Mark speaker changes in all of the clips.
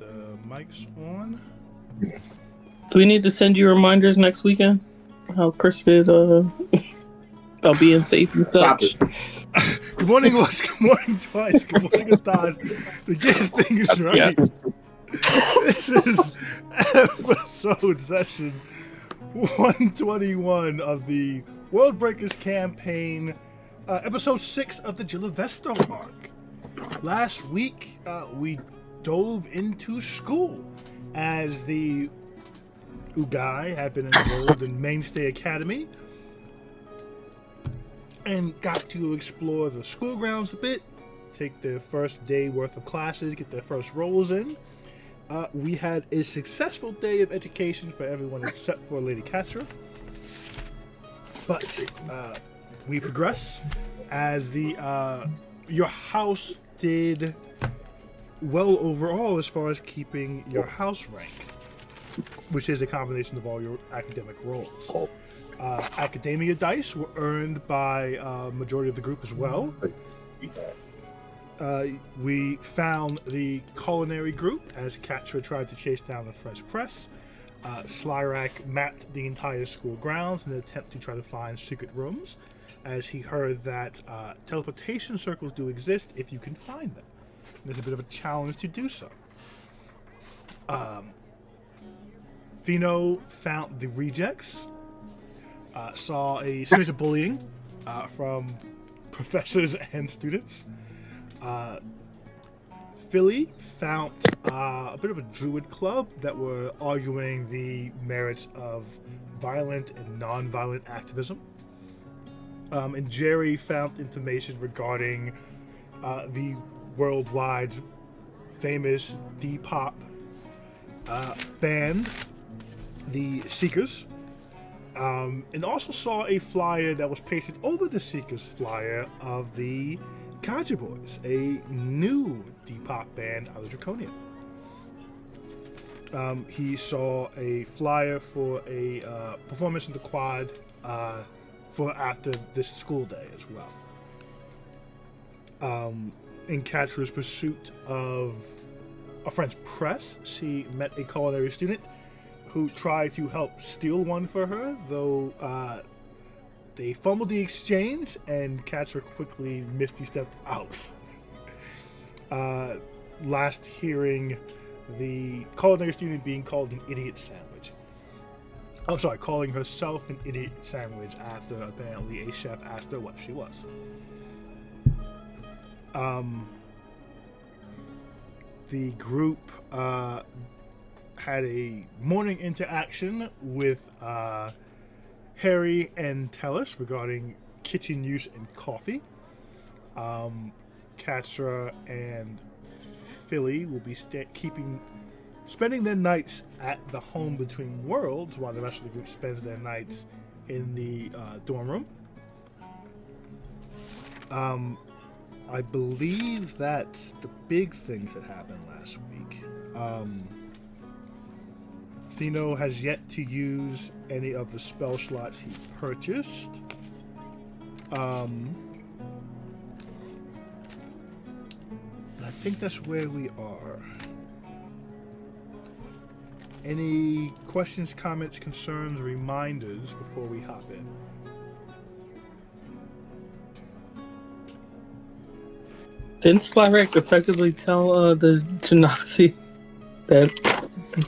Speaker 1: the mics on.
Speaker 2: Do we need to send you reminders next weekend? How Chris did about being safe and such.
Speaker 1: Good morning once, good morning twice, good morning a times. To get things right.
Speaker 2: Yeah.
Speaker 1: This is episode session 121 of the Worldbreakers campaign, episode 6 of the Jilevesto Arc. Last week, we dove into school as the UGAI had been enrolled in Mainstay Academy and got to explore the school grounds a bit, take their first day worth of classes, get their first roles in. We had a successful day of education for everyone except for Lady Catra. But we progress as the your house did well overall as far as keeping your house rank, which is a combination of all your academic roles. Academia dice were earned by majority of the group as well. We found the culinary group as Catra tried to chase down the French press. Slyrak mapped the entire school grounds in an attempt to try to find secret rooms, as he heard that teleportation circles do exist if you can find them. There's a bit of a challenge to do so. Fino found the rejects, saw a series of bullying from professors and students. Philly found a bit of a druid club that were arguing the merits of violent and non-violent activism. And Jerry found information regarding the worldwide famous D-pop band, the Seekers, and also saw a flyer that was pasted over the Seekers flyer of the Kaja Boys, a new D-pop band out of Draconia. He saw a flyer for a performance in the quad for after this school day as well. In Catra's pursuit of a French press, she met a culinary student who tried to help steal one for her, though they fumbled the exchange and Catra quickly misty-stepped out. Last hearing the culinary student being called an idiot sandwich. I'm sorry, calling herself an idiot sandwich after apparently a chef asked her what she was. The group had a morning interaction with Harry and Tellus regarding kitchen use and coffee. Catra and Philly will be spending their nights at the home between worlds, while the rest of the group spends their nights in the dorm room. I believe that's the big things that happened last week. Fino has yet to use any of the spell slots he purchased. I think that's where we are. Any questions, comments, concerns, reminders before we hop in?
Speaker 2: Didn't Slyrak effectively tell the Genasi that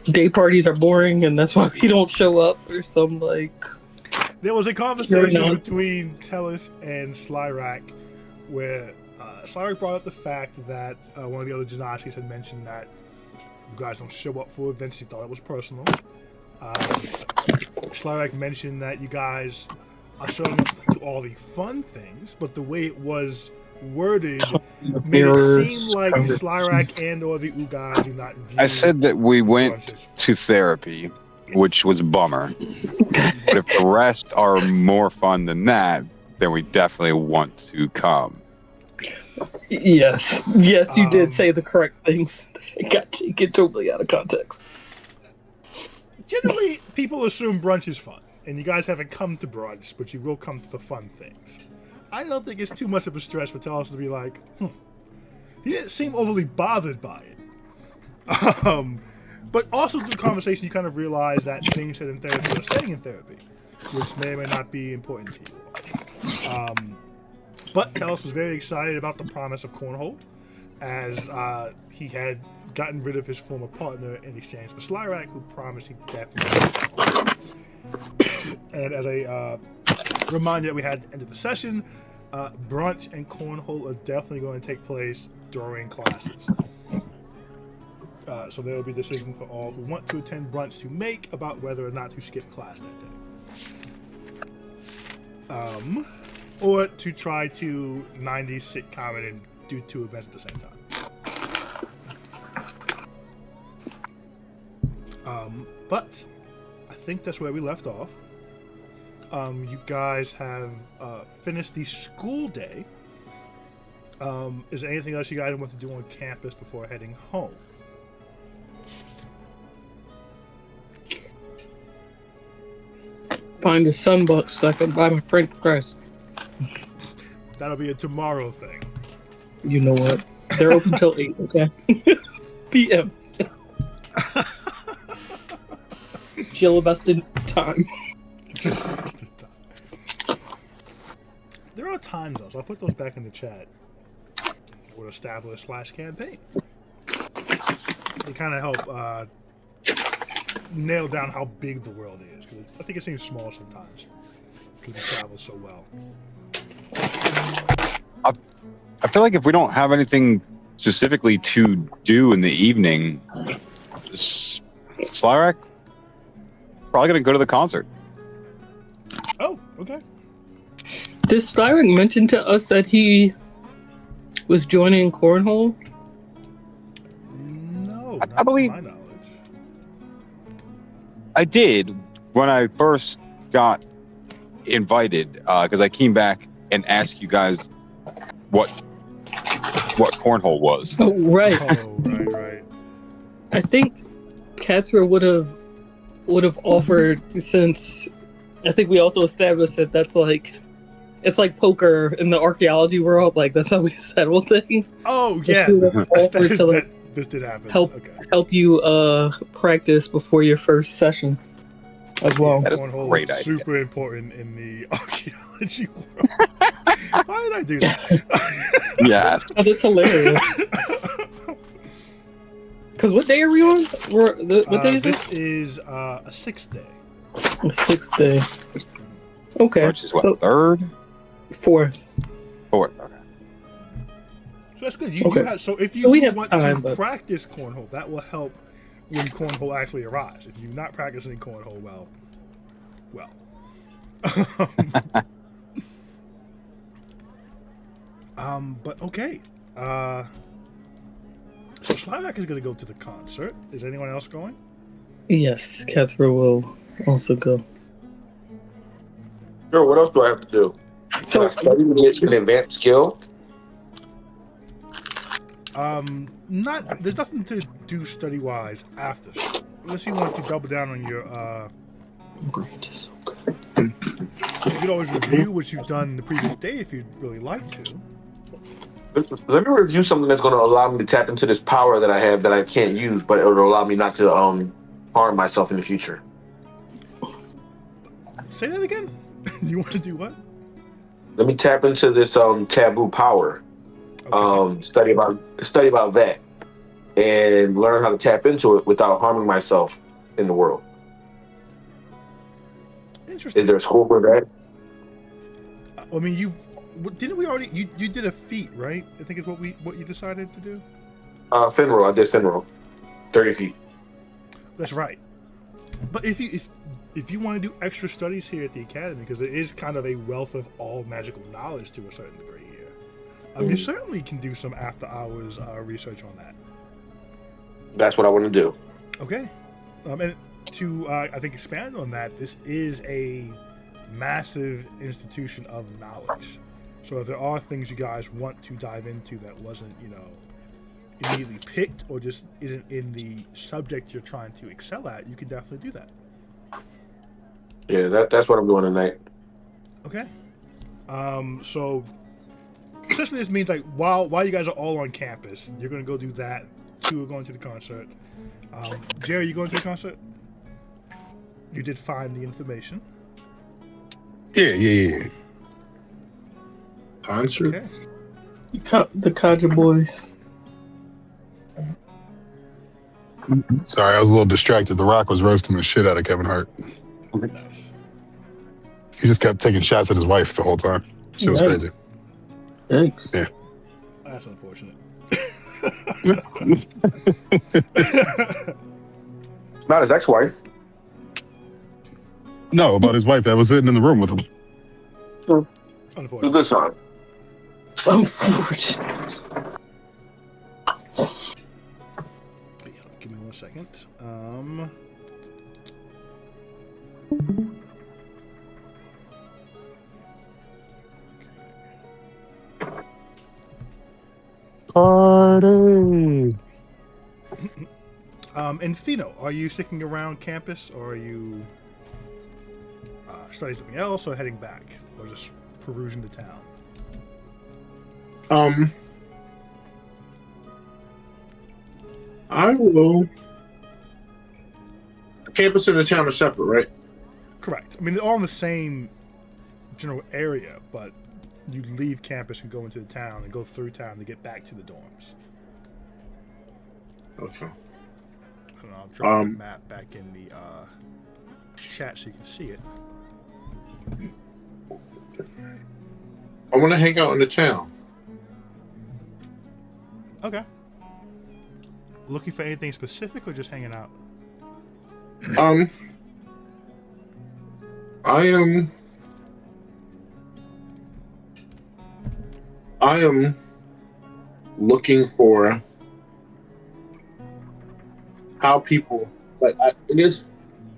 Speaker 2: day parties are boring and that's why we don't show up, or some like...
Speaker 1: There was a conversation between Tellus and Slyrak where Slyrak brought up the fact that one of the other Genasis had mentioned that you guys don't show up for events. He thought it was personal. Slyrak mentioned that you guys are showing up to all the fun things, but the way it was worded made it seem like Slyrak and or the UGAI do not view...
Speaker 3: I said that we went to therapy, which was a bummer. But if the rest are more fun than that, then we definitely want to come.
Speaker 2: Yes, you did say the correct things. It got taken totally out of context.
Speaker 1: Generally, people assume brunch is fun, and you guys haven't come to brunch, but you will come to the fun things. I don't think it's too much of a stretch for Talos to be like, he didn't seem overly bothered by it. But also through the conversation, you kind of realize that things said in therapy are staying in therapy, which may or may not be important to you. But Kellis was very excited about the promise of cornhole, as he had gotten rid of his former partner in exchange for Slyrak, who promised he'd definitely. And as a reminder that we had at the end of the session, brunch and cornhole are definitely going to take place during classes. So there will be a decision for all who want to attend brunch to make about whether or not to skip class that day. Or to try to 90s sitcom it and do 2 events at the same time. But I think that's where we left off. You guys have finished the school day. Is there anything else you guys want to do on campus before heading home?
Speaker 2: Find a sunbox so I can buy my French press.
Speaker 1: That'll be a tomorrow thing.
Speaker 2: You know what? They're open till 8, okay? PM. Jilevesto time.
Speaker 1: There are time zones. I'll put those back in the chat. Or establish /campaign. They kind of help nail down how big the world is. Because I think it seems small sometimes. Because we travel so well.
Speaker 3: I feel like if we don't have anything specifically to do in the evening, Slyrak probably going to go to the concert.
Speaker 1: Oh, okay.
Speaker 2: Did Slyrak mention to us that he was joining cornhole?
Speaker 1: No,
Speaker 3: I believe
Speaker 1: to my knowledge.
Speaker 3: I did when I first got invited, because I came back and asked you guys what cornhole was.
Speaker 2: Oh, right.
Speaker 1: Oh, right.
Speaker 2: I think Katsura would have offered, since I think we also established that that's like, it's like poker in the archaeology world. Like that's how we settle things.
Speaker 1: Oh,
Speaker 2: So
Speaker 1: yeah.
Speaker 2: he would have offered to like
Speaker 1: This did happen.
Speaker 2: help you practice before your first session as well.
Speaker 3: That is a
Speaker 1: Cornhole
Speaker 3: great
Speaker 1: is
Speaker 3: idea.
Speaker 1: super important in the archaeology world. Why did I do that?
Speaker 3: Yes.
Speaker 2: Oh, that's hilarious. Because what day are we on? What day is
Speaker 1: this?
Speaker 2: this?
Speaker 1: Is a 6th day.
Speaker 2: The 6th day. Okay.
Speaker 3: Which is what,
Speaker 2: So,
Speaker 3: 3rd?
Speaker 2: 4th.
Speaker 3: 4th. Okay.
Speaker 1: So that's good. You
Speaker 2: Okay.
Speaker 1: do have, so if you
Speaker 2: So we
Speaker 1: do
Speaker 2: have
Speaker 1: want
Speaker 2: time,
Speaker 1: to
Speaker 2: but-
Speaker 1: practice cornhole, that will help when cornhole actually arrives. If you're not practicing cornhole, well. But okay. So Slyrak is going to go to the concert. Is anyone else going?
Speaker 2: Yes, Katsura will also go.
Speaker 4: Sure, what else do I have to do?
Speaker 2: So
Speaker 4: Can I study to get an advanced skill?
Speaker 1: There's nothing to do study wise after school. Unless you want to double down on your you could always review what you've done the previous day if you'd really like to.
Speaker 4: Let me review something that's going to allow me to tap into this power that I have that I can't use, but it will allow me not to harm myself in the future.
Speaker 1: Say that again? You want to do what?
Speaker 4: Let me tap into this taboo power.
Speaker 1: Okay.
Speaker 4: Study about that, and learn how to tap into it without harming myself in the world.
Speaker 1: Interesting.
Speaker 4: Is there a school for that?
Speaker 1: I mean, didn't we already? You did a feat, right? I think it's what you decided to do.
Speaker 4: Finral. I did Finral. 30 feet.
Speaker 1: That's right. But if you want to do extra studies here at the academy, because it is kind of a wealth of all magical knowledge to a certain degree here, you certainly can do some after hours research on that.
Speaker 4: That's what I want to do.
Speaker 1: Okay. And to I think expand on that, this is a massive institution of knowledge. So if there are things you guys want to dive into that wasn't, immediately picked or just isn't in the subject you're trying to excel at, you can definitely do that.
Speaker 4: Yeah, that's what I'm doing tonight.
Speaker 1: Okay. So essentially this means like while you guys are all on campus, you're gonna go do that two are going to the concert. Jerry, you going to the concert? You did find the information.
Speaker 5: Yeah.
Speaker 4: Concert?
Speaker 1: Okay.
Speaker 2: The Kaja Boys.
Speaker 5: Sorry, I was a little distracted. The Rock was roasting the shit out of Kevin Hart.
Speaker 1: Nice.
Speaker 5: He just kept taking shots at his wife the whole time. Shit was
Speaker 2: Nice.
Speaker 5: crazy.
Speaker 2: Thanks.
Speaker 5: Yeah.
Speaker 1: That's unfortunate.
Speaker 4: Not his ex-wife.
Speaker 5: No, about his wife that was sitting in the room with him.
Speaker 4: It's a
Speaker 1: Unfortunate.
Speaker 4: good song.
Speaker 2: Unfortunate.
Speaker 1: Give me 1 second.
Speaker 5: Party.
Speaker 1: And Fino, are you sticking around campus, or are you studying something else, or heading back, or just perusing the town?
Speaker 4: I will. Campus and the town are separate, right?
Speaker 1: Correct. I mean, they're all in the same general area, but you leave campus and go into the town and go through town to get back to the dorms.
Speaker 4: Okay.
Speaker 1: I don't know, I'm drawing the map back in the chat so you can see it.
Speaker 4: I want to hang out in the town.
Speaker 1: Okay. Looking for anything specific or just hanging out?
Speaker 4: I am looking for how people it is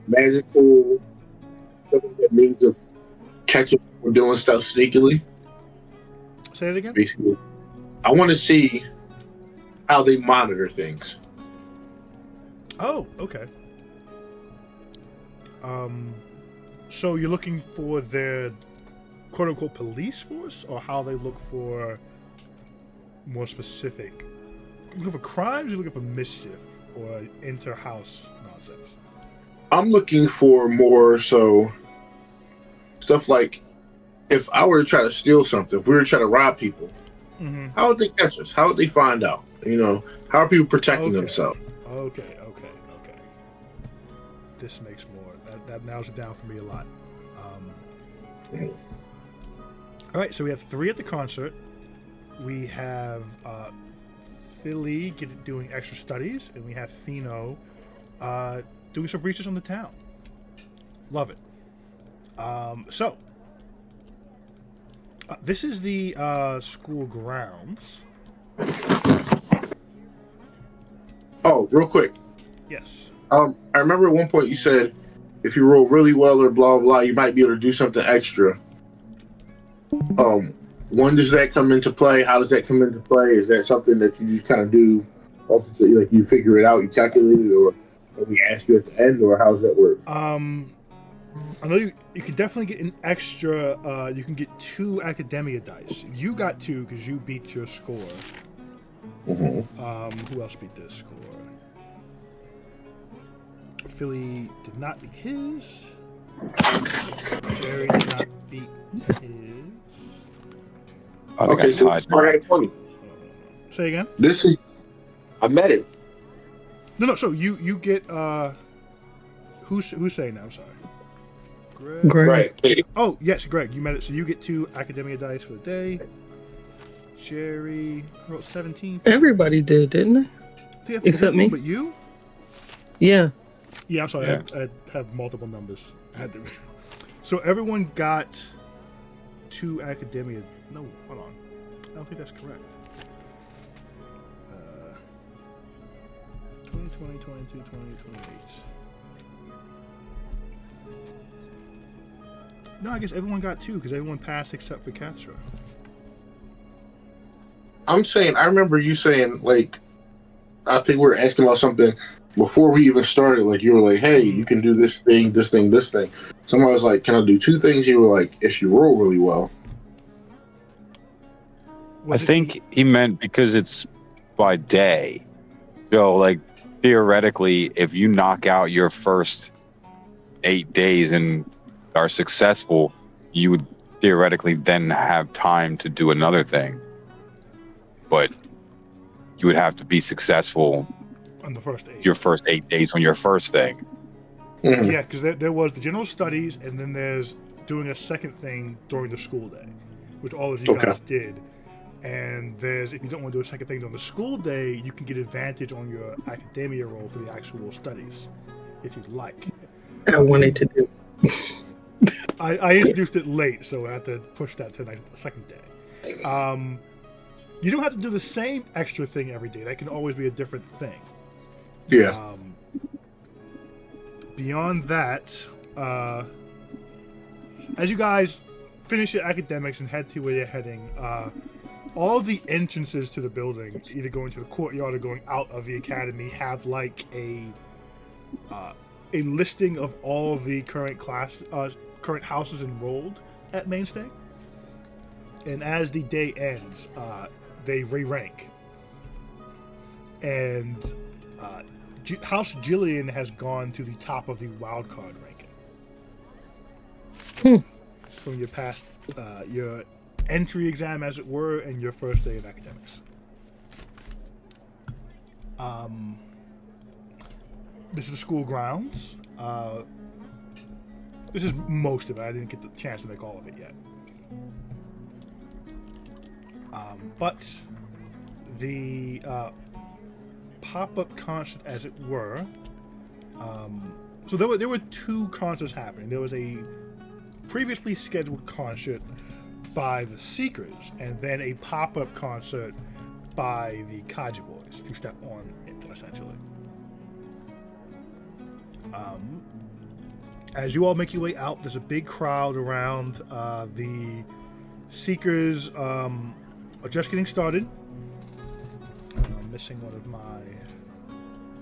Speaker 4: magical means of catching people doing stuff sneakily.
Speaker 1: Say it again?
Speaker 4: Basically, I want to see how they monitor things.
Speaker 1: Oh, okay. So you're looking for their quote-unquote police force, or how they look for more specific? You looking for crimes, or you looking for mischief, or inter-house nonsense?
Speaker 4: I'm looking for more so stuff like if I were to try to steal something, if we were to try to rob people, how would they catch us? How would they find out? You know, how are people protecting themselves?
Speaker 1: Okay. This makes more. That narrows it down for me a lot. All right, so we have 3 at the concert. We have Philly doing extra studies, and we have Fino doing some research on the town. Love it. So this is the school grounds.
Speaker 4: Oh, real quick.
Speaker 1: Yes.
Speaker 4: I remember at one point you said if you roll really well or blah blah, you might be able to do something extra. When does that come into play? How does that come into play? Is that something that you just kind of do, like you figure it out, you calculate it, or we ask you at the end, or how does that work?
Speaker 1: I know you can definitely get an extra. You can get 2 academia dice. You got 2 because you beat your score. Who else beat this score? Philly did not beat his. Jerry did not beat his.
Speaker 4: Okay, so I got 20.
Speaker 1: Say again?
Speaker 4: I met it.
Speaker 1: No. So you get who's saying that? I'm sorry. Greg.
Speaker 4: Right.
Speaker 1: Oh yes, Greg. You met it. So you get 2 academia dice for the day. Jerry wrote 17.
Speaker 2: Everybody did, didn't they? Except me.
Speaker 1: But you?
Speaker 2: Yeah.
Speaker 1: Yeah, I'm sorry. I have multiple numbers. So everyone got 2 academia. No, hold on. I don't think that's correct. 20, 22, 20, 28. No, I guess everyone got 2 because everyone passed except for Katra.
Speaker 4: I'm saying, I remember you saying, like, I think we were asking about something before we even started. Like, you were like, hey, you can do this thing, this thing, this thing. Somebody was like, can I do 2 things? You were like, if you roll really well.
Speaker 3: I think he meant because it's by day. So, like, theoretically, if you knock out your first 8 days and are successful, you would theoretically then have time to do another thing. But you would have to be successful
Speaker 1: On the first 8.
Speaker 3: your first 8 days on your first thing.
Speaker 4: Mhm.
Speaker 1: Yeah, because there was the general studies, and then there's doing a second thing during the school day, which all of you guys did. And there's, if you don't want to do a second thing during the school day, you can get advantage on your academia roll for the actual studies, if you'd like.
Speaker 2: I wanted to do.
Speaker 1: I introduced it late, so I had to push that to the second day. You don't have to do the same extra thing every day. That can always be a different thing.
Speaker 4: Yeah.
Speaker 1: Beyond that, as you guys finish your academics and head to where you're heading, all the entrances to the building, either going to the courtyard or going out of the academy, have like a listing of all the current houses enrolled at Mainstay. And as the day ends, they re-rank. And House Jillian has gone to the top of the wildcard ranking. From your past, your entry exam, as it were, and your first day of academics. This is the school grounds. This is most of it. I didn't get the chance to make all of it yet. But the pop-up concert, as it were. So there were 2 concerts happening. There was a previously scheduled concert by the Seekers, and then a pop-up concert by the Kaji Boys to step on into, essentially. As you all make your way out, there's a big crowd around. The Seekers are just getting started. I'm missing one of my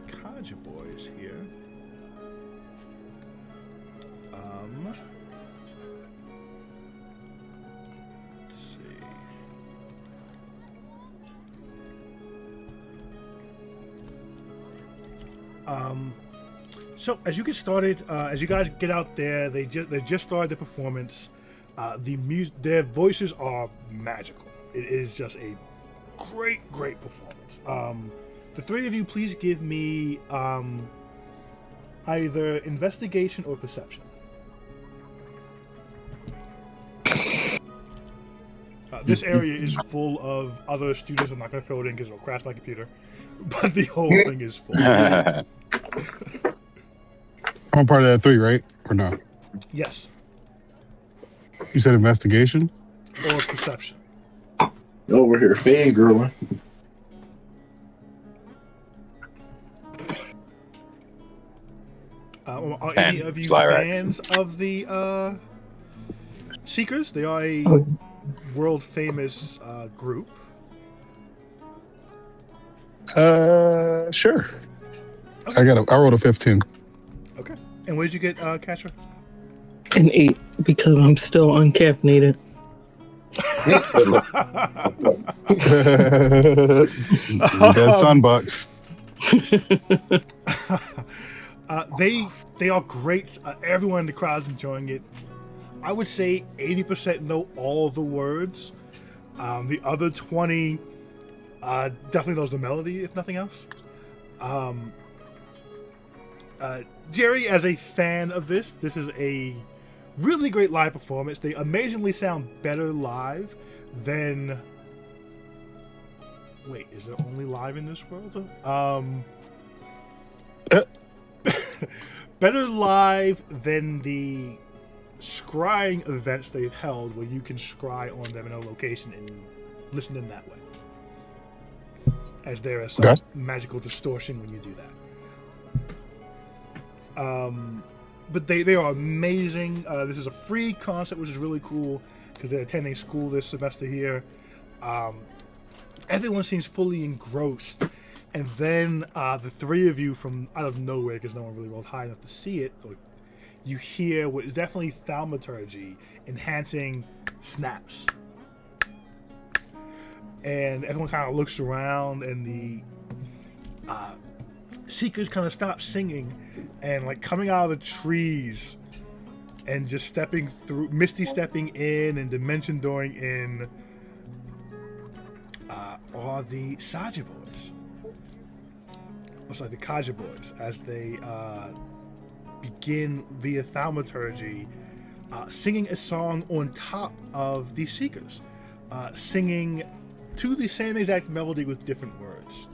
Speaker 1: Kaji Boys here. Let's see. So as you get started, as you guys get out there, they just started the performance. Their voices are magical. It is just a great performance. The 3 of you, please give me either investigation or perception. This area is full of other students. I'm not going to fill it in because it'll crash my computer. But the whole thing is full.
Speaker 5: I'm part of that 3, right? Or no?
Speaker 1: Yes.
Speaker 5: You said investigation?
Speaker 1: Or perception.
Speaker 4: Over here, fangirling.
Speaker 1: Are any of you fans of the Seekers? They are a world famous group.
Speaker 5: Sure.
Speaker 1: Okay.
Speaker 5: I rolled a 15.
Speaker 1: Okay. And what did you get, Catcher?
Speaker 2: An 8 because I'm still uncaffeinated.
Speaker 5: Dead Sunbucks.
Speaker 1: They are great. Everyone in the crowd's enjoying it. I would say 80% know all the words. The other 20 definitely knows the melody, if nothing else. Jerry, as a fan of this is a really great live performance. They amazingly sound better live than... Wait, is there only live in this world? Better live than the scrying events they've held, where you can scry on them in a location and listen in that way. As there is some magical distortion when you do that. But they are amazing. This is a free concert, which is really cool because they're attending school this semester here. Everyone seems fully engrossed. And then the 3 of you from out of nowhere, because no one really rolled high enough to see it, you hear what is definitely thaumaturgy enhancing snaps. And everyone kind of looks around, and the Seekers kind of stop singing and like coming out of the trees and just stepping through, misty stepping in and dimension dooring in are the Saja boys. Oh, sorry, the Kaja boys, as they begin via thaumaturgy singing a song on top of the Seekers, singing to the same exact melody with different words.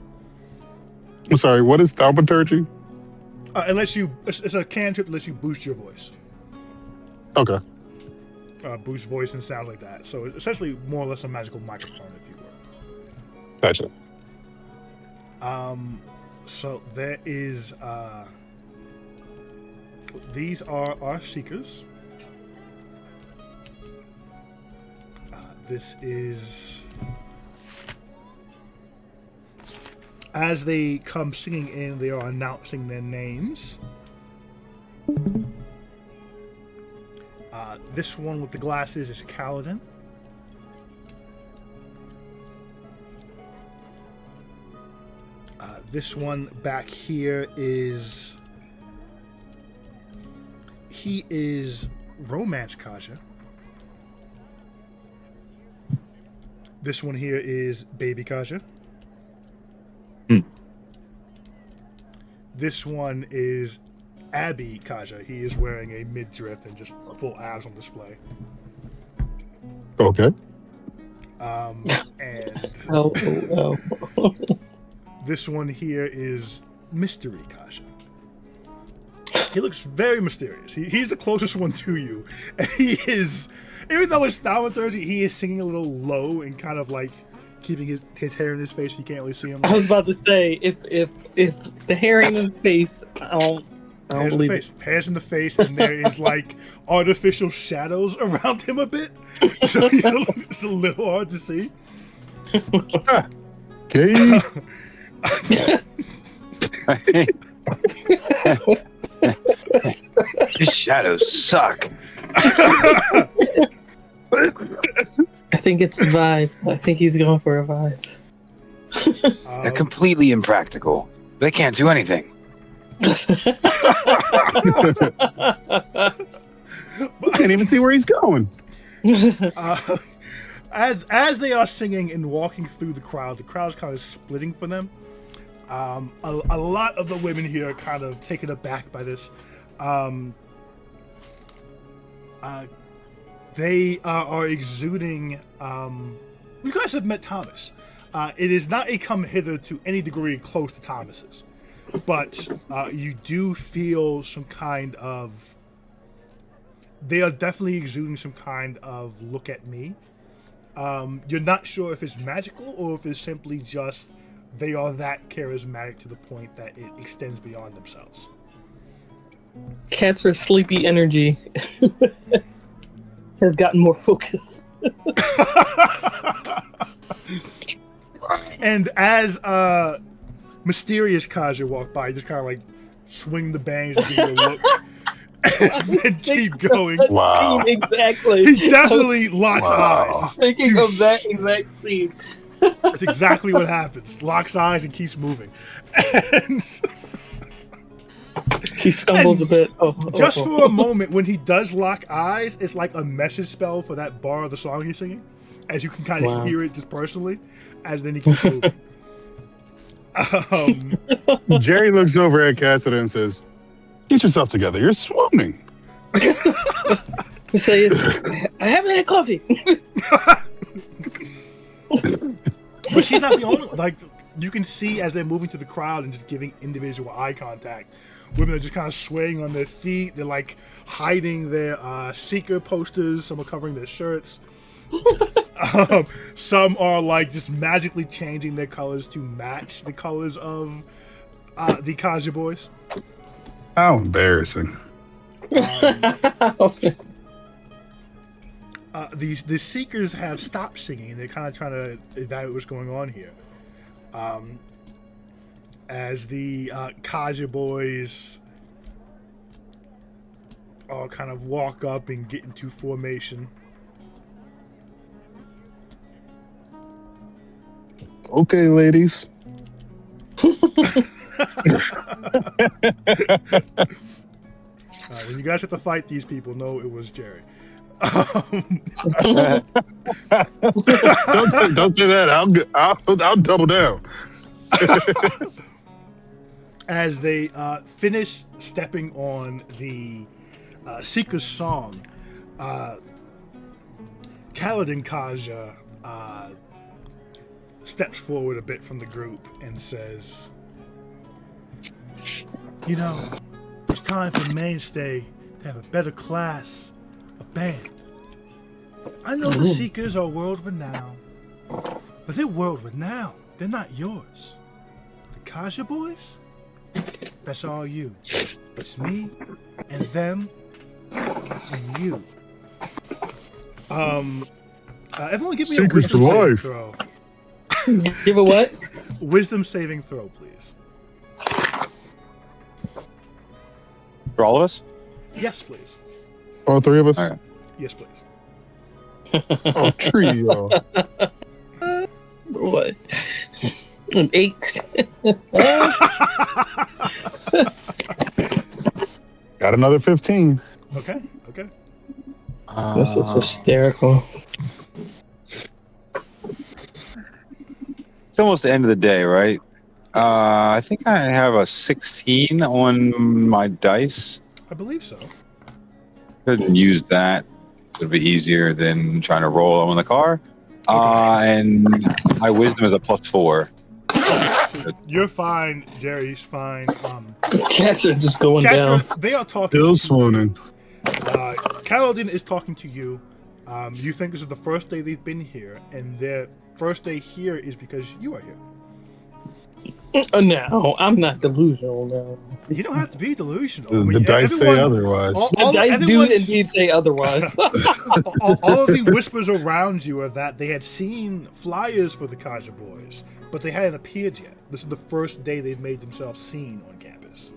Speaker 5: I'm sorry, what is thaumaturgy?
Speaker 1: It's a cantrip that lets you boost your voice.
Speaker 5: Okay.
Speaker 1: Boost voice and sounds like that. So it's essentially more or less a magical microphone, if you will.
Speaker 5: Gotcha.
Speaker 1: So there is these are our Seekers. This is as they come singing in, they are announcing their names. This one with the glasses is Kaladin. This one back here is Romance Kaja. This one here is Baby Kaja. This one is Abby Kaja. He is wearing a midriff and just full abs on display.
Speaker 5: Okay.
Speaker 1: And
Speaker 2: Oh.
Speaker 1: this one here is Mystery Kaja. He looks very mysterious. He's the closest one to you. And he is, even though it's thaumaturgy, he is singing a little low and kind of like keeping his hair in his face so you can't really see him.
Speaker 2: I was about to say, if the hair in his face, I don't believe it.
Speaker 1: Hairs in the face, and there is like artificial shadows around him a bit. So it's a little hard to see.
Speaker 5: Okay.
Speaker 3: His shadows suck.
Speaker 2: I think it's the vibe. I think he's going for a vibe.
Speaker 3: They're completely impractical. They can't do anything.
Speaker 5: Can't even see where he's going.
Speaker 1: As they are singing and walking through the crowd's kind of splitting for them. A lot of the women here are kind of taken aback by this. They are exuding. You guys have met Thomas. It is not a come hither to any degree close to Thomas's, but you do feel some kind of. They are definitely exuding some kind of look at me. You're not sure if it's magical or if it's simply just they are that charismatic to the point that it extends beyond themselves.
Speaker 2: Cats for sleepy energy has gotten more focused.
Speaker 1: And as mysterious Kaja walked by, just kind of like swing the bangs and give you a look, and then keep going.
Speaker 5: Wow.
Speaker 2: Exactly.
Speaker 1: He definitely locks eyes.
Speaker 2: Thinking of that exact scene.
Speaker 1: That's exactly what happens. Locks eyes and keeps moving. And
Speaker 2: she stumbles a bit.
Speaker 1: Just for a moment, when he does lock eyes, it's like a message spell for that bar of the song he's singing, as you can kind of hear it just personally, and then he keeps moving.
Speaker 5: Jerry looks over at Cassidy and says, "Get yourself together. You're swooning."
Speaker 2: Say, I haven't had coffee.
Speaker 1: But she's not the only one. Like, you can see as they're moving to the crowd and just giving individual eye contact. Women are just kind of swaying on their feet. They're like hiding their Seeker posters. Some are covering their shirts. Some are like just magically changing their colors to match the colors of the Kaja boys.
Speaker 5: How embarrassing.
Speaker 1: The Seekers have stopped singing, and they're kind of trying to evaluate what's going on here. As the Kaja boys all kind of walk up and get into formation.
Speaker 5: Okay, ladies.
Speaker 1: When you guys have to fight these people, know it was Jerry.
Speaker 5: Don't say that. I'll double down.
Speaker 1: As they finish stepping on the Seeker's Song, Kaladin Kaja steps forward a bit from the group and says, "You know, it's time for Mainstay to have a better class of band. I know the Seekers are world-renowned, but they're world-renowned. They're not yours. The Kaja boys? That's all you. It's me and them and you." Everyone give me a
Speaker 5: Secrets
Speaker 1: wisdom
Speaker 5: to
Speaker 1: saving
Speaker 5: life.
Speaker 1: throw.
Speaker 2: Give a what?
Speaker 1: Wisdom saving throw, please.
Speaker 3: For all of us?
Speaker 1: Yes, please.
Speaker 5: All three of us.
Speaker 3: All right.
Speaker 1: Yes, please.
Speaker 5: Oh, trio.
Speaker 2: What? An 8.
Speaker 5: Got another 15.
Speaker 1: Okay.
Speaker 2: This is hysterical.
Speaker 3: It's almost the end of the day, right? I think I have a 16 on my dice.
Speaker 1: I believe so.
Speaker 3: Couldn't use that. It'd be easier than trying to roll on the car. And my wisdom is a +4.
Speaker 1: You're fine. Jerry's fine.
Speaker 2: Cats are just going down.
Speaker 1: Casper, they are talking.
Speaker 5: Still
Speaker 1: to
Speaker 5: swooning.
Speaker 1: Kaladin is talking to you. You think this is the first day they've been here, and their first day here is because you are here.
Speaker 2: No, I'm not delusional now.
Speaker 1: You don't have to be delusional.
Speaker 5: The dice say otherwise.
Speaker 2: The dice do indeed say otherwise.
Speaker 1: all of the whispers around you are that they had seen flyers for the Kaja boys, but they hadn't appeared yet. This is the first day they've made themselves seen on campus.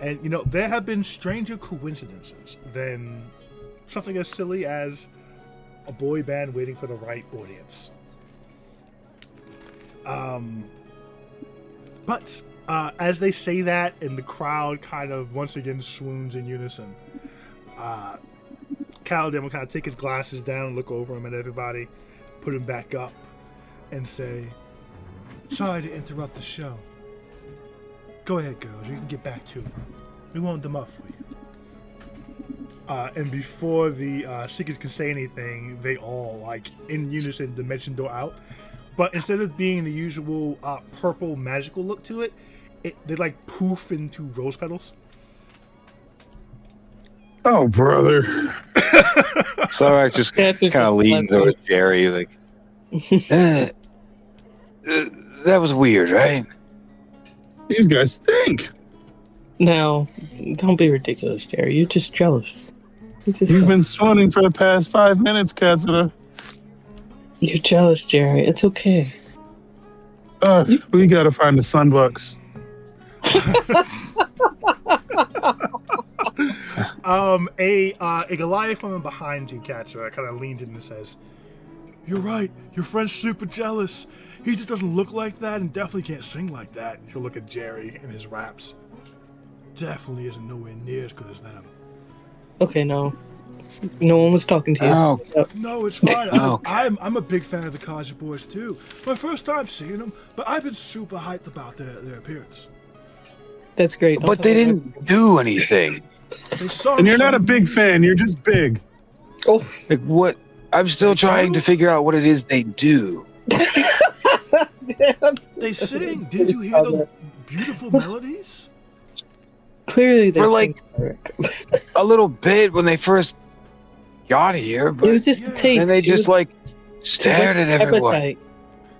Speaker 1: And, you know, there have been stranger coincidences than something as silly as a boy band waiting for the right audience. But as they say that, and the crowd kind of once again swoons in unison, Kaladin will kind of take his glasses down and look over him at everybody, put him back up, and say, "Sorry to interrupt the show. Go ahead, girls. You can get back to it. We warmed them up for you." And before the Seekers can say anything, they all, like, in unison, dimension door out. But instead of being the usual purple magical look to it, they like poof into rose petals.
Speaker 5: Oh, brother.
Speaker 3: So I just kind of leans over to Jerry, like, that was weird, right?
Speaker 5: These guys stink.
Speaker 2: Now, don't be ridiculous, Jerry. You're just jealous.
Speaker 5: You've been swooning for the past 5 minutes, Katsura.
Speaker 2: You're jealous, Jerry. It's okay.
Speaker 5: We gotta find the sunbucks.
Speaker 1: A Goliath woman behind you, Katsura, kind of leaned in and says, "You're right. Your friend's super jealous. He just doesn't look like that and definitely can't sing like that." She'll look at Jerry and his raps. "Definitely isn't nowhere near as good as them."
Speaker 2: Okay, no. No one was talking to you.
Speaker 3: Oh.
Speaker 1: No, it's fine.
Speaker 3: Okay.
Speaker 1: I'm a big fan of the Kaja boys too. My first time seeing them, but I've been super hyped about their appearance.
Speaker 2: That's great.
Speaker 3: But they didn't do anything.
Speaker 1: They saw
Speaker 5: And you're not a
Speaker 1: some
Speaker 5: big
Speaker 1: amazing-
Speaker 5: fan. You're just big.
Speaker 2: Oh,
Speaker 3: Like, what? I'm still trying to figure out what it is they do.
Speaker 1: They sing. Did you hear the beautiful melodies?
Speaker 2: Clearly, they
Speaker 3: We're like-
Speaker 2: sing.
Speaker 3: A little bit when they first got here,
Speaker 2: It
Speaker 3: but
Speaker 2: was just
Speaker 1: Yeah.
Speaker 2: a taste.
Speaker 3: then they
Speaker 2: It
Speaker 3: just
Speaker 2: was
Speaker 3: like stared at everyone.
Speaker 2: appetite.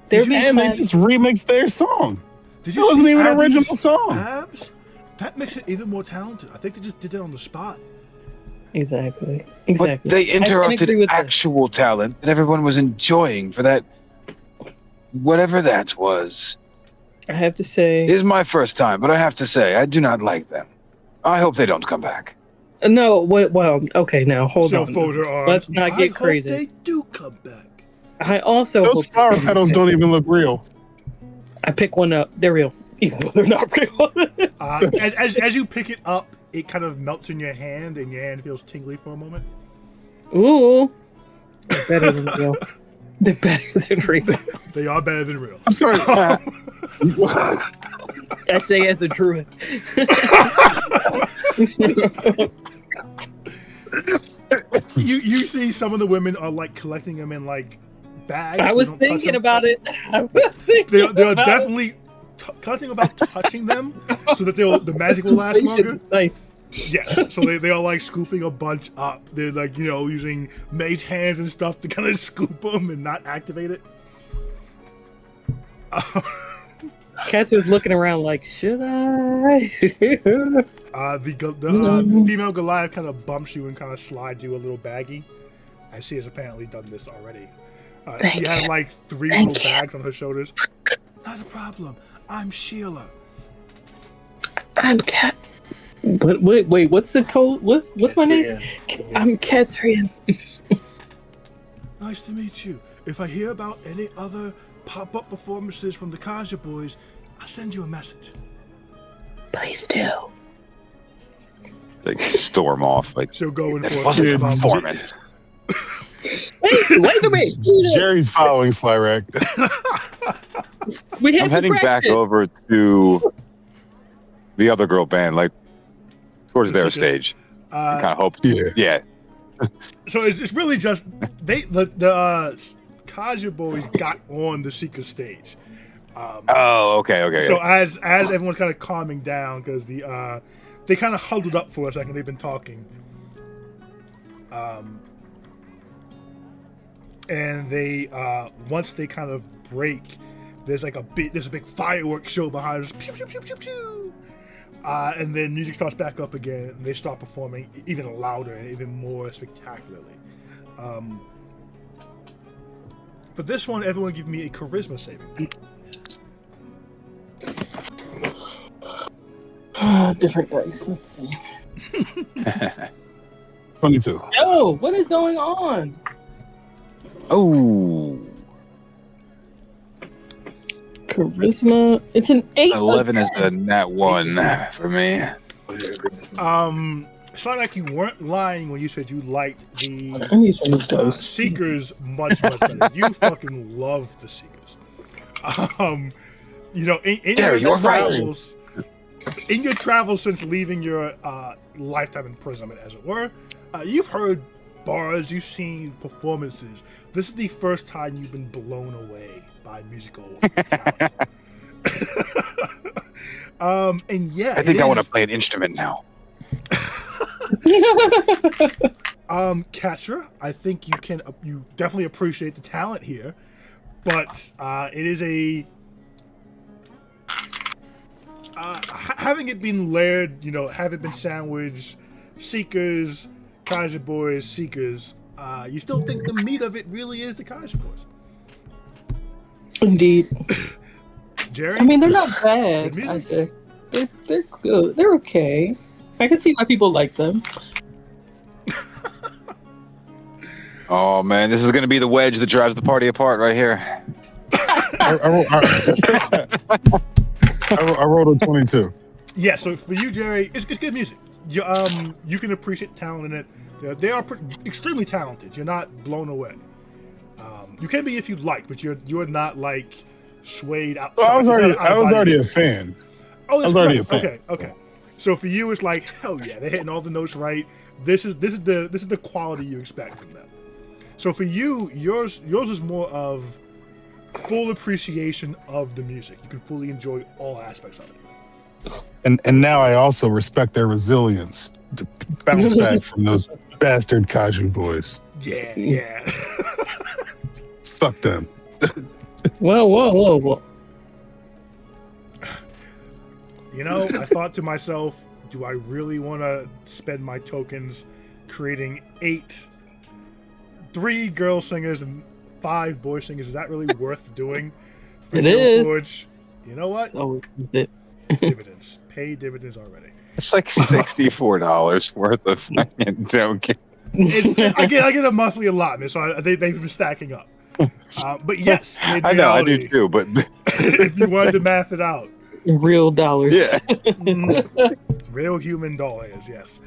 Speaker 2: They're
Speaker 1: Did you-
Speaker 5: And they
Speaker 2: being
Speaker 5: just remixed their song.
Speaker 1: Did
Speaker 5: It wasn't
Speaker 1: see
Speaker 5: even an
Speaker 1: Abby's
Speaker 5: original song.
Speaker 1: abs? That makes it even more talented. I think they just did it on the spot.
Speaker 2: Exactly.
Speaker 3: But they
Speaker 2: I can
Speaker 3: interrupted
Speaker 2: agree with that.
Speaker 3: actual talent that everyone was enjoying for that, whatever that was.
Speaker 2: I have to say,
Speaker 3: It is my first time, but I have to say, I do not like them. I hope they don't come back.
Speaker 2: no. Well, okay. Now hold
Speaker 1: She'll
Speaker 2: on.
Speaker 1: fold her arms.
Speaker 2: Let's not get
Speaker 1: I
Speaker 2: crazy.
Speaker 1: hope they do come back.
Speaker 2: I also
Speaker 5: Those
Speaker 2: hope
Speaker 5: flower petals don't even look real.
Speaker 2: I pick one up. They're real, even though they're not real.
Speaker 1: As you pick it up, it kind of melts in your hand, and your hand feels tingly for a moment.
Speaker 2: Ooh, they're better than real. They're better than real.
Speaker 1: They are better than real.
Speaker 5: I'm sorry.
Speaker 2: I say as a druid.
Speaker 1: You see some of the women are like collecting them in like bags.
Speaker 2: I was thinking about it.
Speaker 1: They're definitely collecting without touching them, so that the magic will last longer.
Speaker 2: Nice.
Speaker 1: Yes, so they are like scooping a bunch up. They're like, using mage hands and stuff to kind of scoop them and not activate it.
Speaker 2: Cassie was looking around like, should I?
Speaker 1: The female Goliath kind of bumps you and kind of slides you a little baggie, as she has apparently done this already. She had like 3 little bags on her shoulders. Not a problem. I'm Sheila.
Speaker 2: I'm Cat. But wait, what's the code? What's my name? I'm Catrian.
Speaker 1: Nice to meet you. If I hear about any other pop-up performances from the Kaja Boys, I'll send you a message.
Speaker 2: Please do.
Speaker 3: Like storm off. Like
Speaker 1: She'll go in
Speaker 3: it
Speaker 1: for
Speaker 3: wasn't
Speaker 1: a
Speaker 3: a performance.
Speaker 2: Wait a minute.
Speaker 5: Jerry's following Slyrack.
Speaker 3: I'm heading back over to the other girl band, like towards their stage. I kind of hope. Yeah.
Speaker 1: So it's really just the Kaja Boys got on the Seeker stage.
Speaker 3: Okay.
Speaker 1: So as everyone's kind of calming down because they kind of huddled up for a second. They've been talking. And they once they kind of break, there's a big fireworks show behind us. Pew, pew, pew, pew, pew. And then music starts back up again, and they start performing even louder and even more spectacularly. For this one, everyone give me a charisma saving.
Speaker 2: Different dice. Let's see.
Speaker 5: 22.
Speaker 2: Oh, what is going on?
Speaker 3: Oh.
Speaker 2: Charisma. It's an 8.
Speaker 3: 11 is the nat 1 for me.
Speaker 1: It's not like you weren't lying when you said you liked the
Speaker 2: I need some dice.
Speaker 1: Seekers much better. You fucking love the Seekers. In your travels, in your travels since leaving your lifetime imprisonment, as it were, you've heard bars, you've seen performances. This is the first time you've been blown away by musical talent. And yeah,
Speaker 3: I think I want to play an instrument now.
Speaker 1: Catcher, I think you definitely appreciate the talent here, but it is having it been layered, have it been sandwiched, Seekers, Kaja Boys, Seekers, you still think the meat of it really is the Kaja Boys.
Speaker 2: Indeed.
Speaker 1: Jerry?
Speaker 2: I mean, they're not bad, I say. They're good. They're okay. I can see why people like them.
Speaker 3: Oh man, this is going to be the wedge that drives the party apart right here.
Speaker 5: I rolled a 22.
Speaker 1: Yeah, so for you, Jerry, it's good music. You can appreciate talent in it. They are extremely talented. You're not blown away. You can be if you like, but you're not like swayed out.
Speaker 5: Well, I was already a fan.
Speaker 1: Oh, that's
Speaker 5: I was already
Speaker 1: right.
Speaker 5: a fan.
Speaker 1: Okay. So for you, it's like hell yeah, they're hitting all the notes right. This is the quality you expect from them. So for you, yours is more of full appreciation of the music. You can fully enjoy all aspects of it.
Speaker 5: And now I also respect their resilience to bounce back from those bastard Kaiju boys.
Speaker 1: Yeah.
Speaker 5: Fuck them.
Speaker 2: Whoa.
Speaker 1: I thought to myself, do I really want to spend my tokens creating 3 girl singers and 5 boy singers? Is that really worth doing?
Speaker 2: It is.
Speaker 1: Forge? You know what?
Speaker 2: Oh, it.
Speaker 1: Dividends. Pay dividends already.
Speaker 3: It's like $64 worth of fucking token.
Speaker 1: I get a monthly allotment, so they've been stacking up. But yes, in
Speaker 3: I know, I do
Speaker 1: reality,
Speaker 3: too, but
Speaker 1: if you wanted to math it out,
Speaker 2: Real dollars.
Speaker 3: yeah.
Speaker 1: real human dollars, yes.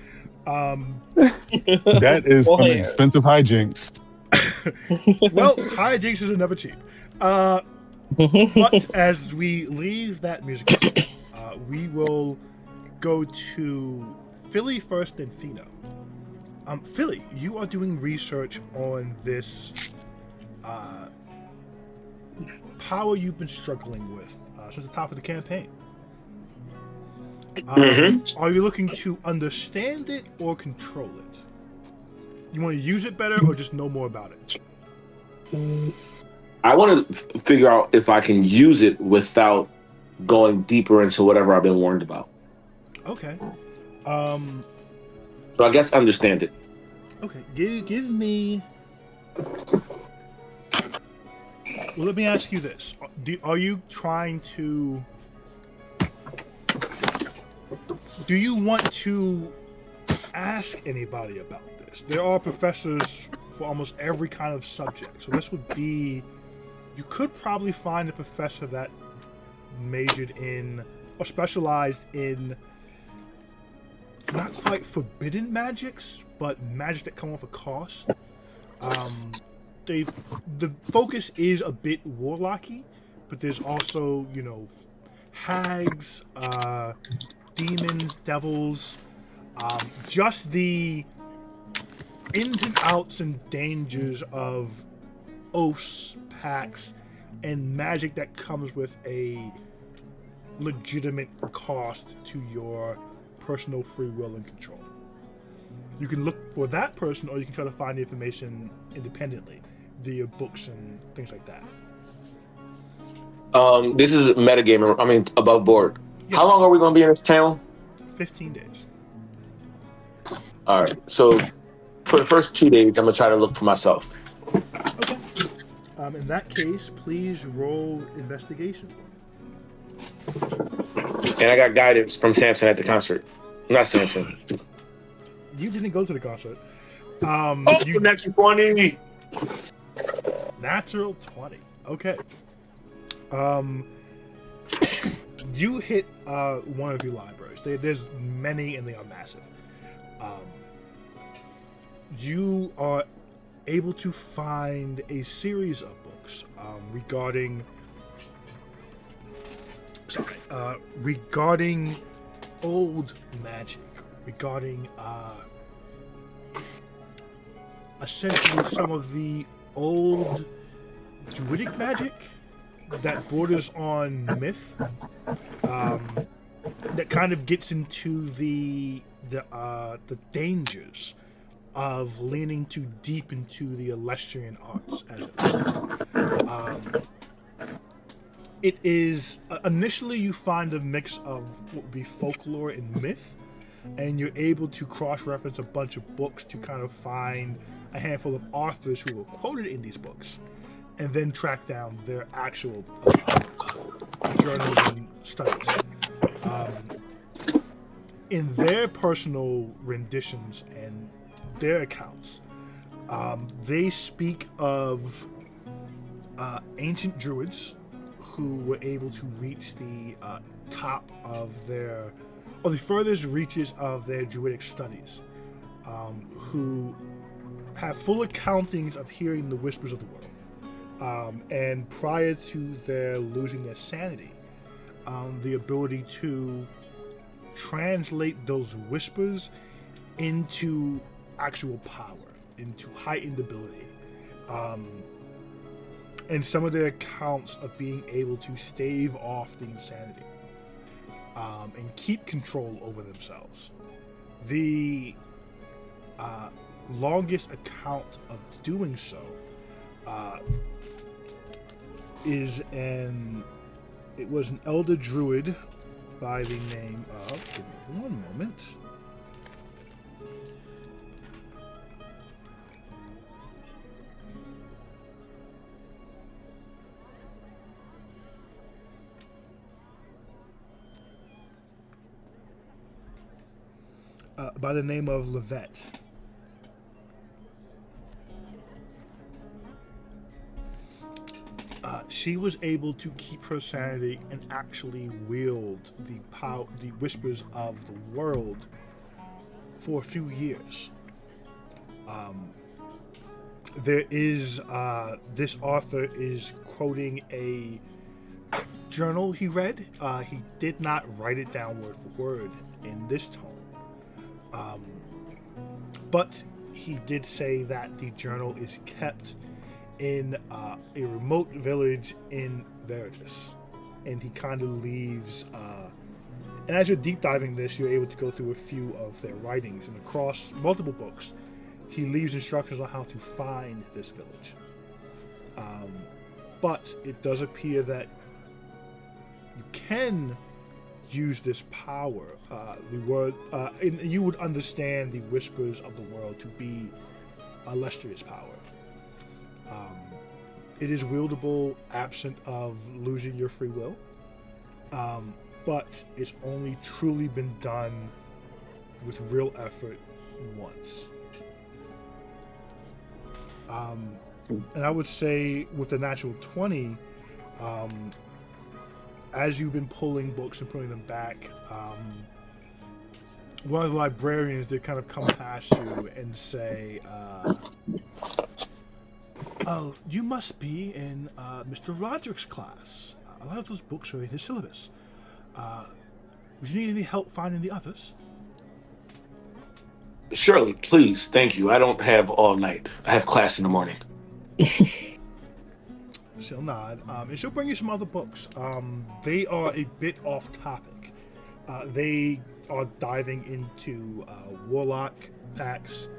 Speaker 5: That is
Speaker 2: Well,
Speaker 5: some
Speaker 2: hey,
Speaker 5: expensive hijinks.
Speaker 1: Well, hijinks is never cheap. But as we leave that music, we will go to Philly first, then Fino. Philly, you are doing research on this power you've been struggling with since the top of the campaign. Are you looking to understand it or control it? You want to use it better or just know more about it?
Speaker 6: I want to figure out if I can use it without going deeper into whatever I've been warned about.
Speaker 1: Okay.
Speaker 6: So I guess understand it.
Speaker 1: Okay. Give me. Well, let me ask you this: are you trying to? Do you want to ask anybody about this? There are professors for almost every kind of subject, so this would be. You could probably find a professor that majored in or specialized in not quite forbidden magics, but magic that come off a cost. The focus is a bit warlocky, but there's also, hags, demons, devils, just the ins and outs and dangers of oaths, pacts, and magic that comes with a legitimate cost to your personal free will and control. You can look for that person, or you can try to find the information independently via books and things like that.
Speaker 6: This is metagame. I mean, above board.
Speaker 1: Yeah.
Speaker 6: How long are we going to be in this town?
Speaker 1: 15 days.
Speaker 6: All right. So for the first 2 days, I'm going to try to look for myself.
Speaker 1: Okay. In that case, please roll investigation.
Speaker 6: And I got guidance from Samson at the concert. Not Samson.
Speaker 1: You didn't go to the concert.
Speaker 6: Natural 20.
Speaker 1: Natural 20. Okay. You hit one of your libraries. There's many, and they are massive. You are able to find a series of books regarding old magic, regarding essentially some of the old druidic magic that borders on myth, that kind of gets into the dangers of leaning too deep into the Elestrian arts, as it is. Initially, you find a mix of what would be folklore and myth, and you're able to cross-reference a bunch of books to kind of find a handful of authors who were quoted in these books, and then track down their actual journals and studies. In their personal renditions and their accounts, they speak of ancient druids who were able to reach the top of the furthest reaches of their druidic studies, who have full accountings of hearing the whispers of the world. And prior to their losing their sanity, the ability to translate those whispers into actual power, into heightened ability, and some of their accounts of being able to stave off the insanity, and keep control over themselves. The longest account of doing so it was an elder druid by the name of, give me one moment. By the name of Levette. she was able to keep her sanity and actually wield the whispers of the world for a few years. There is this author is quoting a journal he read. He did not write it down word for word in this tome, but he did say that the journal is kept in a remote village in Veritas, and he kind of leaves. And as you're deep diving this, you're able to go through a few of their writings, and across multiple books, he leaves instructions on how to find this village. But it does appear that you can use this power. And you would understand the whispers of the world to be Elestria's power. It is wieldable absent of losing your free will, but it's only truly been done with real effort once. And I would say with the natural 20, as you've been pulling books and putting them back, one of the librarians did kind of come past you and say, "Oh, you must be in Mr. Roderick's class. A lot of those books are in his syllabus. Would you need any help finding the others?"
Speaker 6: Surely, please, thank you. I don't have all night. I have class in the morning.
Speaker 1: She'll nod, and she'll bring you some other books. They are a bit off topic. They are diving into warlock pacts,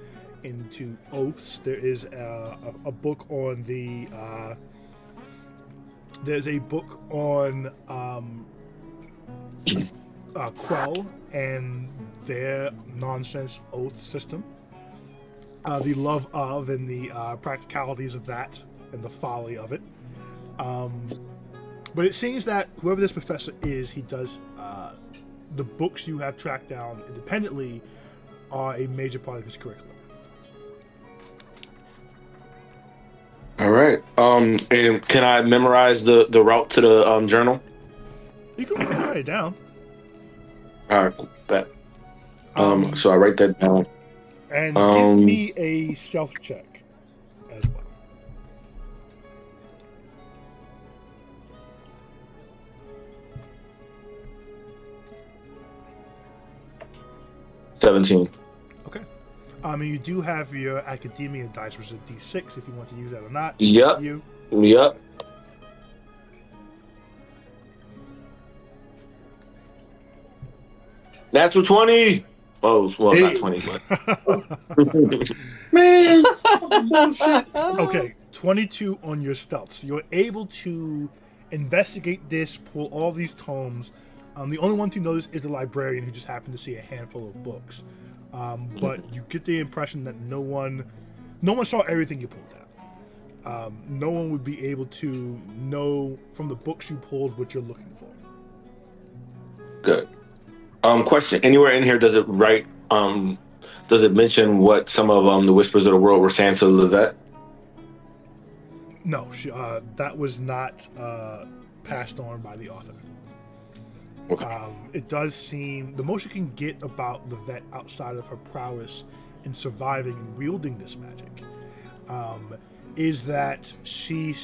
Speaker 1: into oaths. There is a book on the. There's a book on Quell and their nonsense oath system. The love of and the practicalities of that and the folly of it. But it seems that whoever this professor is, he does the books you have tracked down independently are a major part of his curriculum.
Speaker 6: All right. And can I memorize the route to the journal?
Speaker 1: You can write it down.
Speaker 6: All right, cool. Bet. So I write that down.
Speaker 1: And give me a stealth check as well.
Speaker 6: $17.
Speaker 1: Okay. And you do have your academia dice, which is a D6, if you want to use that or not.
Speaker 6: Yep.
Speaker 1: You.
Speaker 6: Yep. Natural 20. Oh, well, not 20, but.
Speaker 4: Man.
Speaker 1: Okay, 22 on your stealth. So you're able to investigate this, pull all these tomes. The only one to notice is the librarian, who just happened to see a handful of books. But you get the impression that no one saw everything you pulled out. No one would be able to know from the books you pulled what you're looking for.
Speaker 6: Good. Question: anywhere in here does it write? Does it mention what some of the whispers of the world were saying to Livette?
Speaker 1: No, that was not passed on by the author.
Speaker 6: Okay.
Speaker 1: It does seem the most you can get about Livette outside of her prowess in surviving and wielding this magic is that she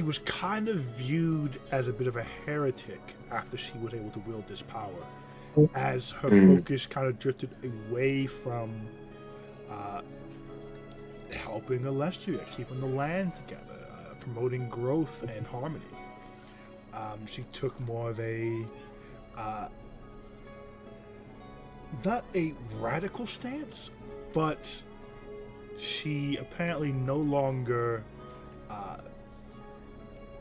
Speaker 1: was kind of viewed as a bit of a heretic after she was able to wield this power, as her focus kind of drifted away from helping Elestria, keeping the land together, promoting growth and harmony. She took more of a not a radical stance, but she apparently no longer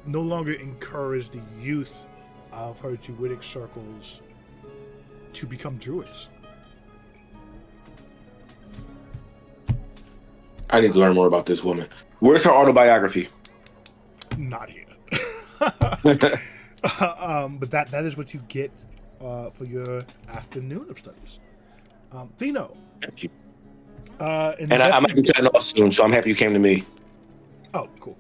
Speaker 1: encouraged the youth of her druidic circles to become druids.
Speaker 6: I need to learn more about this woman. Where's her autobiography?
Speaker 1: Not here. But that is what you get for your afternoon of studies. Thino,
Speaker 6: Thank you. And I might be cutting off soon, so I'm happy you came to me.
Speaker 1: Oh, cool.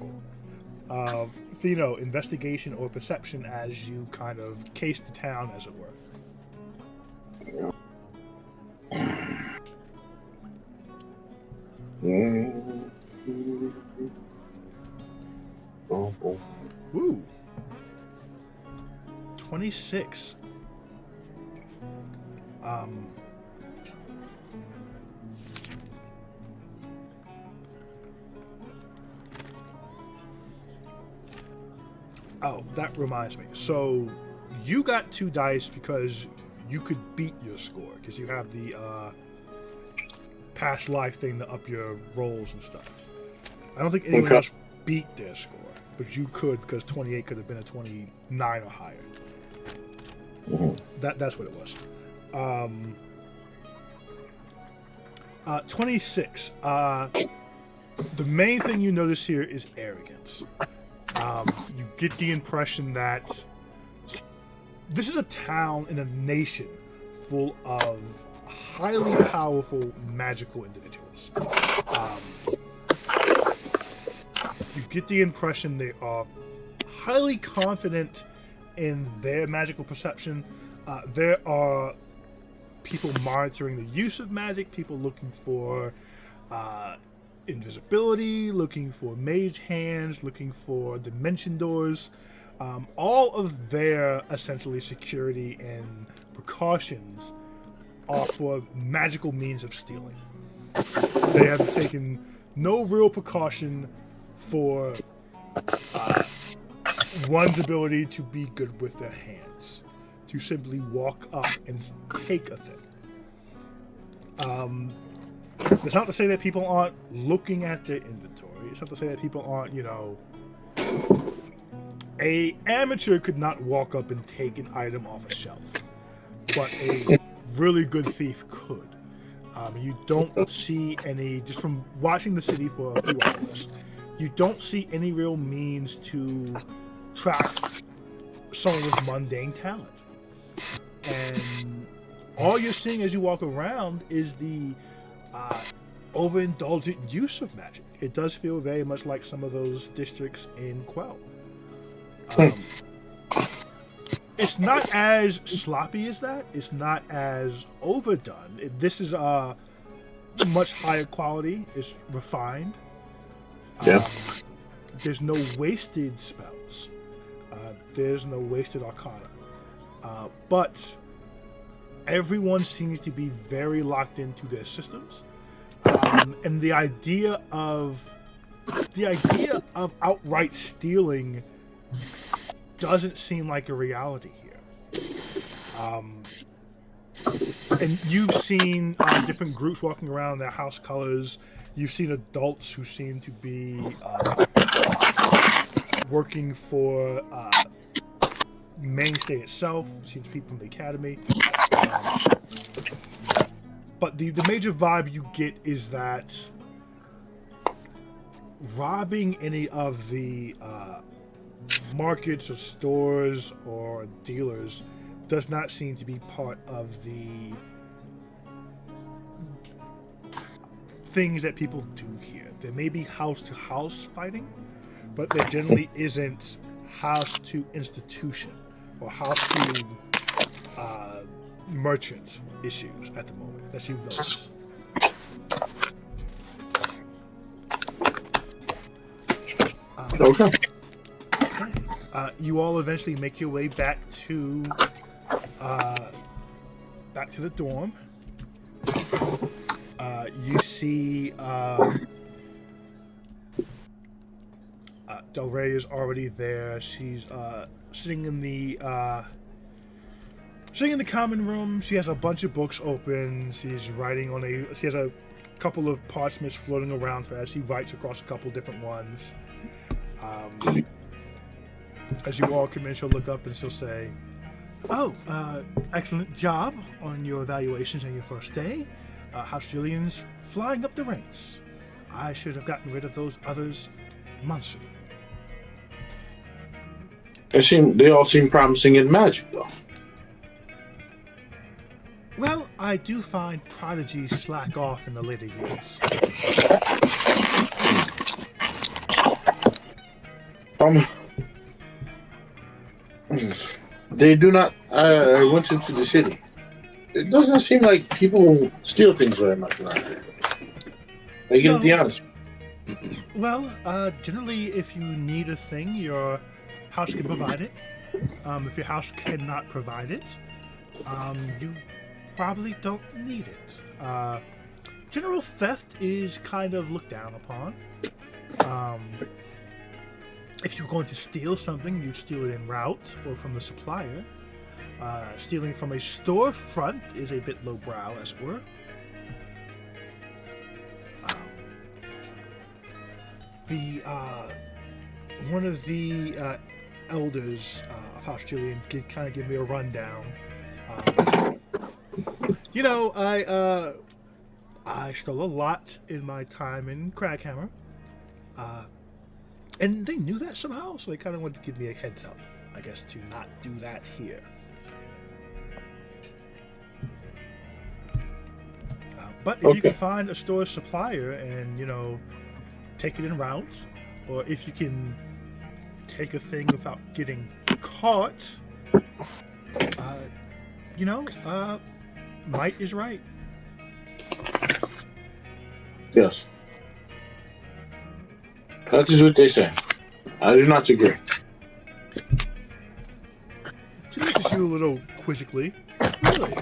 Speaker 1: Fino, investigation or perception as you kind of case the town, as it were. Woo. 26. Oh, that reminds me. So you got 2 dice because you could beat your score because you have the past life thing to up your rolls and stuff. I don't think anyone else beat their score, but you could because 28 could have been a 29 or higher. That's what it was. 26. The main thing you notice here is arrogance. You get the impression that this is a town and a nation full of highly powerful magical individuals. You get the impression they are highly confident in their magical perception. There are people monitoring the use of magic, people looking for invisibility, looking for mage hands, looking for dimension doors. All of their essentially security and precautions are for magical means of stealing. They have taken no real precaution for one's ability to be good with their hands, to simply walk up and take a thing. It's not to say that people aren't looking at their inventory. It's not to say that people aren't, a amateur could not walk up and take an item off a shelf, but a really good thief could. You don't see any, just from watching the city for a few hours, you don't see any real means to track someone with mundane talent. And all you're seeing as you walk around is the overindulgent use of magic. It does feel very much like some of those districts in Quell. It's not as sloppy as that. It's not as overdone. This is much higher quality. It's refined. There's no wasted spells. There's no wasted arcana. But everyone seems to be very locked into their systems. And the idea of outright stealing doesn't seem like a reality here. And you've seen different groups walking around in their house colors. You've seen adults who seem to be working for Mainstay itself. You've seen people from the academy. But the major vibe you get is that robbing any of the markets or stores or dealers does not seem to be part of the things that people do here. There may be house-to-house fighting, but there generally isn't house-to-institution or house-to-merchant issues at the moment that you've noticed.
Speaker 4: Okay.
Speaker 1: You all eventually make your way back to the dorm. You see Del Rey is already there. She's sitting in the common room. She has a bunch of books open. She's writing on she has a couple of parchments floating around her as she writes across a couple different ones. As you all come in, she'll look up and she'll say, "Oh, excellent job on your evaluations on your first day. House Julian's flying up the ranks. I should have gotten rid of those others months ago."
Speaker 4: They all seem promising in magic, though.
Speaker 1: Well, I do find prodigies slack off in the later years.
Speaker 4: They do not. I went into the city. It doesn't seem like people steal things very much around here. I gotta be honest.
Speaker 1: Well, generally, if you need a thing, your house can provide it. If your house cannot provide it, you probably don't need it. General theft is kind of looked down upon. If you're going to steal something, you'd steal it en route or from the supplier. Stealing from a storefront is a bit lowbrow, as it were. One of the elders of House Julian did kind of give me a rundown. I stole a lot in my time in Craghammer. And they knew that somehow, so they kind of wanted to give me a heads up, I guess, to not do that here. But if you can find a store supplier and, take it en route, or if you can take a thing without getting caught, might is right.
Speaker 4: Yes. That is what they say. I do not agree.
Speaker 1: She looks at you a little quizzically. Really?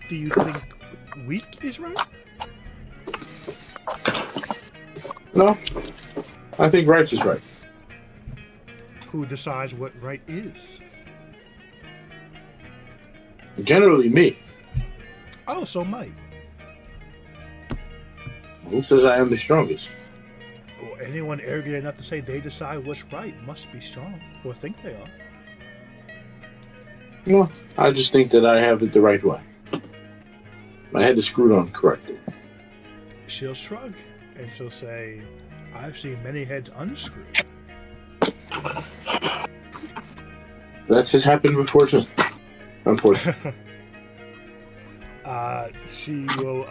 Speaker 1: Do you think weak is right?
Speaker 4: No. I think right is right.
Speaker 1: Who decides what right is?
Speaker 4: Generally me.
Speaker 1: Oh, so might.
Speaker 4: Who says I am the strongest?
Speaker 1: Or anyone arrogant enough to say they decide what's right must be strong, or think they are.
Speaker 4: No, I just think that I have it the right way. My head is screwed on correctly.
Speaker 1: She'll shrug, and she'll say, I've seen many heads unscrewed.
Speaker 4: That has happened before, too. Unfortunately.
Speaker 1: She will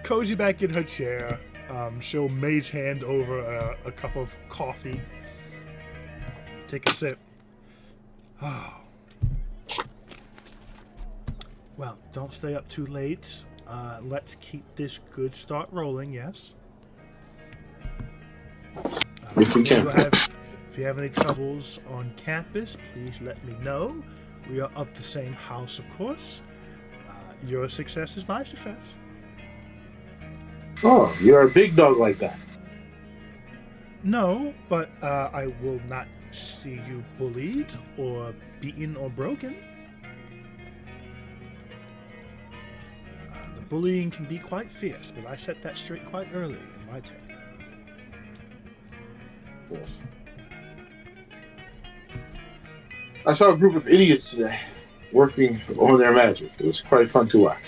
Speaker 1: cozy back in her chair. She'll mage hand over a cup of coffee. Take a sip. Oh. Well, don't stay up too late. Let's keep this good start rolling, yes?
Speaker 4: If we can.
Speaker 1: If you have any troubles on campus, please let me know. We are of the same house, of course. Your success is my success.
Speaker 4: Oh, you're a big dog like that.
Speaker 1: No, but I will not see you bullied or beaten or broken. The bullying can be quite fierce, but I set that straight quite early in my tenure.
Speaker 4: I saw a group of idiots today working on their magic. It was quite fun to watch.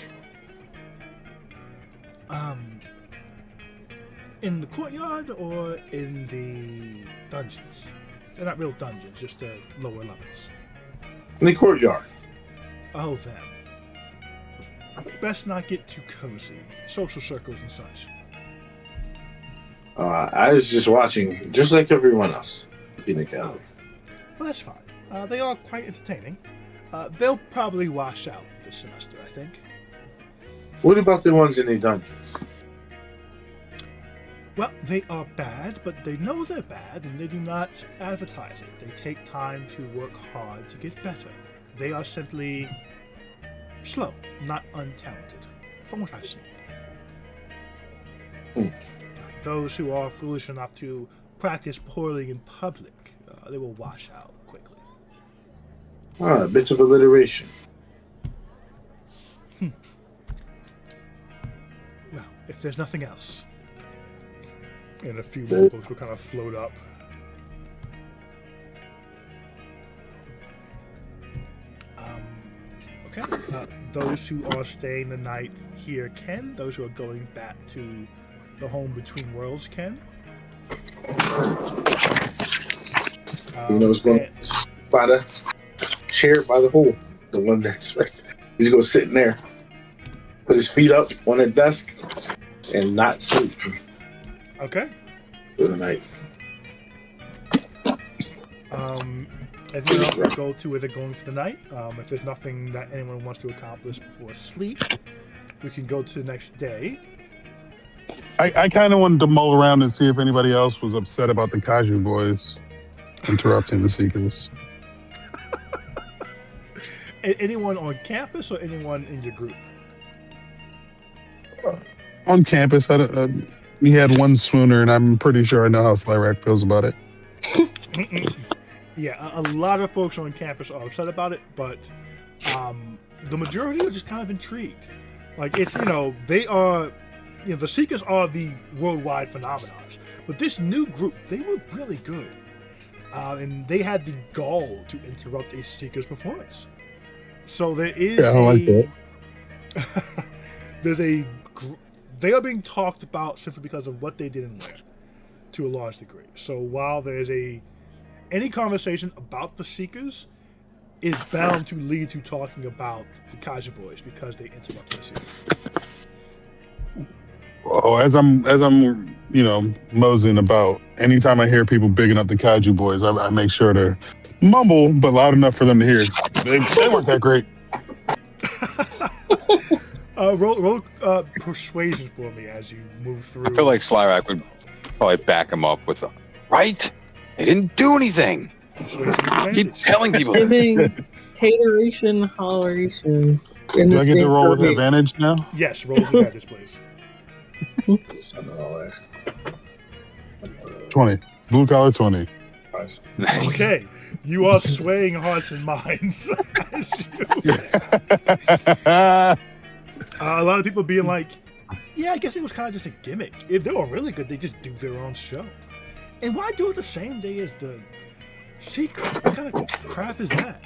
Speaker 1: In the courtyard or in the dungeons? They're not real dungeons, just the lower levels.
Speaker 4: In the courtyard.
Speaker 1: Oh, them. Best not get too cozy. Social circles and such.
Speaker 4: I was just watching, just like everyone else. In the gallery.
Speaker 1: Well, that's fine. They are quite entertaining. They'll probably wash out this semester, I think.
Speaker 4: What about the ones in the dungeons?
Speaker 1: Well, they are bad, but they know they're bad, and they do not advertise it. They take time to work hard to get better. They are simply slow, not untalented, from what I've seen. Those who are foolish enough to practice poorly in public, they will wash out quickly.
Speaker 4: A bit of alliteration.
Speaker 1: Well, if there's nothing else, and a few more books will kind of float up. Okay. Those who are staying the night here can. Those who are going back to the home between worlds can.
Speaker 4: Who's going by the chair by the hole? The one that's right there. He's gonna sit in there, put his feet up on the desk, and not sleep
Speaker 1: Okay.
Speaker 4: for the night.
Speaker 1: Anything else we'll go to either going for the night. If there's nothing that anyone wants to accomplish before sleep, we can go to the next day.
Speaker 5: I kind of wanted to mull around and see if anybody else was upset about the Kaiju boys interrupting the Seekers.
Speaker 1: Anyone on campus or anyone in your group?
Speaker 5: On campus, we had one swooner, and I'm pretty sure I know how Slyrak feels about it.
Speaker 1: Yeah, a lot of folks on campus are upset about it, but the majority are just kind of intrigued. Like, it's, they are, the Seekers are the worldwide phenomenon. But this new group, they were really good. And they had the gall to interrupt a Seeker's performance. So there is
Speaker 5: I like that.
Speaker 1: they are being talked about simply because of what they did and where, to a large degree. So while there's any conversation about the Seekers is bound to lead to talking about the Kaiju boys because they interrupted the Seekers.
Speaker 5: Oh, as I'm moseying about, anytime I hear people bigging up the Kaiju boys, I make sure to mumble, but loud enough for them to hear. They weren't that great.
Speaker 1: Roll persuasion for me as you move through.
Speaker 3: I feel like Slyrak would probably back him up with right? They didn't do anything. Keep telling people.
Speaker 2: Giving hateration, holleration.
Speaker 5: Do I get to roll with advantage now?
Speaker 1: Yes, roll with advantage, please.
Speaker 5: 20. Blue collar 20.
Speaker 4: Nice.
Speaker 1: Okay, you are swaying hearts and minds. A lot of people being like, yeah, I guess it was kind of just a gimmick. If they were really good, they just do their own show. And why do it the same day as the Secret? What kind of crap is that?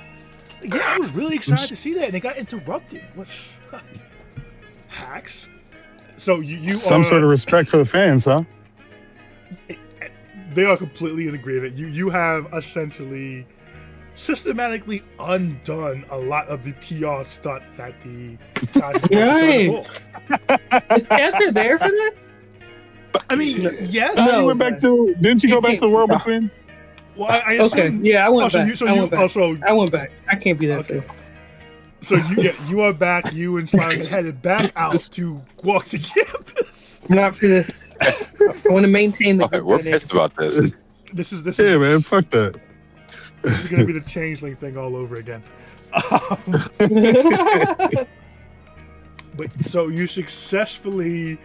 Speaker 1: Like, yeah, I was really excited to see that, and it got interrupted. What's hacks? So you
Speaker 5: some sort of respect for the fans, huh?
Speaker 1: They are completely in agreement. You have essentially systematically undone a lot of the PR stunt that the
Speaker 2: Nice. Is Casper there for this?
Speaker 1: I mean, yes.
Speaker 5: You went back to. Didn't you go back to the Worldbreakers?
Speaker 1: Well, I assume,
Speaker 2: okay. Yeah, I went back.
Speaker 1: I
Speaker 2: went back. I can't be there for this.
Speaker 1: So you are back. You and Simon headed back out to walk to campus.
Speaker 2: Not for this. I want to maintain the.
Speaker 3: Right, we're pissed about this.
Speaker 1: This is
Speaker 5: Yeah, man. Fuck that.
Speaker 1: This is going to be the changeling thing all over again. But so you successfully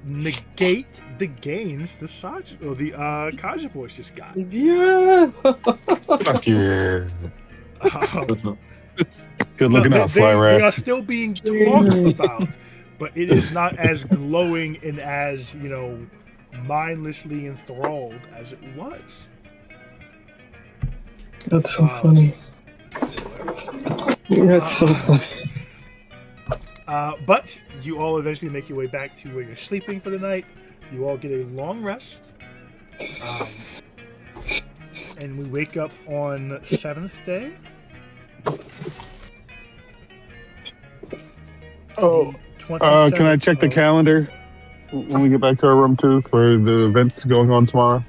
Speaker 1: negate the gains the Kaiju boys just got.
Speaker 2: Yeah.
Speaker 5: Fuck yeah. Good looking out, Slyrak.
Speaker 1: They are still being talked about, but it is not as glowing and as, mindlessly enthralled as it was.
Speaker 2: That's so funny. That's so funny.
Speaker 1: But you all eventually make your way back to where you're sleeping for the night. You all get a long rest. And we wake up on the 7th day.
Speaker 5: Can I check the calendar when we get back to our room too for the events going on tomorrow?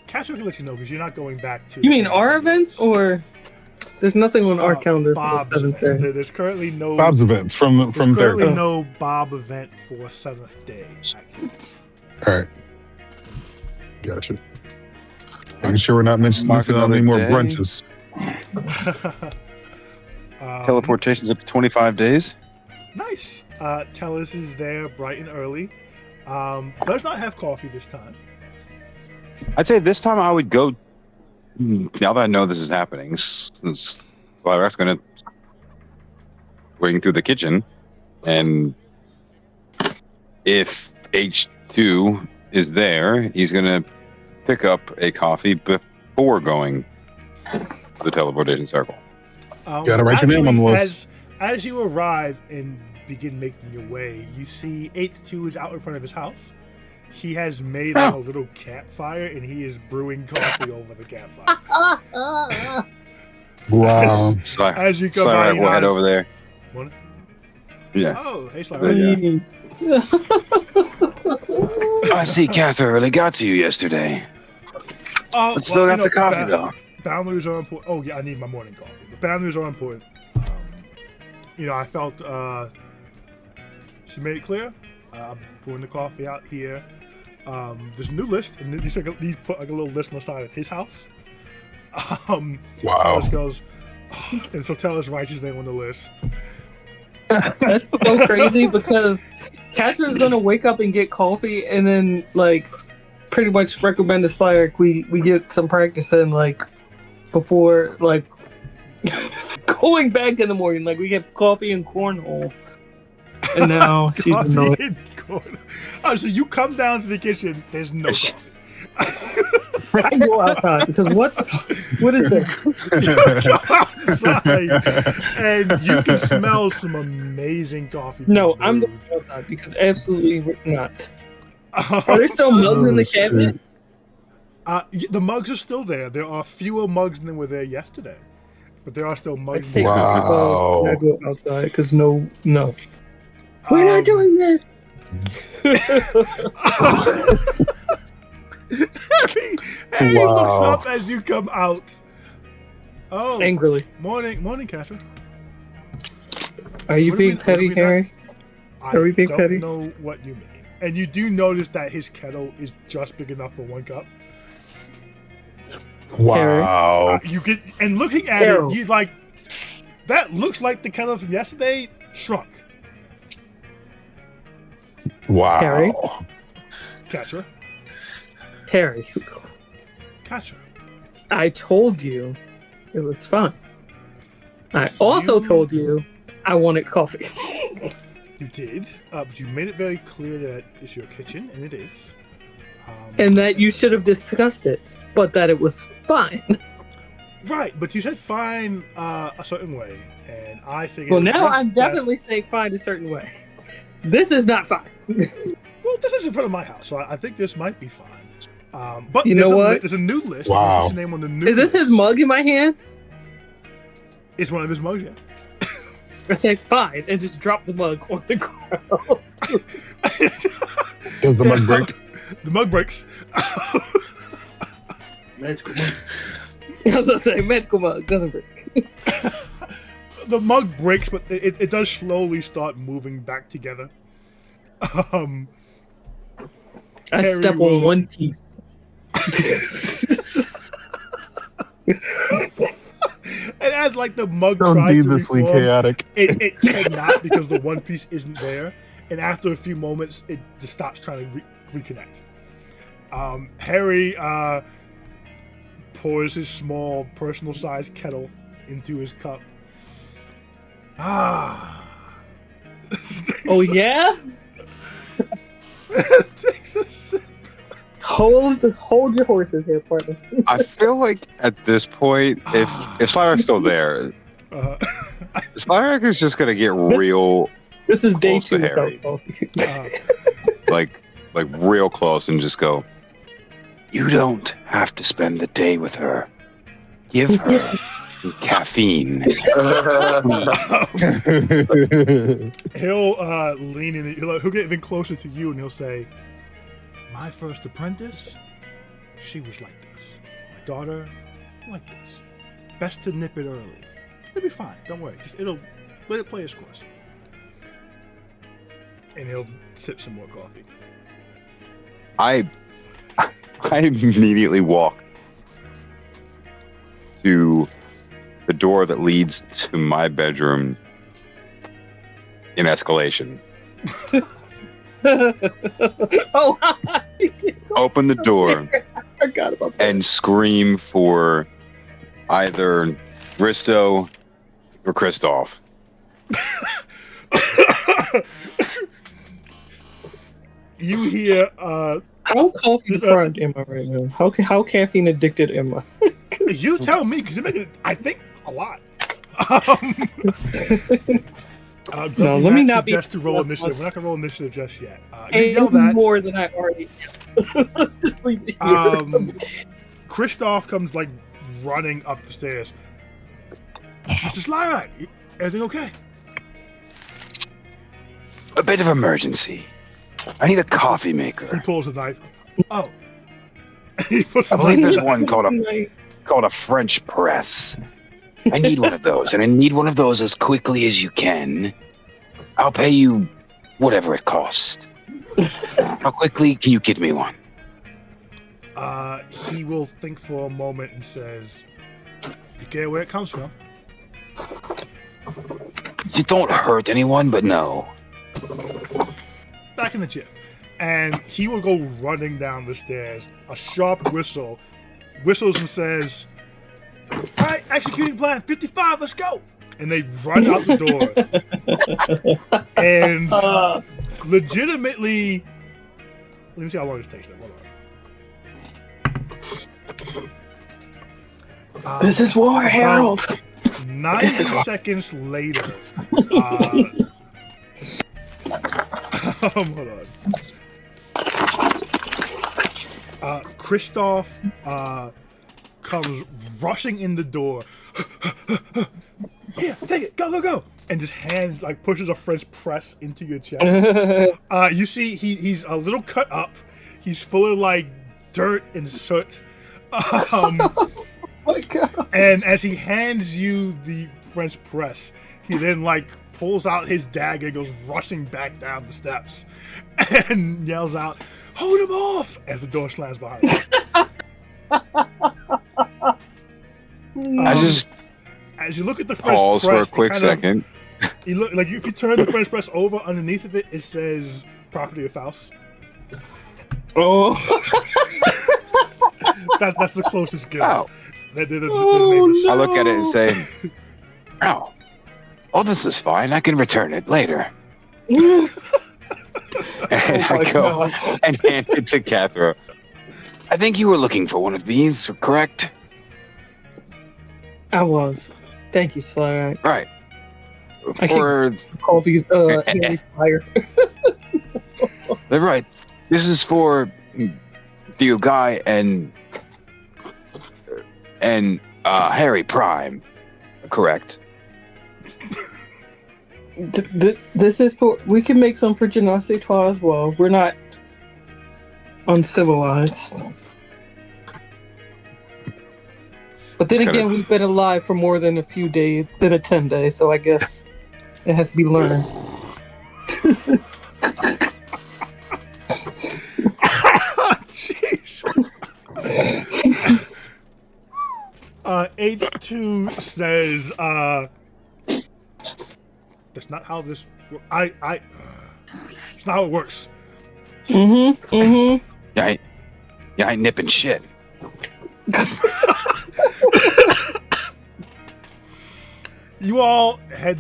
Speaker 1: Casper can let you know because you're not going back to.
Speaker 2: You mean our events, or there's nothing on our calendar
Speaker 1: Bob's
Speaker 2: for the 7th day?
Speaker 1: There's currently no
Speaker 5: Bob's events from
Speaker 1: there's currently
Speaker 5: there.
Speaker 1: no Bob event for 7th day activities.
Speaker 5: All right. Gotcha. Making sure we're not missing out on any more
Speaker 3: day.
Speaker 5: brunches.
Speaker 3: Teleportation's up to 25 days.
Speaker 1: Nice. Tellus is there bright and early. Does not have coffee this time.
Speaker 3: I'd say this time I would go. Now that I know this is happening, since Slyrak's going to wing through the kitchen, and if H2 is there, he's going to pick up a coffee before going to the teleportation circle.
Speaker 5: Gotta write your name on the list.
Speaker 1: As you arrive and begin making your way, you see H2 is out in front of his house. He has made a little campfire and he is brewing coffee over the campfire.
Speaker 5: Wow.
Speaker 1: As you come
Speaker 3: Sly
Speaker 1: by,
Speaker 3: Rack
Speaker 1: you
Speaker 3: will
Speaker 1: know,
Speaker 3: head over there.
Speaker 1: Morning.
Speaker 3: Yeah.
Speaker 1: Oh, hey, Sly.
Speaker 3: Yeah.
Speaker 1: Yeah.
Speaker 3: I see Catherine really got to you yesterday.
Speaker 1: Oh,
Speaker 3: But still got the coffee, though.
Speaker 1: Boundaries are important. Oh, yeah, I need my morning coffee. The boundaries are important. I felt she made it clear. I'm pouring the coffee out here. There's a new list, and he put like a little list on the side of his house.
Speaker 5: Wow.
Speaker 1: Tellus goes, and so Tellus writes his name on the list.
Speaker 2: That's so crazy because Catherine's gonna wake up and get coffee, and then like pretty much recommend to Slayer we get some practice in like before like going back in the morning. Like we get coffee and cornhole, and now she's
Speaker 1: Coffee and corn. Oh, so you come down to the kitchen. There's no coffee.
Speaker 2: I go outside because what is that?
Speaker 1: You go outside and you can smell some amazing coffee.
Speaker 2: No, I'm going outside because absolutely not. Are there still mugs in the cabinet?
Speaker 1: The mugs are still there. There are fewer mugs than were there yesterday, but there are still mugs.
Speaker 5: Wow.
Speaker 2: I go outside because no, we're not doing this.
Speaker 1: Harry looks up as you come out. Oh,
Speaker 2: Angrily.
Speaker 1: Morning, Catherine.
Speaker 2: Are you being petty, Harry? Are we being petty?
Speaker 1: I don't know what you mean. And you do notice that his kettle is just big enough for one cup.
Speaker 5: Wow.
Speaker 1: You get and looking at it, you like that looks like the kettle from yesterday shrunk.
Speaker 5: Wow.
Speaker 2: Harry?
Speaker 1: Catcher.
Speaker 2: Harry.
Speaker 1: Catcher.
Speaker 2: I told you it was fun. I also told you I wanted coffee.
Speaker 1: You did, but you made it very clear that it's your kitchen, and it is.
Speaker 2: And that you should have discussed it, but that it was fine.
Speaker 1: Right, but you said fine a certain way, and I figured.
Speaker 2: Well, now I'm definitely saying fine a certain way. This is not fine.
Speaker 1: Well, this is in front of my house, so I think this might be fine. But
Speaker 2: you know what?
Speaker 1: There's a new list.
Speaker 5: Wow.
Speaker 1: What's his name on the new
Speaker 2: Is this his mug in my hand?
Speaker 1: It's one of his mugs, yeah.
Speaker 2: I say fine and just drop the mug on the ground.
Speaker 5: Does the mug break?
Speaker 1: The mug breaks.
Speaker 4: Magical mug.
Speaker 2: I was gonna say magical mug doesn't break.
Speaker 1: The mug breaks, but it does slowly start moving back together.
Speaker 2: I
Speaker 1: Harry
Speaker 2: step
Speaker 1: will-
Speaker 2: on one piece.
Speaker 1: And as like the mug
Speaker 5: So
Speaker 1: tries to
Speaker 5: needlessly
Speaker 1: reform,
Speaker 5: chaotic.
Speaker 1: it cannot because the one piece isn't there. And after a few moments, it just stops trying to reconnect. Harry pours his small personal-sized kettle into his cup.
Speaker 2: Oh yeah?
Speaker 1: Takes a sip.
Speaker 2: Hold your horses here, partner.
Speaker 3: I feel like at this point, if Slyrak's still there, Slyrak is just gonna get real
Speaker 2: This is day
Speaker 3: Close to
Speaker 2: 2
Speaker 3: Harry.
Speaker 2: without coffee.
Speaker 3: like real close and just go, you don't have to spend the day with her. Give her some caffeine.
Speaker 1: He'll lean in. He'll get even closer to you, and he'll say, "My first apprentice, she was like this. My daughter, like this. Best to nip it early. It'll be fine. Don't worry. Just let it play its course." And he'll sip some more coffee.
Speaker 3: I immediately walk to the door that leads to my bedroom in escalation.
Speaker 2: Oh,
Speaker 3: Open the door
Speaker 2: I forgot about that.
Speaker 3: and scream for either Risto or Kristoff.
Speaker 1: You hear,
Speaker 2: How coffee deprived am I right now? How caffeine addicted am I?
Speaker 1: you tell me, because you're making, I think, a lot.
Speaker 2: No, let me not be-
Speaker 1: suggest to roll initiative. We're not gonna roll initiative just yet. You yell
Speaker 2: And
Speaker 1: that.
Speaker 2: more than I already am. Let's just leave it here.
Speaker 1: Kristoff comes like running up the stairs. Mr. Slyrat, everything okay?
Speaker 3: A bit of emergency. I need a coffee
Speaker 1: He
Speaker 3: maker.
Speaker 1: pulls a knife. Oh. He puts
Speaker 3: I
Speaker 1: the
Speaker 3: believe
Speaker 1: knife
Speaker 3: there's
Speaker 1: in.
Speaker 3: one called a French press. I need one of those, and I need one of those as quickly as you can. I'll pay you whatever it costs. How quickly can you get me one?
Speaker 1: He will think for a moment and says, "Be careful where it comes from."
Speaker 3: You don't hurt anyone, but no.
Speaker 1: Back in the jiff. And he will go running down the stairs. A sharp whistle whistles and says, "All right, executing plan 55, let's go." And they run out the door. And legitimately, let me see how long this takes them. Hold on.
Speaker 2: This is war, Harold.
Speaker 1: 90 seconds later, hold on. Christoph comes rushing in the door. Here, take it, go, go, go! And just hands, like, pushes a French press into your chest. You see, he's a little cut up. He's full of, like, dirt and soot.
Speaker 2: Oh my God.
Speaker 1: And as he hands you the French press, he then, like, pulls out his dagger and goes rushing back down the steps and yells out, "Hold him off!" as the door slams behind him.
Speaker 3: I just
Speaker 1: As you look at the French
Speaker 3: pause for a
Speaker 1: press,
Speaker 3: quick second.
Speaker 1: You look like if you turn the French press over, underneath of it, it says "Property of Faust."
Speaker 2: Oh.
Speaker 1: That's the closest gift.
Speaker 3: Oh.
Speaker 1: The name is-
Speaker 3: I look at it and say, oh, this is fine. I can return it later. And I go and hand it to Cathra. I think you were looking for one of these, correct?
Speaker 2: I was. Thank you, Sly.
Speaker 3: Right.
Speaker 2: I
Speaker 3: For
Speaker 2: Coffee's fire.
Speaker 3: they're right. This is for the UGAI and Harry Prime, correct?
Speaker 2: This is for. We can make some for Genasi Twa as well. We're not uncivilized. But then again, we've been alive for more than a few days, than a 10 days, so I guess it has to be learned.
Speaker 1: Jeez. H2 says, that's not how this. It's not how it works.
Speaker 2: Mm-hmm.
Speaker 3: Yeah, I ain't nipping shit.
Speaker 1: You all had.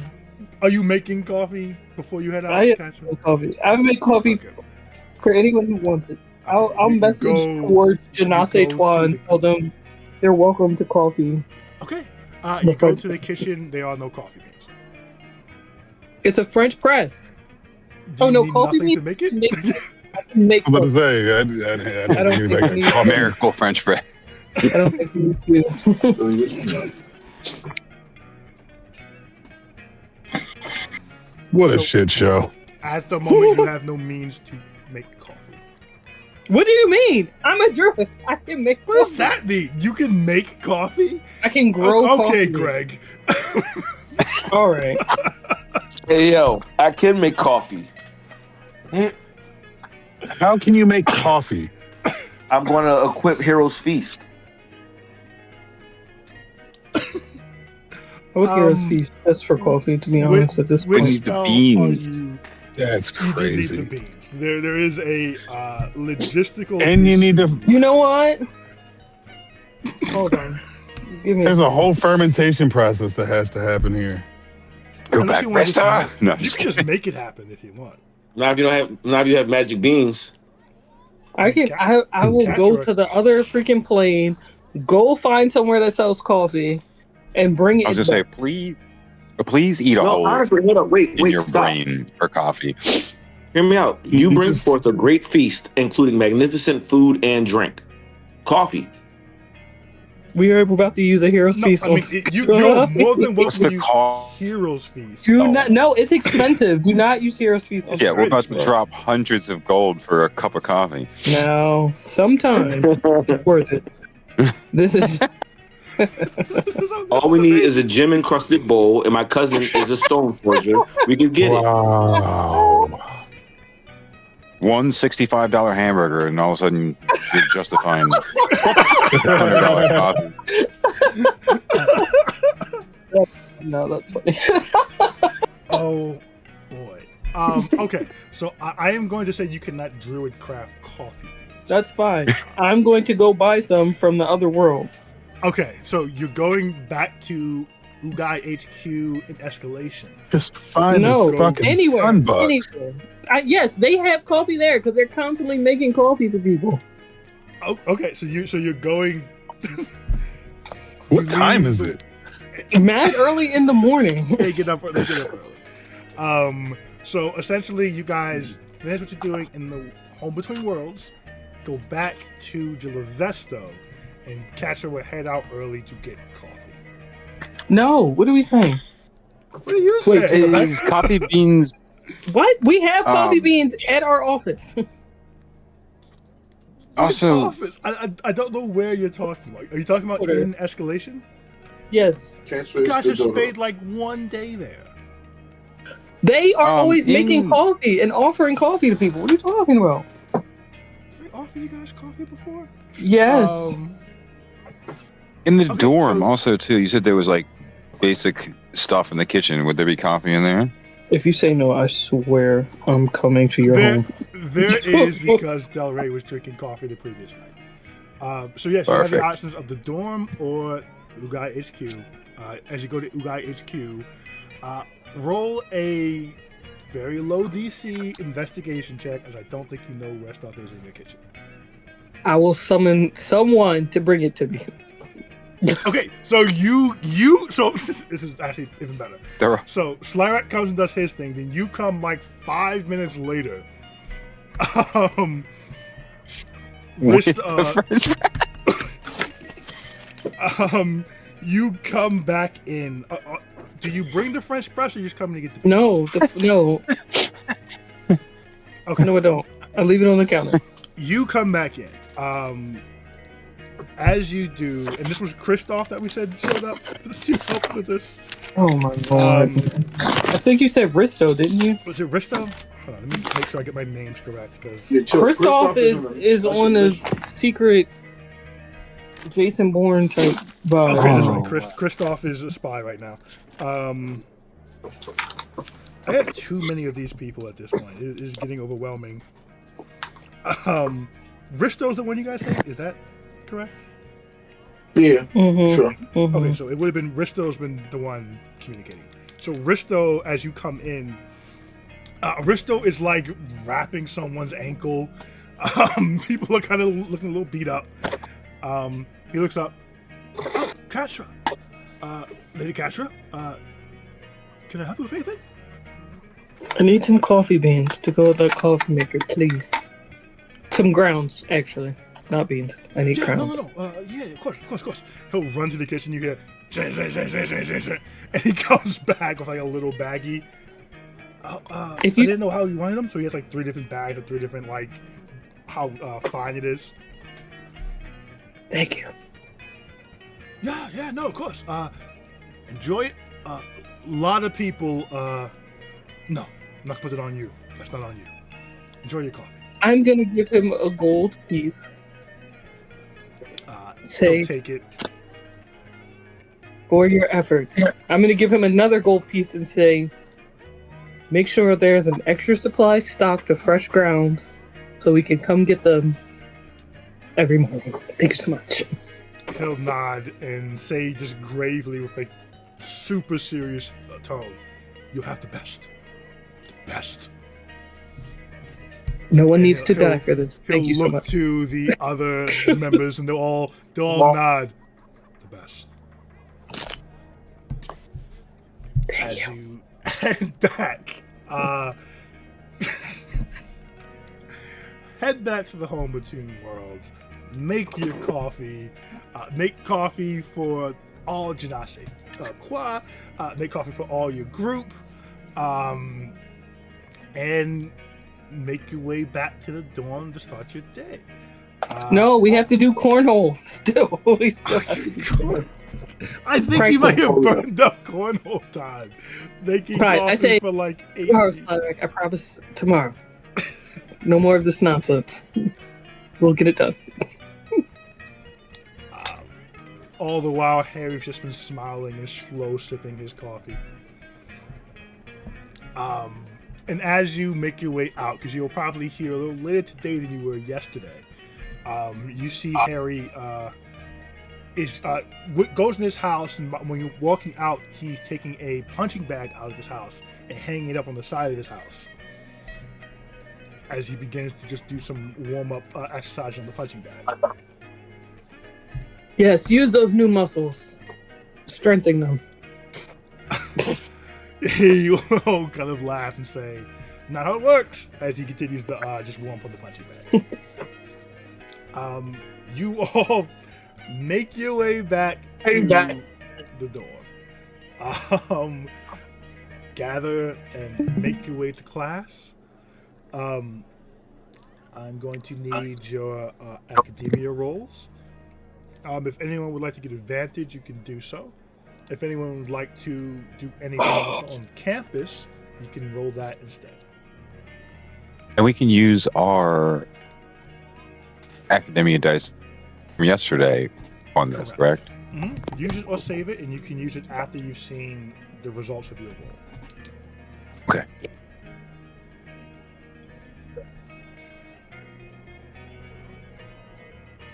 Speaker 1: Are you making coffee before you head out?
Speaker 2: I make coffee. I make coffee
Speaker 1: Okay.
Speaker 2: for anyone who wants it. I'll
Speaker 1: You
Speaker 2: message
Speaker 1: go-
Speaker 2: towards
Speaker 1: you
Speaker 2: Genasi
Speaker 1: go
Speaker 2: Twa
Speaker 1: to
Speaker 2: and
Speaker 1: the-
Speaker 2: tell them they're welcome to coffee.
Speaker 1: Okay. You go to the kitchen. There are no coffee beans.
Speaker 2: It's a French press.
Speaker 1: Do
Speaker 2: Oh,
Speaker 1: you
Speaker 2: no,
Speaker 1: need
Speaker 2: coffee
Speaker 1: nothing
Speaker 2: beans?
Speaker 1: to make it?
Speaker 2: Make
Speaker 5: I'm about to
Speaker 2: coffee.
Speaker 5: say, I
Speaker 2: don't
Speaker 5: need
Speaker 2: think
Speaker 5: like
Speaker 2: we
Speaker 5: a
Speaker 2: need-
Speaker 5: coffee.
Speaker 3: Miracle French bread.
Speaker 2: I don't think you do.
Speaker 5: What a
Speaker 1: So-
Speaker 5: shit show.
Speaker 1: At the moment, you have no means to make coffee.
Speaker 2: What do you mean? I'm a druid. I can make
Speaker 1: What does
Speaker 2: coffee.
Speaker 1: that mean? You can make coffee?
Speaker 2: I can grow
Speaker 1: Okay,
Speaker 2: coffee.
Speaker 1: Greg.
Speaker 2: All right.
Speaker 6: Hey yo, I can make coffee.
Speaker 5: How can you make coffee?
Speaker 6: I'm going to equip Hero's Feast.
Speaker 2: I would hear a feast just for coffee, to be honest, at this
Speaker 1: Which
Speaker 2: point.
Speaker 3: need the
Speaker 1: spell
Speaker 3: beans.
Speaker 1: are you?
Speaker 5: That's
Speaker 1: You do need
Speaker 5: crazy.
Speaker 1: the beans. There is a logistical.
Speaker 5: And you
Speaker 1: issue.
Speaker 5: need to.
Speaker 2: You know what? Hold on. Give me
Speaker 5: There's a whole fermentation process that has to happen here.
Speaker 3: Go
Speaker 1: Unless
Speaker 3: back,
Speaker 1: you wanna
Speaker 3: Resta. No, I'm
Speaker 1: You
Speaker 3: just
Speaker 1: can
Speaker 3: kidding.
Speaker 1: just make it happen if you want.
Speaker 6: Now if you have magic beans.
Speaker 2: I will go to the other freaking plane, go find somewhere that sells coffee, and bring it
Speaker 3: I was gonna say,
Speaker 2: back.
Speaker 3: please eat a
Speaker 6: No,
Speaker 3: hole
Speaker 6: honestly, hold up, wait,
Speaker 3: in your
Speaker 6: stop.
Speaker 3: brain for coffee.
Speaker 6: Hear me out. You
Speaker 5: You
Speaker 6: bring
Speaker 5: just-
Speaker 6: forth a great feast, including magnificent food and drink. Coffee.
Speaker 2: We are about to use a hero's
Speaker 1: No,
Speaker 2: feast.
Speaker 1: I mean, you're more than
Speaker 3: What's
Speaker 1: welcome to
Speaker 3: the
Speaker 1: use
Speaker 3: cost?
Speaker 1: Heroes Feast.
Speaker 2: Do not. No, it's expensive. Do not use hero's feast. On
Speaker 3: Yeah, we're about to
Speaker 2: Switch.
Speaker 3: drop hundreds of gold for a cup of coffee.
Speaker 2: No, sometimes it's worth it. This is.
Speaker 6: All we need is a gem encrusted bowl, and my cousin is a stone forger. We can get it.
Speaker 5: Wow.
Speaker 3: One $65 hamburger, and all of a sudden you're justifying $100 coffee.
Speaker 2: No, that's funny.
Speaker 1: Oh boy. Okay, so I am going to say you cannot druid craft coffee beans.
Speaker 2: That's fine. I'm going to go buy some from the other world.
Speaker 1: Okay, so you're going back to UGAI HQ in Escalation.
Speaker 5: Just find
Speaker 2: No,
Speaker 5: this fucking
Speaker 2: anywhere.
Speaker 5: sunbucks.
Speaker 2: Anywhere. Yes, they have coffee there because they're constantly making coffee for people.
Speaker 1: Oh, okay, so you're going.
Speaker 5: What time is it?
Speaker 2: Mad early in the morning.
Speaker 1: They get up early. So essentially, you guys finish what you're doing in the Home Between Worlds, go back to Jilevesto, and Catcher will head out early to get coffee.
Speaker 2: No, what are we saying?
Speaker 1: What are you
Speaker 2: Wait,
Speaker 1: saying?
Speaker 3: Is coffee beans?
Speaker 2: What? We have coffee
Speaker 3: Um,
Speaker 2: beans at our office.
Speaker 1: Which
Speaker 3: Also,
Speaker 1: office? I don't know where you're talking about. Are you talking about
Speaker 2: Okay.
Speaker 1: in Escalation?
Speaker 2: Yes.
Speaker 4: Transfer
Speaker 1: You guys
Speaker 4: is
Speaker 1: have
Speaker 4: still
Speaker 1: stayed like one day there.
Speaker 2: They are always making
Speaker 3: in-
Speaker 2: coffee and offering coffee to people. What are you talking about?
Speaker 1: Did they offer you guys coffee before?
Speaker 2: Yes.
Speaker 3: in the
Speaker 1: Okay,
Speaker 3: dorm,
Speaker 1: so-
Speaker 3: also too. You said there was like basic stuff in the kitchen. Would there be coffee in there?
Speaker 2: If you say no, I swear I'm coming to your
Speaker 1: There,
Speaker 2: home.
Speaker 1: there is, because Del Rey was drinking coffee the previous night. So yes, you have the
Speaker 3: Perfect.
Speaker 1: options of the dorm or UGAI HQ. As you go to UGAI HQ, roll a very low DC investigation check, as I don't think you know where stuff is in your kitchen.
Speaker 2: I will summon someone to bring it to me.
Speaker 1: Okay, so so this is actually even better.
Speaker 3: There are,
Speaker 1: So Slyrak comes and does his thing, then you come like 5 minutes later.
Speaker 3: with
Speaker 1: With,
Speaker 3: the French
Speaker 1: you come back in. Do you bring the French press or you just come to get the
Speaker 2: No, no,
Speaker 1: Okay.
Speaker 2: no, I don't. I leave it on the counter.
Speaker 1: You come back in. As you do, and this was Christoph that we said showed up to help with this.
Speaker 2: Oh my god! I think you said Risto, didn't you?
Speaker 1: Was it Risto? Hold on, let me make sure I get my names correct because
Speaker 4: Yeah,
Speaker 2: Christoph is on a secret Jason Bourne type vibe.
Speaker 1: okay, that's
Speaker 5: Oh.
Speaker 1: right. Christoph is a spy right now. I have too many of these people at this point. It is getting overwhelming. Risto's the one you guys say? Is that correct?
Speaker 4: Yeah,
Speaker 2: Mhm,
Speaker 4: sure.
Speaker 2: mhm.
Speaker 1: Okay, so it would have been Risto's been the one communicating. So Risto, as you come in, Risto is like wrapping someone's ankle. People are kind of looking a little beat up. He looks up. Oh, Katra. Lady Katra, can I help you with anything?
Speaker 2: I need some coffee beans to go with that coffee maker, please. Some grounds, actually, not beans. I need
Speaker 1: Yeah,
Speaker 2: grounds.
Speaker 1: no. Yeah, of course. He'll run to the kitchen. You hear, zing, zing, zing, zing, zing, zing, zing, and he comes back with like a little baggie.
Speaker 2: If
Speaker 1: I
Speaker 2: you-
Speaker 1: didn't know how you wanted them, so he has like 3 different bags of 3 different like how fine it is.
Speaker 2: Thank you.
Speaker 1: Yeah, no, of course. Enjoy it. A lot of people. No, I'm not gonna put it on you. That's not on you. Enjoy your coffee.
Speaker 2: I'm gonna give him a gold piece. Say
Speaker 1: He'll take it.
Speaker 2: for your efforts. I'm gonna give him another gold piece and say, make sure there's an extra supply stocked of fresh grounds, so we can come get them every morning. Thank you so much.
Speaker 1: He'll nod and say just gravely with a super serious tone, "You have the best. The best."
Speaker 2: No one needs to
Speaker 1: He'll-
Speaker 2: die for this.
Speaker 1: He'll
Speaker 2: Thank you so
Speaker 1: look
Speaker 2: much.
Speaker 1: to the other members and they'll all nod. The best.
Speaker 2: Thank
Speaker 1: As
Speaker 2: you.
Speaker 1: you head back, head back to the Home Between Worlds. make your coffee, make coffee for all Janase Qua, make coffee for all your group, and make your way back to the dorm to start your day.
Speaker 2: No, we have to do cornhole still. We still have to do cornhole.
Speaker 1: I think you might have burned up cornhole time. Making
Speaker 2: Right,
Speaker 1: coffee
Speaker 2: I say
Speaker 1: for like 8
Speaker 2: tomorrow, Slavic. I promise tomorrow. No more of this nonsense. We'll get it done.
Speaker 1: All the while, Harry's just been smiling and slow sipping his coffee. And as you make your way out, because you'll probably hear a little later today than you were yesterday, you see Harry goes in his house, and when you're walking out, he's taking a punching bag out of his house and hanging it up on the side of his house as he begins to just do some warm-up exercise on the punching bag.
Speaker 2: Yes, use those new muscles. Strengthen them.
Speaker 1: You all kind of laugh and say, "Not how it works," as he continues to just warm up on the punching bag. You all make your way back to the dorm. Gather and make your way to class. I'm going to need your academia rolls. If anyone would like to get advantage, you can do so. If anyone would like to do anything else on campus, you can roll that instead.
Speaker 3: And we can use our academia dice from yesterday on this, correct?
Speaker 1: Mm-hmm. Use it or save it, and you can use it after you've seen the results of your roll.
Speaker 3: Okay.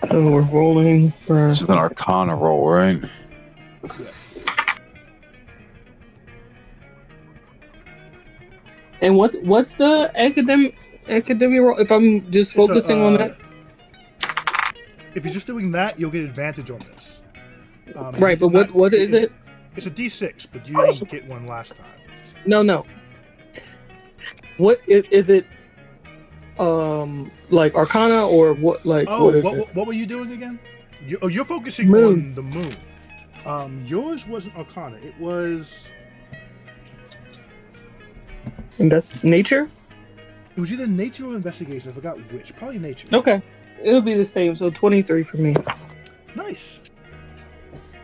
Speaker 2: So we're rolling for...
Speaker 3: This is an Arcana roll, right?
Speaker 1: Yes.
Speaker 2: And what's the academia roll? If I'm just focusing on that?
Speaker 1: If you're just doing that, you'll get advantage on this.
Speaker 2: Right, but what is it?
Speaker 1: It's a D6, but you didn't get one last time.
Speaker 2: No. What is it? Like Arcana or what? Like what is it?
Speaker 1: What were you doing again? You're focusing
Speaker 2: Moon.
Speaker 1: on the moon. Yours wasn't Arcana. It was.
Speaker 2: And that's nature.
Speaker 1: It was either nature or investigation. I forgot which. Probably nature.
Speaker 2: Okay, it'll be the same. So 23 for me.
Speaker 1: Nice.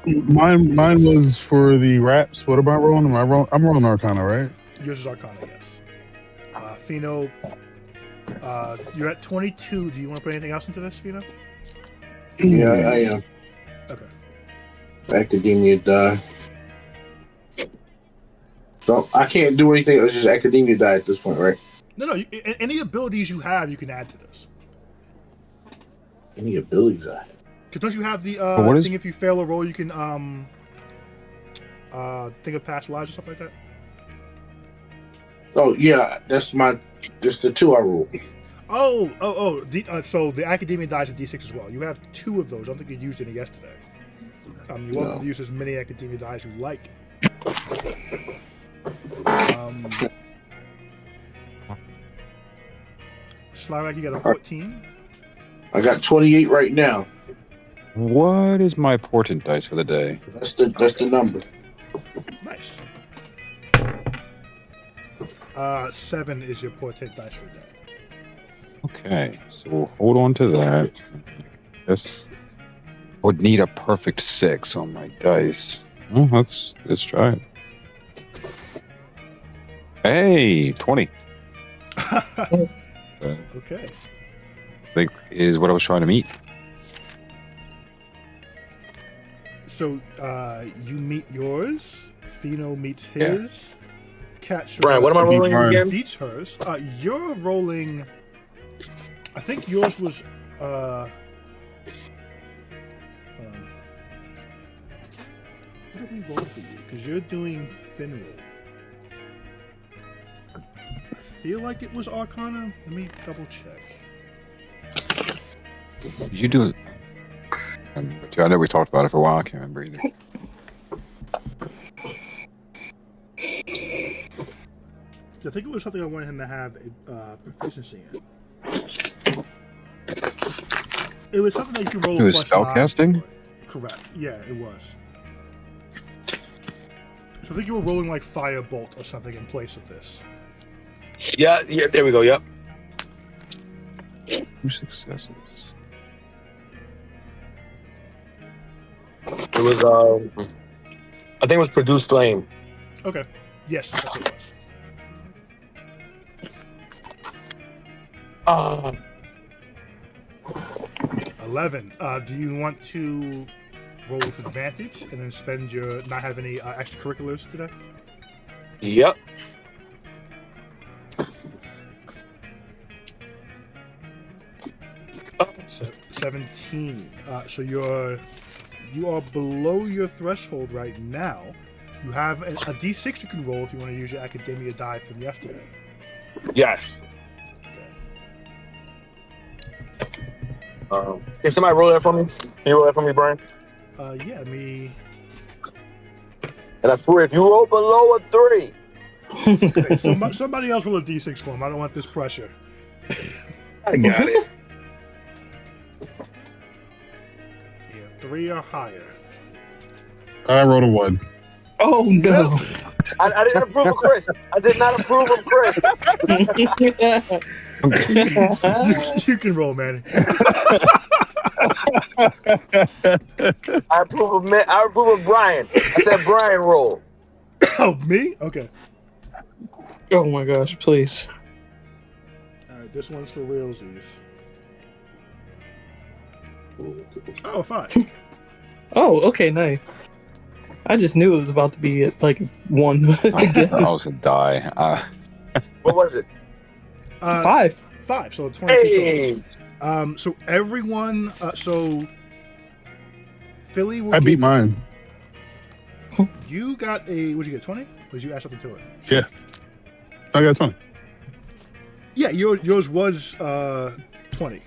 Speaker 5: Mine was for the raps. What am I rolling? I'm rolling Arcana, right?
Speaker 1: Yours is Arcana, yes. Fino, you're at 22. Do you want to put anything else into this, Fino?
Speaker 4: Yeah, I am.
Speaker 1: Okay.
Speaker 4: Academia die. So I can't do anything. It's just academia die at this point, right?
Speaker 1: No. Any abilities you have, you can add to this.
Speaker 4: Any abilities I have?
Speaker 1: Because don't you have the thing? If you fail a roll, you can think of past lives or stuff like that.
Speaker 4: Oh yeah, that's just the 2 I rolled.
Speaker 1: So the academia dies at D6 as well. You have 2 of those. I don't think you used any yesterday. You're welcome to use as many academia dies you like. Slavic, you got a 14.
Speaker 4: I got 28 right now.
Speaker 3: What is my portent dice for the day?
Speaker 4: That's the number.
Speaker 1: Nice. 7 is your portent dice for the day.
Speaker 3: Okay, so we'll hold on to that. Yes. Would need a perfect 6 on my dice. Well, let's try it. Hey, 20.
Speaker 1: Okay.
Speaker 3: I think is what I was trying to meet.
Speaker 1: So you meet yours. Fino meets his. Catch.
Speaker 6: Brian, what am I rolling again?
Speaker 1: Beats hers. You're rolling. I think yours was. What did we roll for you? Because you're doing thin roll. I feel like it was Arcana. Let me double check.
Speaker 3: Did you do it? I know we talked about it for a while. I can't remember either.
Speaker 1: I think it was something I wanted him to have a proficiency in. It was something that you roll
Speaker 3: It
Speaker 1: a
Speaker 3: was
Speaker 1: plus 9
Speaker 3: spellcasting?
Speaker 1: for. Correct. Yeah, it was. So I think you were rolling like Firebolt or something in place of this.
Speaker 6: Yeah, there we go. Yep.
Speaker 3: 2 successes.
Speaker 6: It was I think it was Produce Flame.
Speaker 1: Okay. Yes, that's what it was. 11. Do you want to roll with advantage and then spend your not have any extracurriculars today?
Speaker 6: Yep.
Speaker 1: So 17. So you are below your threshold right now. You have a D6 you can roll if you want to use your Academia die from yesterday.
Speaker 6: Yes.
Speaker 1: Okay.
Speaker 6: Can somebody roll that for me? Can you roll that for me, Brian?
Speaker 1: Yeah, me.
Speaker 6: And I swear, if you roll below a 3,
Speaker 1: Okay, somebody else roll a D6 for him. I don't want this pressure.
Speaker 6: I got it.
Speaker 1: Yeah, 3 or higher.
Speaker 5: I rolled a 1.
Speaker 2: Oh no!
Speaker 6: I didn't approve of Chris. I did not approve of Chris.
Speaker 1: You can roll, man.
Speaker 6: I approve of Brian. I said Brian roll.
Speaker 1: Oh, me? Okay.
Speaker 2: Oh my gosh! Please.
Speaker 1: All right, this one's for realsies. Oh, 5.
Speaker 2: Oh, okay, nice. I just knew it was about to be at like 1.
Speaker 3: I was a die.
Speaker 6: What was it?
Speaker 2: 5.
Speaker 1: 5. So 22.
Speaker 6: Hey.
Speaker 1: So everyone. So Philly will.
Speaker 5: I beat mine.
Speaker 1: You got a. What'd you get? 20? Or did you add something to it?
Speaker 5: Yeah. I got 20.
Speaker 1: Yeah, yours was 20.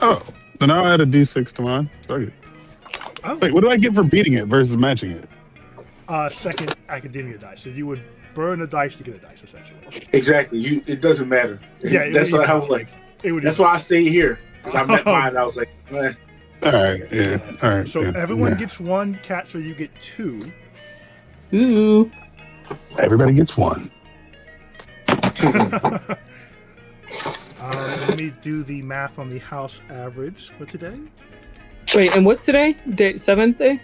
Speaker 5: Oh. So now I add a D6 to mine. Fuck it.
Speaker 1: Oh.
Speaker 5: Wait, what do I get for beating it versus matching it?
Speaker 1: Second Academia dice. So you would burn a dice to get a dice, essentially.
Speaker 4: Exactly. It doesn't matter.
Speaker 1: Yeah,
Speaker 4: That's why I was like. That's why I stayed here. Because I met mine. I was like, eh.
Speaker 5: All right. Yeah. All right.
Speaker 1: So
Speaker 5: yeah,
Speaker 1: everyone
Speaker 5: yeah.
Speaker 1: gets 1. Catcher, you get 2.
Speaker 2: Ooh.
Speaker 5: Everybody gets 1.
Speaker 1: Let me do the math on the house average for today.
Speaker 2: Wait, and what's today? 7th day?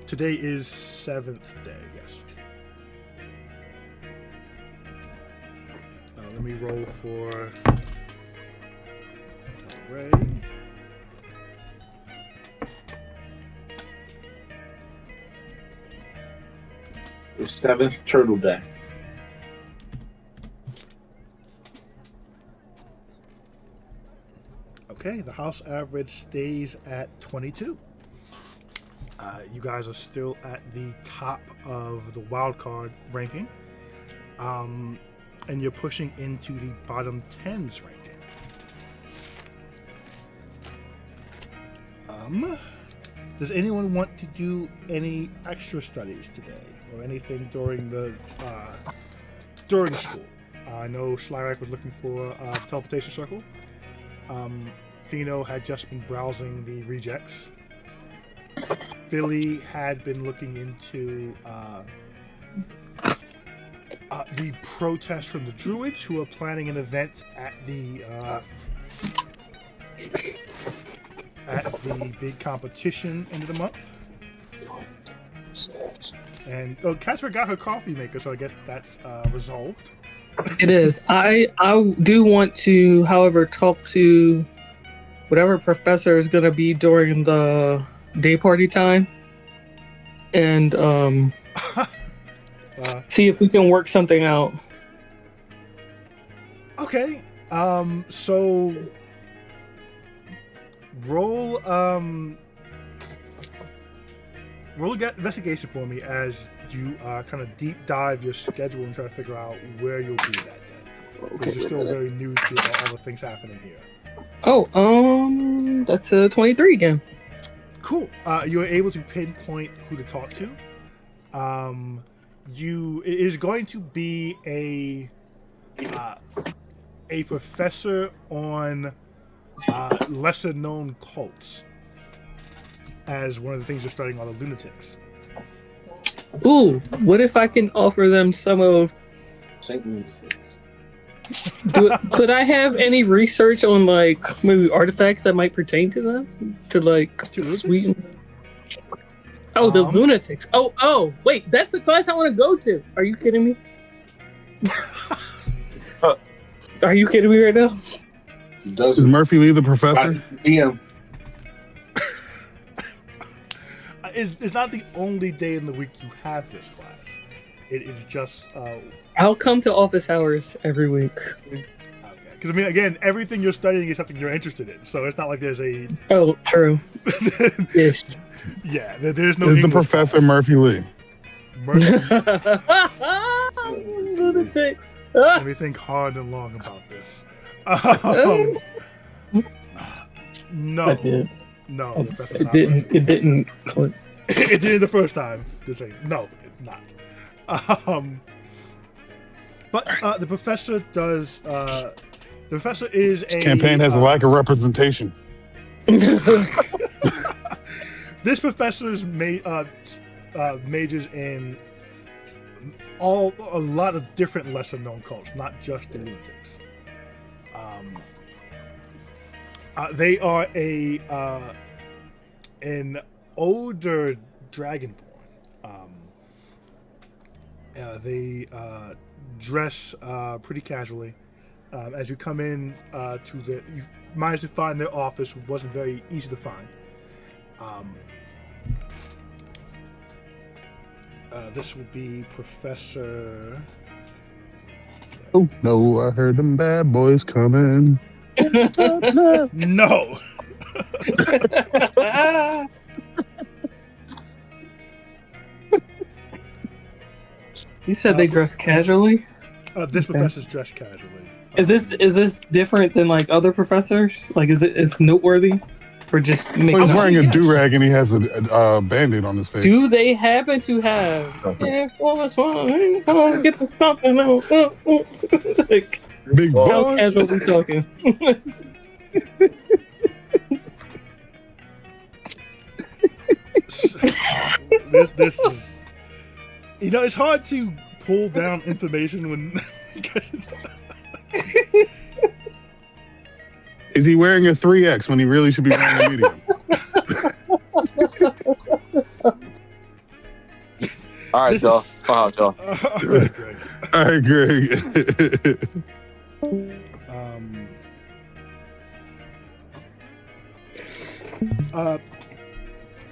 Speaker 1: Today is 7th day, yes. Let me roll for Ray.
Speaker 4: The 7th Turtle Day.
Speaker 1: Okay, the house average stays at 22. You guys are still at the top of the wild card ranking. And you're pushing into the bottom 10s ranking. Does anyone want to do any extra studies today or anything during school? I know Slyrak was looking for a teleportation circle. Fino had just been browsing the rejects. Philly had been looking into the protest from the Druids, who are planning an event at the big competition end of the month. And Casper got her coffee maker, so I guess that's resolved.
Speaker 2: It is. I do want to, however, talk to whatever professor is going to be during the day party time, and see if we can work something out.
Speaker 1: Okay. So roll investigation for me as you kind of deep dive your schedule and try to figure out where you'll be that day, because you're still very new to all the things happening here.
Speaker 2: Oh, that's a 23 again.
Speaker 1: Cool. You're able to pinpoint who to talk to. It is going to be a professor on lesser known cults as one of the things you're studying are the lunatics.
Speaker 2: Ooh, what if I can offer them some of? Could I have any research on like maybe artifacts that might pertain to them to like
Speaker 1: lunatics?
Speaker 2: sweeten? Oh, the lunatics. Oh, wait, that's the class I want to go to. Are you kidding me? Are you kidding me right now?
Speaker 5: Is Murphy Lee the professor?
Speaker 4: Yeah.
Speaker 1: It's not the only day in the week you have this class. It is just.
Speaker 2: I'll come to office hours every week.
Speaker 1: Because I mean, again, everything you're studying is something you're interested in, so it's not like there's a.
Speaker 2: Oh, true. Ish.
Speaker 1: Yeah, there's no.
Speaker 5: Is the
Speaker 1: English
Speaker 5: professor
Speaker 1: class.
Speaker 5: Murphy Lee?
Speaker 2: Lunatics.
Speaker 1: Let me think hard and long about this. No.
Speaker 2: I did.
Speaker 1: No, the professor's
Speaker 2: It
Speaker 1: not
Speaker 2: didn't.
Speaker 1: Murphy.
Speaker 2: It didn't. Click.
Speaker 1: It did the first time. This ain't. No, it's not. But the professor does. The professor is a
Speaker 5: Campaign has a lack of representation.
Speaker 1: This professor's majors in a lot of different lesser known cults, not just the lunatics. They are an older dragonborn. They dress pretty casually. As you come in you managed to find their office, which wasn't very easy to find. This will be Professor.
Speaker 5: Oh no, I heard them bad boys coming.
Speaker 1: No.
Speaker 2: You said they dress casually.
Speaker 1: This professor's dressed casually.
Speaker 2: Is this different than like other professors? Like, it's noteworthy for just making?
Speaker 5: Well, he's wearing a
Speaker 1: Yes.
Speaker 5: do-rag and he has a band-aid on his face.
Speaker 2: Do they happen to have? Yeah, well, that's fine. Come on, get the something out. Like,
Speaker 5: Big
Speaker 2: how
Speaker 5: boy.
Speaker 2: casual we talking?
Speaker 1: This is, it's hard to pull down information when.
Speaker 5: Is he wearing a 3X when he really should be wearing a medium?
Speaker 3: All right,
Speaker 1: This
Speaker 3: Joe.
Speaker 1: is-
Speaker 3: Oh, Joe.
Speaker 1: All right, Greg.
Speaker 5: All right, Greg.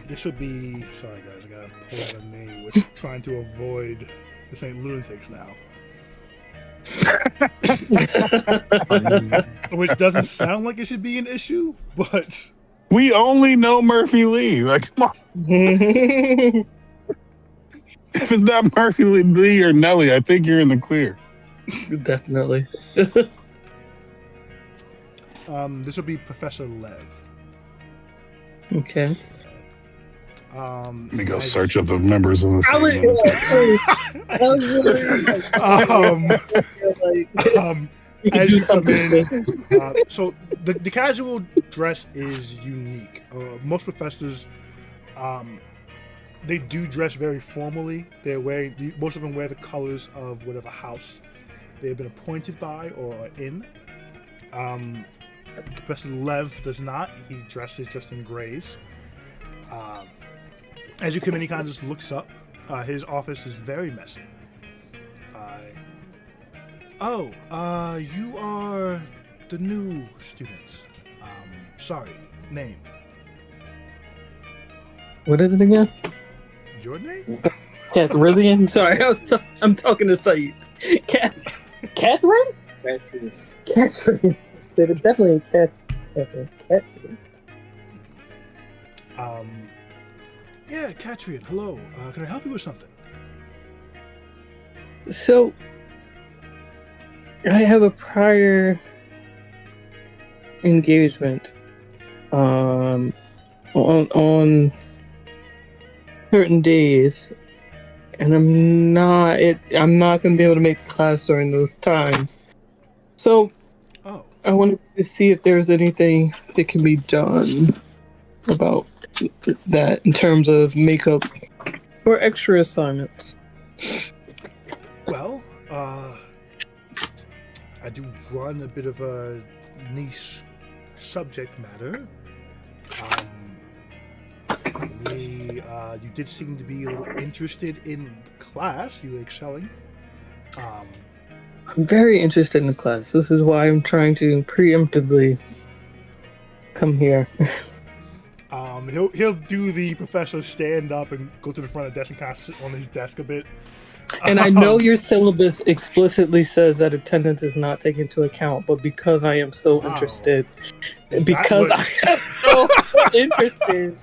Speaker 1: This would be. Sorry, guys. I gotta pull out a name. We're trying to avoid the St. Lunatics now. Which doesn't sound like it should be an issue, but
Speaker 5: We only know Murphy Lee. Like, come on. If it's not Murphy Lee or Nelly, I think you're in the clear.
Speaker 2: Definitely.
Speaker 1: this would be Professor Lev.
Speaker 2: Okay.
Speaker 5: Let me go search up the members of the
Speaker 1: As you come in, so the casual dress is unique. Most professors, they do dress very formally. They're wearing, most of them wear the colors of whatever house they've been appointed by or are in. Professor Lev does not. He dresses just in grays. As you come in, he kind of just looks up. His office is very messy. You are the new students. Sorry, name.
Speaker 2: What is it again?
Speaker 1: Your name?
Speaker 2: Catherine? Sorry, I'm talking to Saeed. Catherine? Catherine. They're definitely Catherine.
Speaker 1: Yeah, Catrian, hello. Can I help you with something?
Speaker 2: So, I have a prior engagement on certain days, and I'm not going to be able to make the class during those times. So, I wanted to see if there's anything that can be done about that in terms of makeup or extra assignments.
Speaker 1: Well, I do run a bit of a niche subject matter. You did seem to be a little interested in class. You were excelling.
Speaker 2: I'm very interested in the class. This is why I'm trying to preemptively come here.
Speaker 1: He'll do the professor stand up and go to the front of the desk and kind of sit on his desk a bit.
Speaker 2: And I know your syllabus explicitly says that attendance is not taken into account, but because I am so interested, because I am so interested,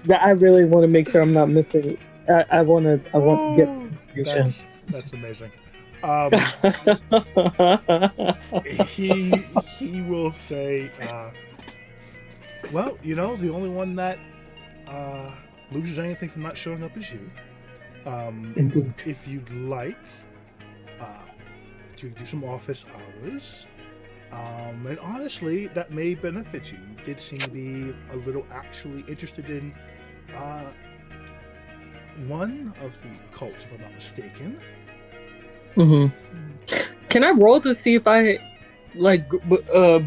Speaker 2: that I really want to make sure I'm not missing. I want to get information.
Speaker 1: That's amazing. He will say, well, you know, the only one that loses anything from not showing up is you. If you'd like to do some office hours, and honestly, that may benefit you. You did seem to be a little actually interested in one of the cults, if I'm not mistaken.
Speaker 2: Can I roll to see if I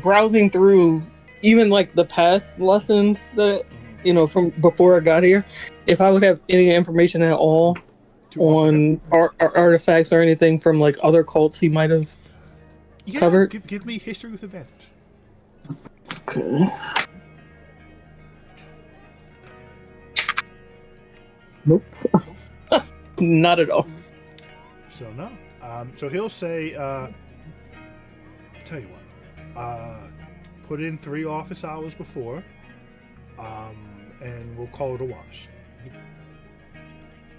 Speaker 2: browsing through even like the past lessons that from before I got here, if I would have any information at all on artifacts or anything from like other cults he might have covered?
Speaker 1: Give me history with advantage.
Speaker 2: Okay. Nope. Not at all.
Speaker 1: So no. So he'll say, tell you what, put in 3 office hours before, and we'll call it a wash.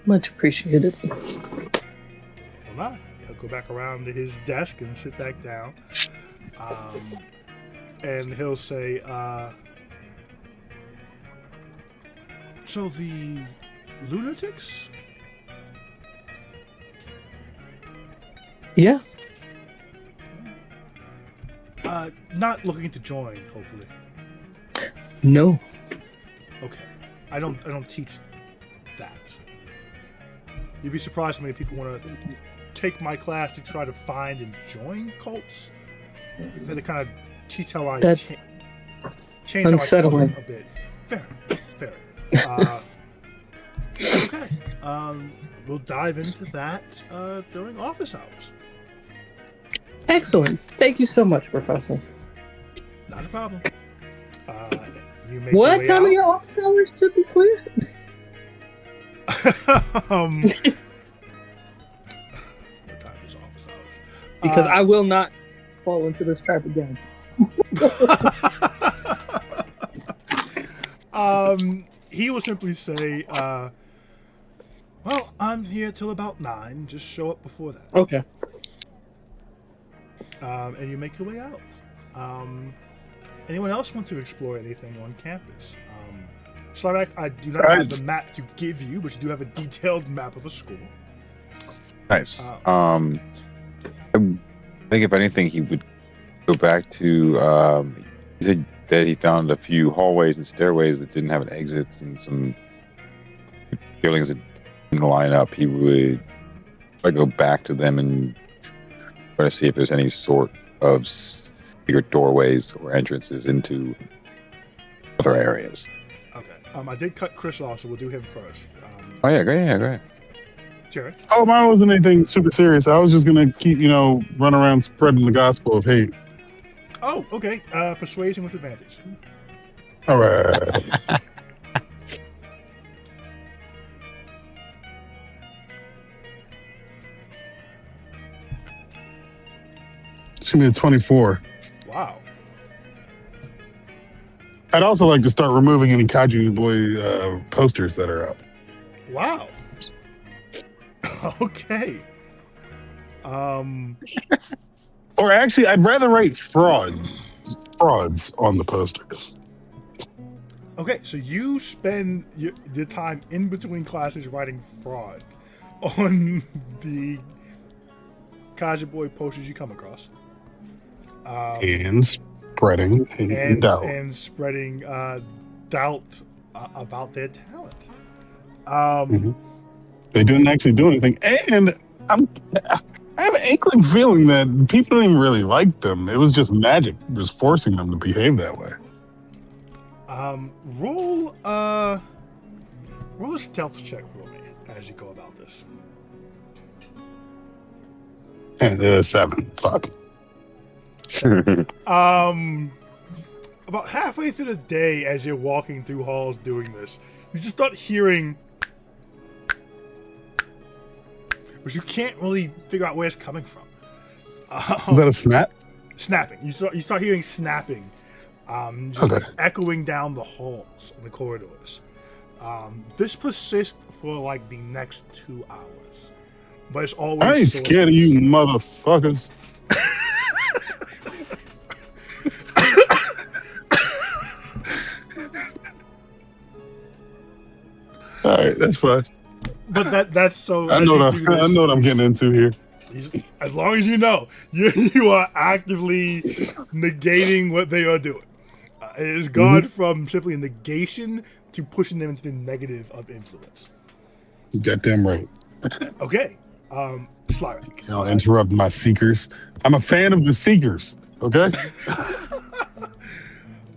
Speaker 2: Much appreciated.
Speaker 1: Well, not. He'll go back around to his desk and sit back down, and he'll say, so the lunatics?
Speaker 2: Yeah.
Speaker 1: Not looking to join, hopefully.
Speaker 2: No.
Speaker 1: Okay. I don't teach that. You'd be surprised how many people want to take my class to try to find and join cults. And to kind of teach how I change
Speaker 2: unsettling.
Speaker 1: How I a bit. Fair. Okay. We'll dive into that during office hours.
Speaker 2: Excellent. Thank you so much, Professor.
Speaker 1: Not a problem. You make
Speaker 2: what time are your office hours, to be clear?
Speaker 1: What time is office hours?
Speaker 2: Because I will not fall into this trap again.
Speaker 1: He will simply say, well, I'm here till about 9. Just show up before that.
Speaker 2: Okay.
Speaker 1: And you make your way out. Anyone else want to explore anything on campus? Slardak, I do not have the map to give you, but you do have a detailed map of the school.
Speaker 3: Nice. I think if anything, he would go back to. He said that he found a few hallways and stairways that didn't have an exit, and some buildings that didn't line up. He would go back to them and try to see if there's any sort of bigger doorways or entrances into other areas.
Speaker 1: Okay. I did cut Chris off, so we'll do him first.
Speaker 3: Go ahead.
Speaker 1: Jared?
Speaker 5: Oh, mine wasn't anything super serious. I was just gonna keep, run around spreading the gospel of hate.
Speaker 1: Oh, okay. Persuasion with advantage.
Speaker 5: All right. It's gonna be a 24.
Speaker 1: Wow.
Speaker 5: I'd also like to start removing any Kaiju Boy posters that are up.
Speaker 1: Wow. Okay.
Speaker 5: Or actually, I'd rather write frauds on the posters.
Speaker 1: Okay, so you spend the time in between classes writing fraud on the Kaiju Boy posters you come across.
Speaker 5: And spreading doubt.
Speaker 1: and spreading doubt about their talent.
Speaker 5: They didn't actually do anything, and I have an inkling feeling that people didn't even really like them. It was just magic just forcing them to behave that way.
Speaker 1: Roll a stealth check for me as you go about this.
Speaker 5: And 7. Fuck.
Speaker 1: About halfway through the day, as you're walking through halls doing this, you just start hearing, but you can't really figure out where it's coming from.
Speaker 5: Is that a snap?
Speaker 1: Snapping. You start hearing snapping, just
Speaker 5: Okay.
Speaker 1: echoing down the halls and the corridors. This persists for like the next 2 hours, but it's always.
Speaker 5: I ain't scared of you, motherfuckers. All right, that's fine.
Speaker 1: But that's so.
Speaker 5: I know what I'm getting into here.
Speaker 1: As long as you know, you are actively negating what they are doing. It is gone from simply a negation to pushing them into the negative of influence.
Speaker 5: Goddamn right.
Speaker 1: Okay, Slyrak.
Speaker 5: I'll interrupt my seekers. I'm a fan of the seekers. Okay.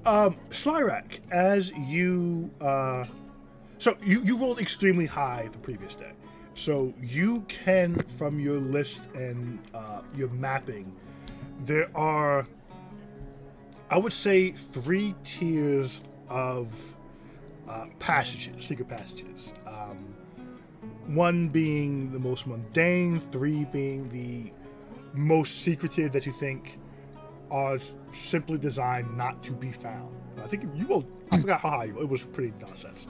Speaker 1: Slyrak, as you so you rolled extremely high the previous day, so you can, from your list and your mapping, there are, I would say, 3 tiers of passages, secret passages. 1 being the most mundane, 3 being the most secretive that you think are simply designed not to be found. I think you rolled, I forgot how high you rolled. It was pretty nonsense.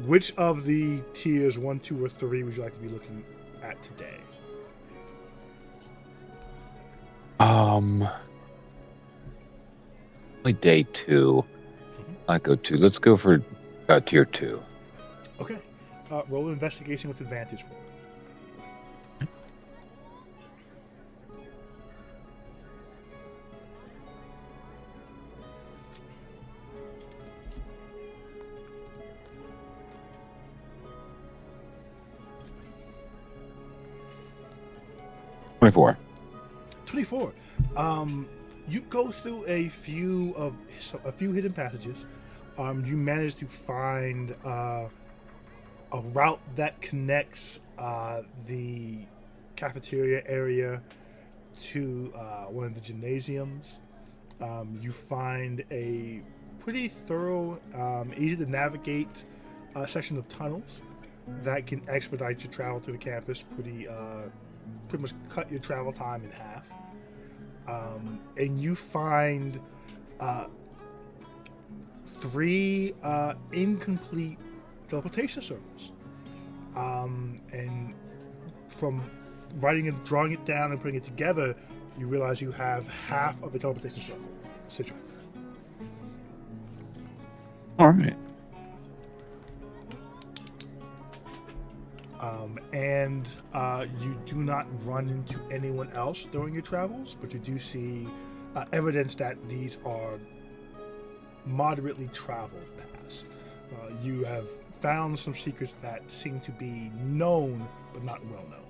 Speaker 1: Which of the tiers 1, 2, or 3 would you like to be looking at today?
Speaker 3: Like day 2. I go 2. Let's go for tier 2.
Speaker 1: Okay. Roll an investigation with advantage for me.
Speaker 3: Twenty-four.
Speaker 1: 24. You go through a few hidden passages. You manage to find a route that connects the cafeteria area to one of the gymnasiums. You find a pretty thorough, easy to navigate section of tunnels that can expedite your travel through the campus. Pretty much cut your travel time in half. And you find 3 incomplete teleportation circles. And from drawing it down and putting it together, you realize you have half of a teleportation circle situated.
Speaker 3: All right.
Speaker 1: And you do not run into anyone else during your travels, but you do see evidence that these are moderately traveled paths. You have found some secrets that seem to be known, but not well known.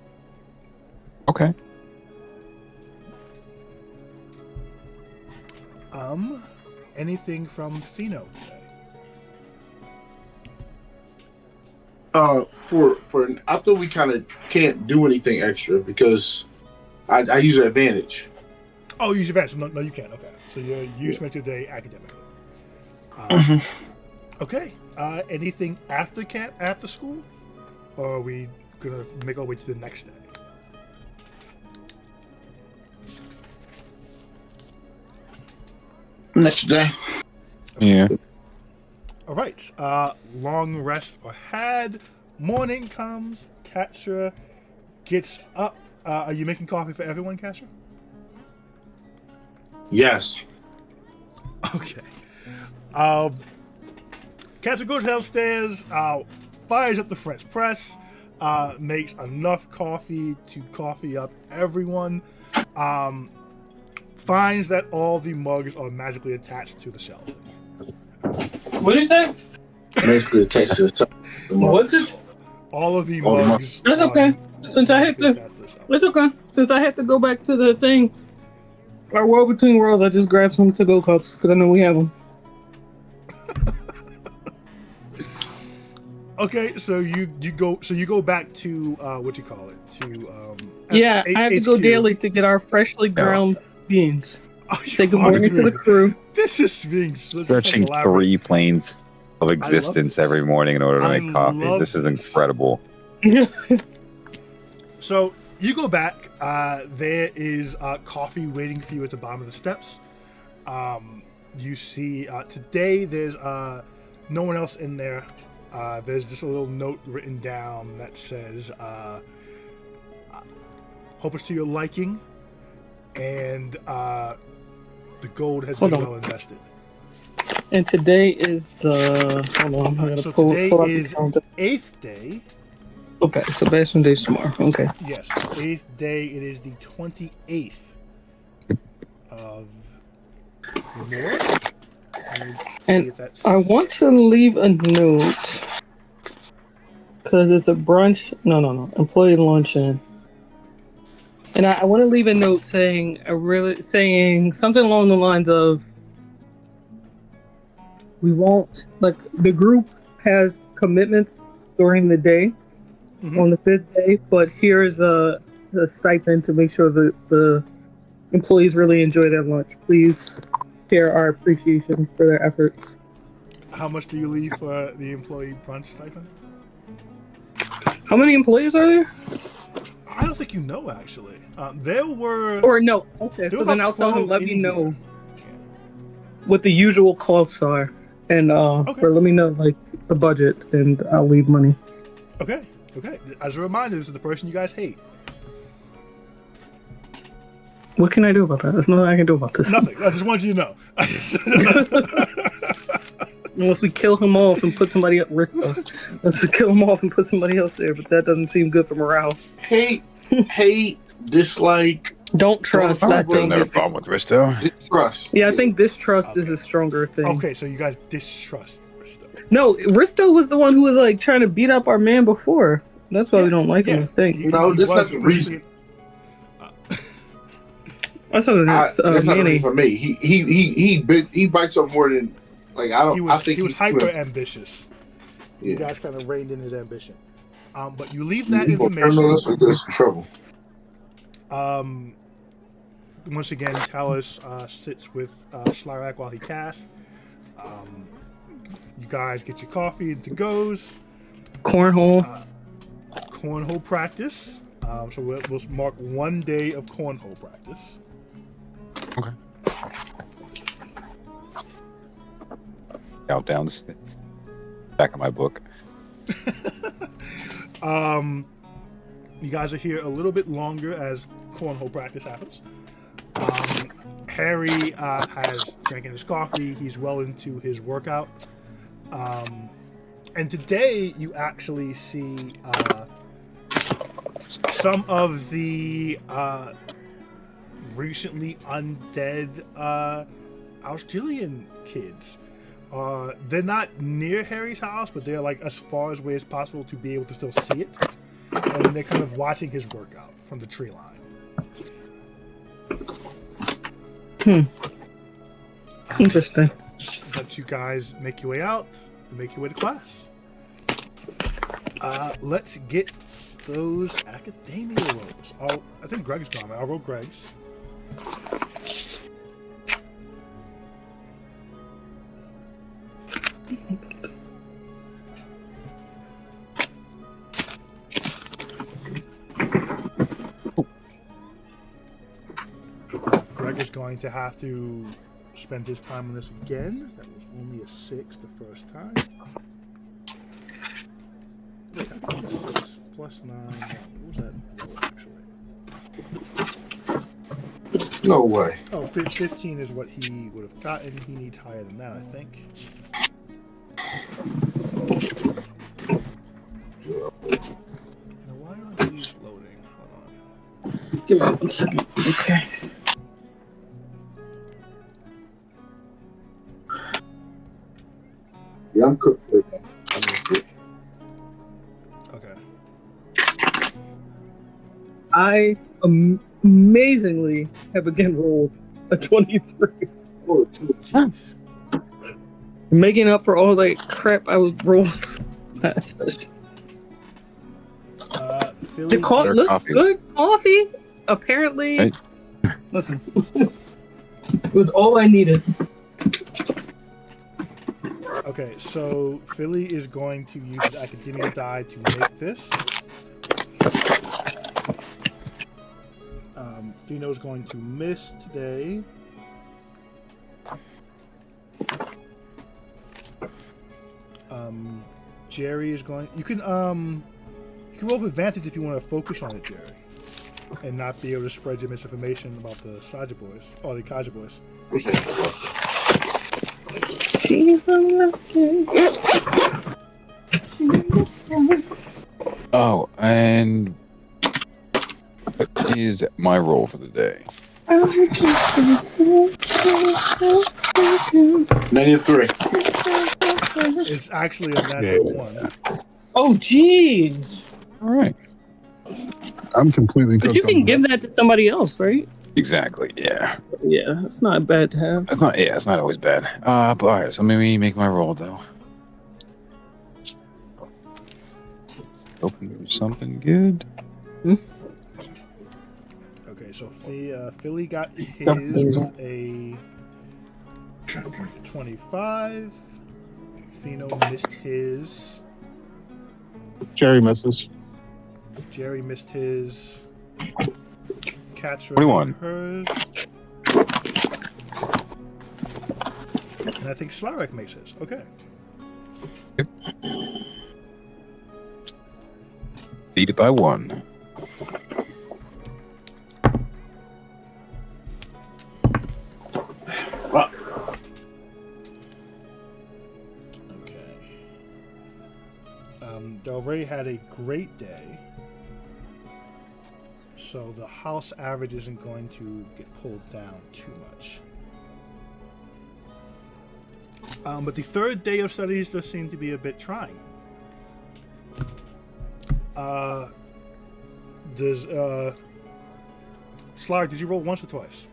Speaker 3: Okay.
Speaker 1: Anything from Fino today?
Speaker 4: I thought we kind of can't do anything extra because I use an advantage.
Speaker 1: Oh, use your advantage. No, you can't. Okay, so you spent your day academically. Okay. Anything after camp, after school, or are we gonna make our way to the next day?
Speaker 4: Next day.
Speaker 3: Yeah.
Speaker 1: All right. Long rest are had. Morning comes. Katra gets up. Are you making coffee for everyone, Katra?
Speaker 4: Yes.
Speaker 1: Okay. Katra goes downstairs, fires up the French press, makes enough coffee to coffee up everyone. finds that all the mugs are magically attached to the shelf.
Speaker 2: What did you say?
Speaker 4: Basically attached to the top.
Speaker 2: What's it?
Speaker 1: All of the
Speaker 4: All the
Speaker 1: mugs.
Speaker 2: That's
Speaker 1: are
Speaker 2: okay. Since I had
Speaker 1: magically
Speaker 2: to,
Speaker 1: attached to the shelf.
Speaker 2: it's okay. Since I had to go back to the thing, our World Between Worlds, I just grabbed some to-go cups because I know we have them.
Speaker 1: Okay, so you go back to what you call it to
Speaker 2: Yeah, I have to go
Speaker 1: HQ.
Speaker 2: daily to get our freshly ground beans.
Speaker 1: Oh, you
Speaker 2: Say good
Speaker 1: are
Speaker 2: morning to the
Speaker 1: doing-
Speaker 2: crew.
Speaker 1: This is being such
Speaker 3: Stretching
Speaker 1: elaborate.
Speaker 3: 3 planes of existence
Speaker 1: this.
Speaker 3: every morning in order to
Speaker 1: I
Speaker 3: make coffee.
Speaker 1: love
Speaker 3: This is
Speaker 1: this.
Speaker 3: incredible.
Speaker 1: So you go back. There is coffee waiting for you at the bottom of the steps. You see today there's no one else in there. There's just a little note written down that says, "Hope it's to your liking," and the gold has been
Speaker 2: Hold on.
Speaker 1: well invested.
Speaker 2: And today is the. Hold on, I gotta
Speaker 1: So
Speaker 2: pull
Speaker 1: today
Speaker 2: out the
Speaker 1: is
Speaker 2: calendar.
Speaker 1: 8th day.
Speaker 2: Okay, Sebastian Day's tomorrow. Okay.
Speaker 1: Yes, 8th day. It is the 28th of March.
Speaker 2: And I want to leave a note because it's a brunch. No. Employee luncheon. And I want to leave a note saying something along the lines of, we won't, like, the group has commitments during the day on the 5th day, but here's a stipend to make sure that the employees really enjoy their lunch. Please share our appreciation for their efforts.
Speaker 1: How much do you leave for the employee brunch stipend?
Speaker 2: How many employees are there?
Speaker 1: I don't think you know, actually. There were...
Speaker 2: Or no. Okay,
Speaker 1: there
Speaker 2: so
Speaker 1: were
Speaker 2: then
Speaker 1: about
Speaker 2: I'll tell him,
Speaker 1: 12
Speaker 2: let
Speaker 1: in
Speaker 2: me
Speaker 1: here.
Speaker 2: know what the usual costs are. And or let me know, like, the budget, and I'll leave money.
Speaker 1: Okay. As a reminder, this is the person you guys hate.
Speaker 2: What can I do about that? There's nothing I can do about this.
Speaker 1: Nothing. I just wanted you to know.
Speaker 2: Unless we kill him off and put somebody up Unless we kill him off and put somebody else there, but that doesn't seem good for morale.
Speaker 4: Hate, dislike,
Speaker 2: Don't trust,
Speaker 4: Don't
Speaker 2: I
Speaker 4: trust.
Speaker 2: think.
Speaker 3: No problem with Risto.
Speaker 4: distrust.
Speaker 2: Yeah, I think distrust is
Speaker 1: Okay.
Speaker 2: a stronger thing.
Speaker 1: Okay, so you guys distrust Risto.
Speaker 2: No, Risto was the one who was, like, trying to beat up our man before. That's why we don't like him, I think.
Speaker 4: No, this has a reason.
Speaker 2: That's what it is.
Speaker 4: That's not
Speaker 2: Manny.
Speaker 4: really for me. He bites up more than like I don't.
Speaker 1: He
Speaker 4: I
Speaker 1: was,
Speaker 4: think
Speaker 1: he was hyper ambitious. You
Speaker 4: Yeah.
Speaker 1: guys kind of reined in his ambition. But you leave that
Speaker 4: He's gonna turn
Speaker 1: information.
Speaker 4: us or get us in trouble.
Speaker 1: Once again, Talos sits with Schleirak while he casts. You guys get your coffee and to-goes.
Speaker 2: Cornhole.
Speaker 1: Cornhole practice. So we'll mark 1 day of cornhole practice.
Speaker 3: Okay. Countdowns. Back of my book.
Speaker 1: You guys are here a little bit longer as cornhole practice happens. Harry has drinking his coffee. He's well into his workout. And today you actually see some of the recently undead Australian kids. They're not near Harry's house, but they're like as far away as possible to be able to still see it. And they're kind of watching his workout from the tree line.
Speaker 2: Interesting.
Speaker 1: But you guys make your way out and make your way to class. Let's get those academia rolls. I think Greg's gone. I'll roll Greg's. Greg is going to have to spend his time on this again. That was only a 6 the first time. Wait, I think it's 6 plus 9. What was that roll, actually?
Speaker 4: No way.
Speaker 1: Oh, 15 is what he would have gotten. He needs higher than that, I think. Now, why aren't these loading? Hold on.
Speaker 2: Give me 1 second. Okay.
Speaker 4: Yeah, I'm cooked right now. I'm good.
Speaker 1: Okay.
Speaker 2: I amazingly have again rolled a 23.
Speaker 4: Oh,
Speaker 1: Jeez.
Speaker 2: Making up for all that crap I was rolled last session.
Speaker 1: Philly.
Speaker 2: The coffee
Speaker 3: Better
Speaker 2: look
Speaker 3: coffee.
Speaker 2: good. Coffee, apparently.
Speaker 3: Right.
Speaker 2: Listen, it was all I needed.
Speaker 1: Okay, so Philly is going to use his academia die to make this. Fino's going to miss today. Jerry is going. You can roll with advantage if you want to focus on it, Jerry, and not be able to spread your misinformation about the Saja boys or the Kaja boys.
Speaker 3: Oh, and what is my roll for the day?
Speaker 4: -3.
Speaker 1: It's actually a natural one.
Speaker 2: Oh, jeez.
Speaker 3: All right.
Speaker 5: I'm completely
Speaker 2: But
Speaker 5: cooked
Speaker 2: you can
Speaker 5: on
Speaker 2: give that to somebody else, right?
Speaker 3: Exactly. Yeah.
Speaker 2: Yeah, it's not bad to have.
Speaker 3: That's not. Yeah, it's not always bad. But all right. So let me make my roll though. Hoping for something good.
Speaker 1: Okay, so Philly got his with a 25. Fino missed his.
Speaker 5: Jerry misses.
Speaker 1: Jerry missed his. Katra
Speaker 3: 21.
Speaker 1: hers. And I think Slarek makes his. Okay.
Speaker 3: Beat it by 1.
Speaker 1: Okay. Del Rey had a great day. So the house average isn't going to get pulled down too much. But the third day of studies does seem to be a bit trying. Slark, did you roll once or twice?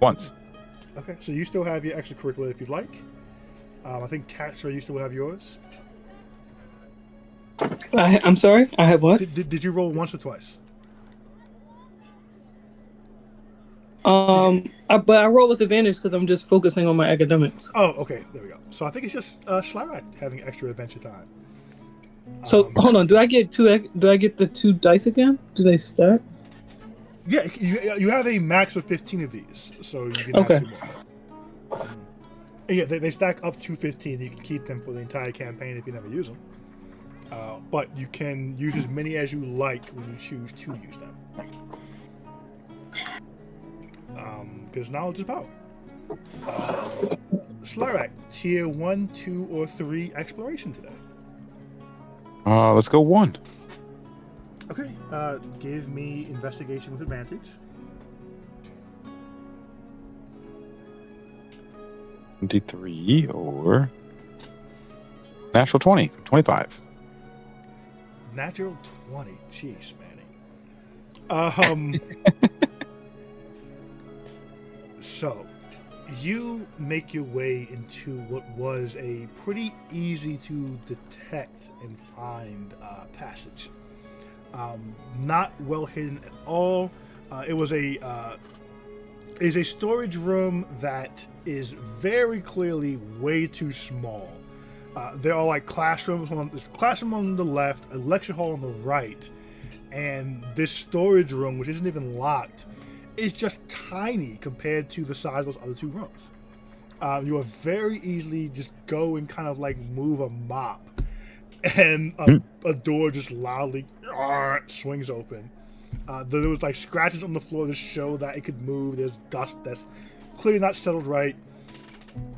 Speaker 3: Once.
Speaker 1: Okay, so you still have your extracurricular if you'd like. I think Katra, you still have yours.
Speaker 2: I'm sorry, I have what?
Speaker 1: Did you roll once or twice?
Speaker 2: But I roll with advantage because I'm just focusing on my academics.
Speaker 1: Oh, okay, there we go. So I think it's just Slarek having extra adventure time.
Speaker 2: So hold on, do I get the 2 dice again? Do they stack?
Speaker 1: Yeah, you have a max of 15 of these, so you can
Speaker 2: Okay.
Speaker 1: have 2 more. And yeah, they stack up to 15. You can keep them for the entire campaign if you never use them. But you can use as many as you like when you choose to use them. Because knowledge is power. Slarek, tier 1, 2, or 3 exploration today.
Speaker 3: Let's go 1.
Speaker 1: Okay, give me investigation with advantage.
Speaker 3: 23 or natural 20, 25.
Speaker 1: Natural 20. Jeez, Manny. So, you make your way into what was a pretty easy to detect and find passage. Not well hidden at all. It is a storage room that is very clearly way too small. There are like classrooms there's a classroom on the left, a lecture hall on the right, and this storage room, which isn't even locked, is just tiny compared to the size of those other 2 rooms. You will very easily just go and kind of like move a mop, and a door just loudly swings open. There was like scratches on the floor to show that it could move. There's dust that's clearly not settled right.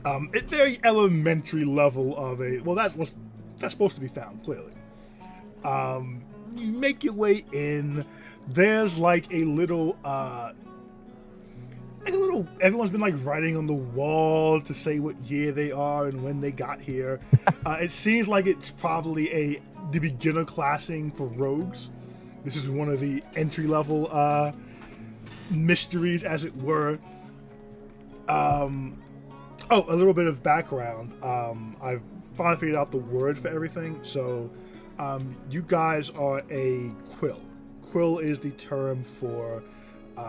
Speaker 1: At very elementary level of that's supposed to be found clearly. You make your way in. There's like a little like a little. Everyone's been like writing on the wall to say what year they are and when they got here. It seems like it's probably the beginner classing for rogues. This is one of the entry level mysteries, as it were. Oh, a little bit of background. I've finally figured out the word for everything. So, you guys are a quill. Quill is the term for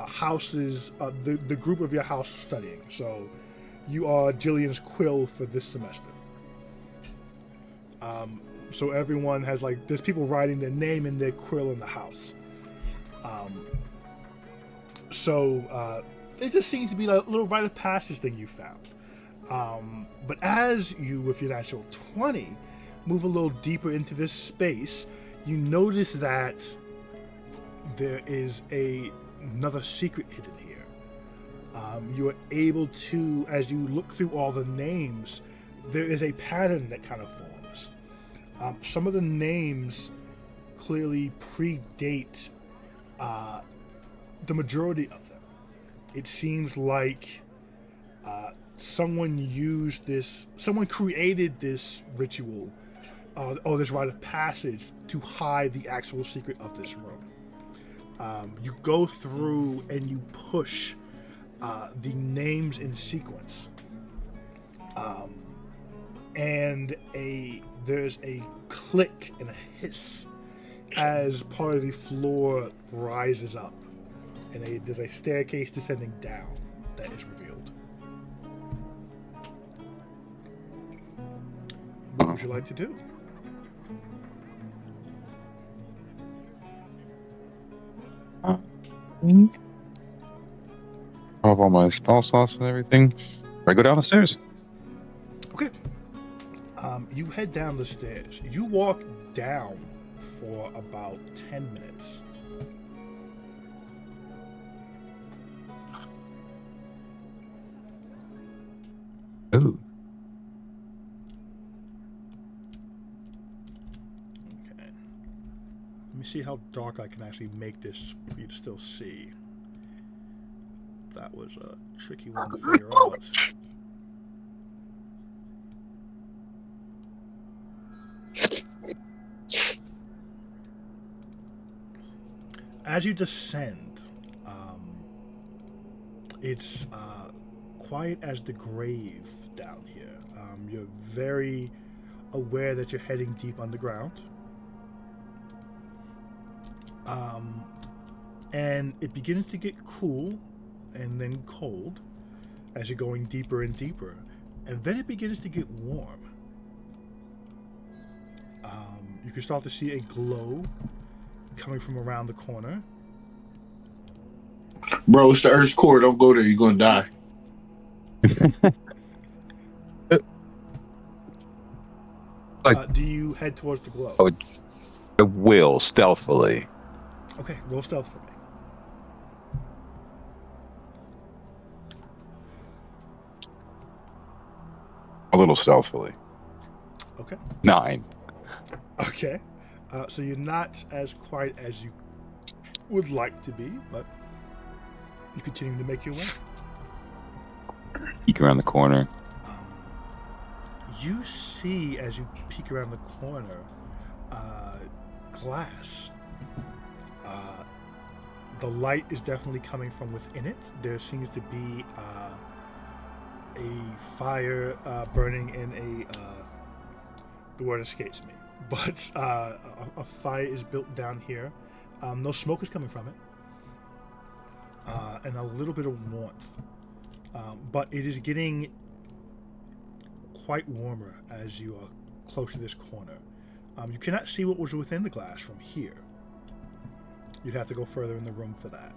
Speaker 1: houses, the group of your house studying. So, you are Jillian's quill for this semester. So everyone has there's people writing their name in their quill in the house. It just seems to be a little rite of passage thing you found. But as you, with your natural 20, move a little deeper into this space, you notice that there is another secret hidden here. You are able to, as you look through all the names, there is a pattern that kind of forms. Some of the names clearly predate the majority of them. It seems like someone created this ritual or this rite of passage to hide the actual secret of this room. You go through and you push the names in sequence, and there's a click and a hiss as part of the floor rises up, and there's a staircase descending down that is revealed. What would you like to do?
Speaker 3: I have all my spell slots and everything. I go down the stairs.
Speaker 1: Okay. You head down the stairs. You walk down for about 10 minutes.
Speaker 3: Ooh.
Speaker 1: Okay. Let me see how dark I can actually make this for you to still see. That was a tricky one to figure out. As you descend, it's quiet as the grave down here. You're very aware that you're heading deep underground. And it begins to get cool and then cold as you're going deeper and deeper. And then it begins to get warm. You can start to see a glow coming from around the corner.
Speaker 4: Bro, it's the Earth's core. Don't go there. You're going to die.
Speaker 1: Do you head towards the glow?
Speaker 3: I will, stealthily.
Speaker 1: Okay, roll stealth for me.
Speaker 3: A little stealthily.
Speaker 1: Okay.
Speaker 3: 9.
Speaker 1: Okay. So you're not as quiet as you would like to be, but you continue to make your way.
Speaker 3: Peek around the corner.
Speaker 1: You see, as you peek around the corner, glass. The light is definitely coming from within it. There seems to be a fire burning in the word escapes me. But a fire is built down here. No smoke is coming from it. And a little bit of warmth. But it is getting quite warmer as you are close to this corner. You cannot see what was within the glass from here. You'd have to go further in the room for that.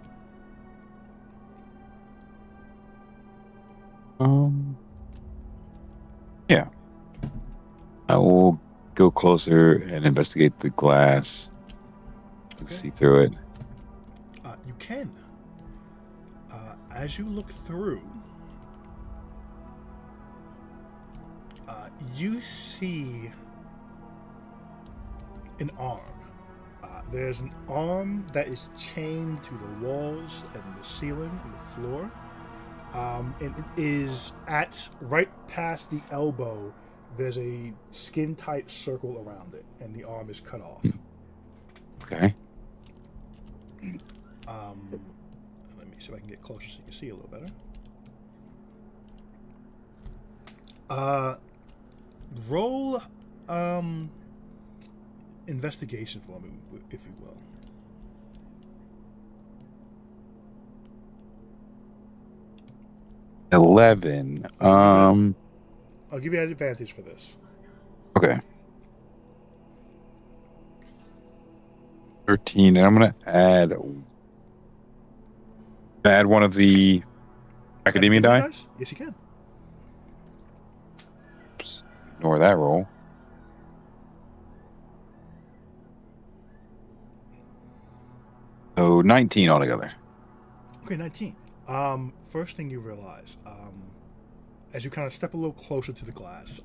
Speaker 3: Yeah. I will go closer and investigate the glass.
Speaker 1: Okay.
Speaker 3: See through it.
Speaker 1: You can. As you look through, you see an arm. There's an arm that is chained to the walls and the ceiling and the floor. And it is at right past the elbow. There's a skin tight circle around it, and the arm is cut off.
Speaker 3: Okay.
Speaker 1: Let me see if I can get closer so you can see a little better. Roll investigation for me, if you will.
Speaker 3: 11.
Speaker 1: I'll give you an advantage for this.
Speaker 3: Okay. 13, and I'm gonna add one of the academia die.
Speaker 1: Dice? Yes, you can.
Speaker 3: Oops. Ignore that roll. So 19 altogether.
Speaker 1: Okay, 19. First thing you realize, as you kind of step a little closer to the glass,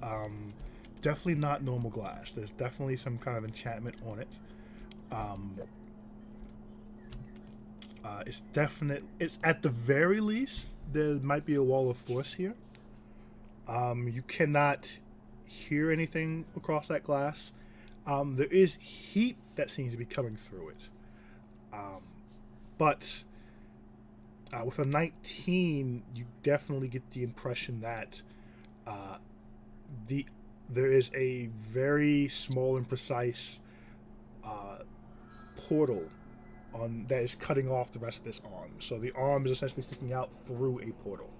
Speaker 1: definitely not normal glass. There's definitely some kind of enchantment on it. It's at the very least, there might be a wall of force here. You cannot hear anything across that glass. There is heat that seems to be coming through it. But with a 19, you definitely get the impression that there is a very small and precise portal that is cutting off the rest of this arm. So the arm is essentially sticking out through a portal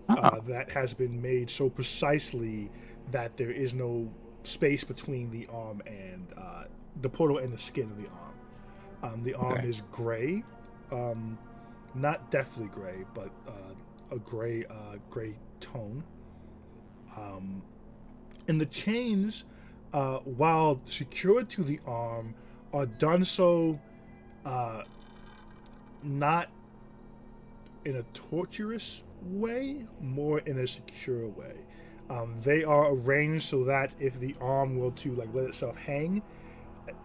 Speaker 1: that has been made so precisely that there is no space between the arm and the portal and the skin of the arm. The arm is gray, not deathly gray, but a gray tone. And the chains, while secured to the arm, are done so not in a torturous way, more in a secure way. They are arranged so that if the arm were to let itself hang,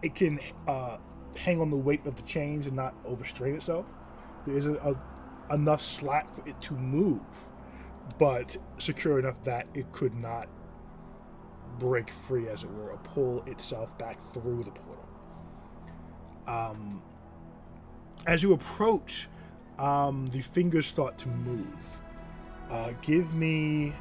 Speaker 1: it can hang on the weight of the chains and not overstrain itself. There isn't enough slack for it to move, but secure enough that it could not break free, as it were, or pull itself back through the portal. As you approach, the fingers start to move. Give me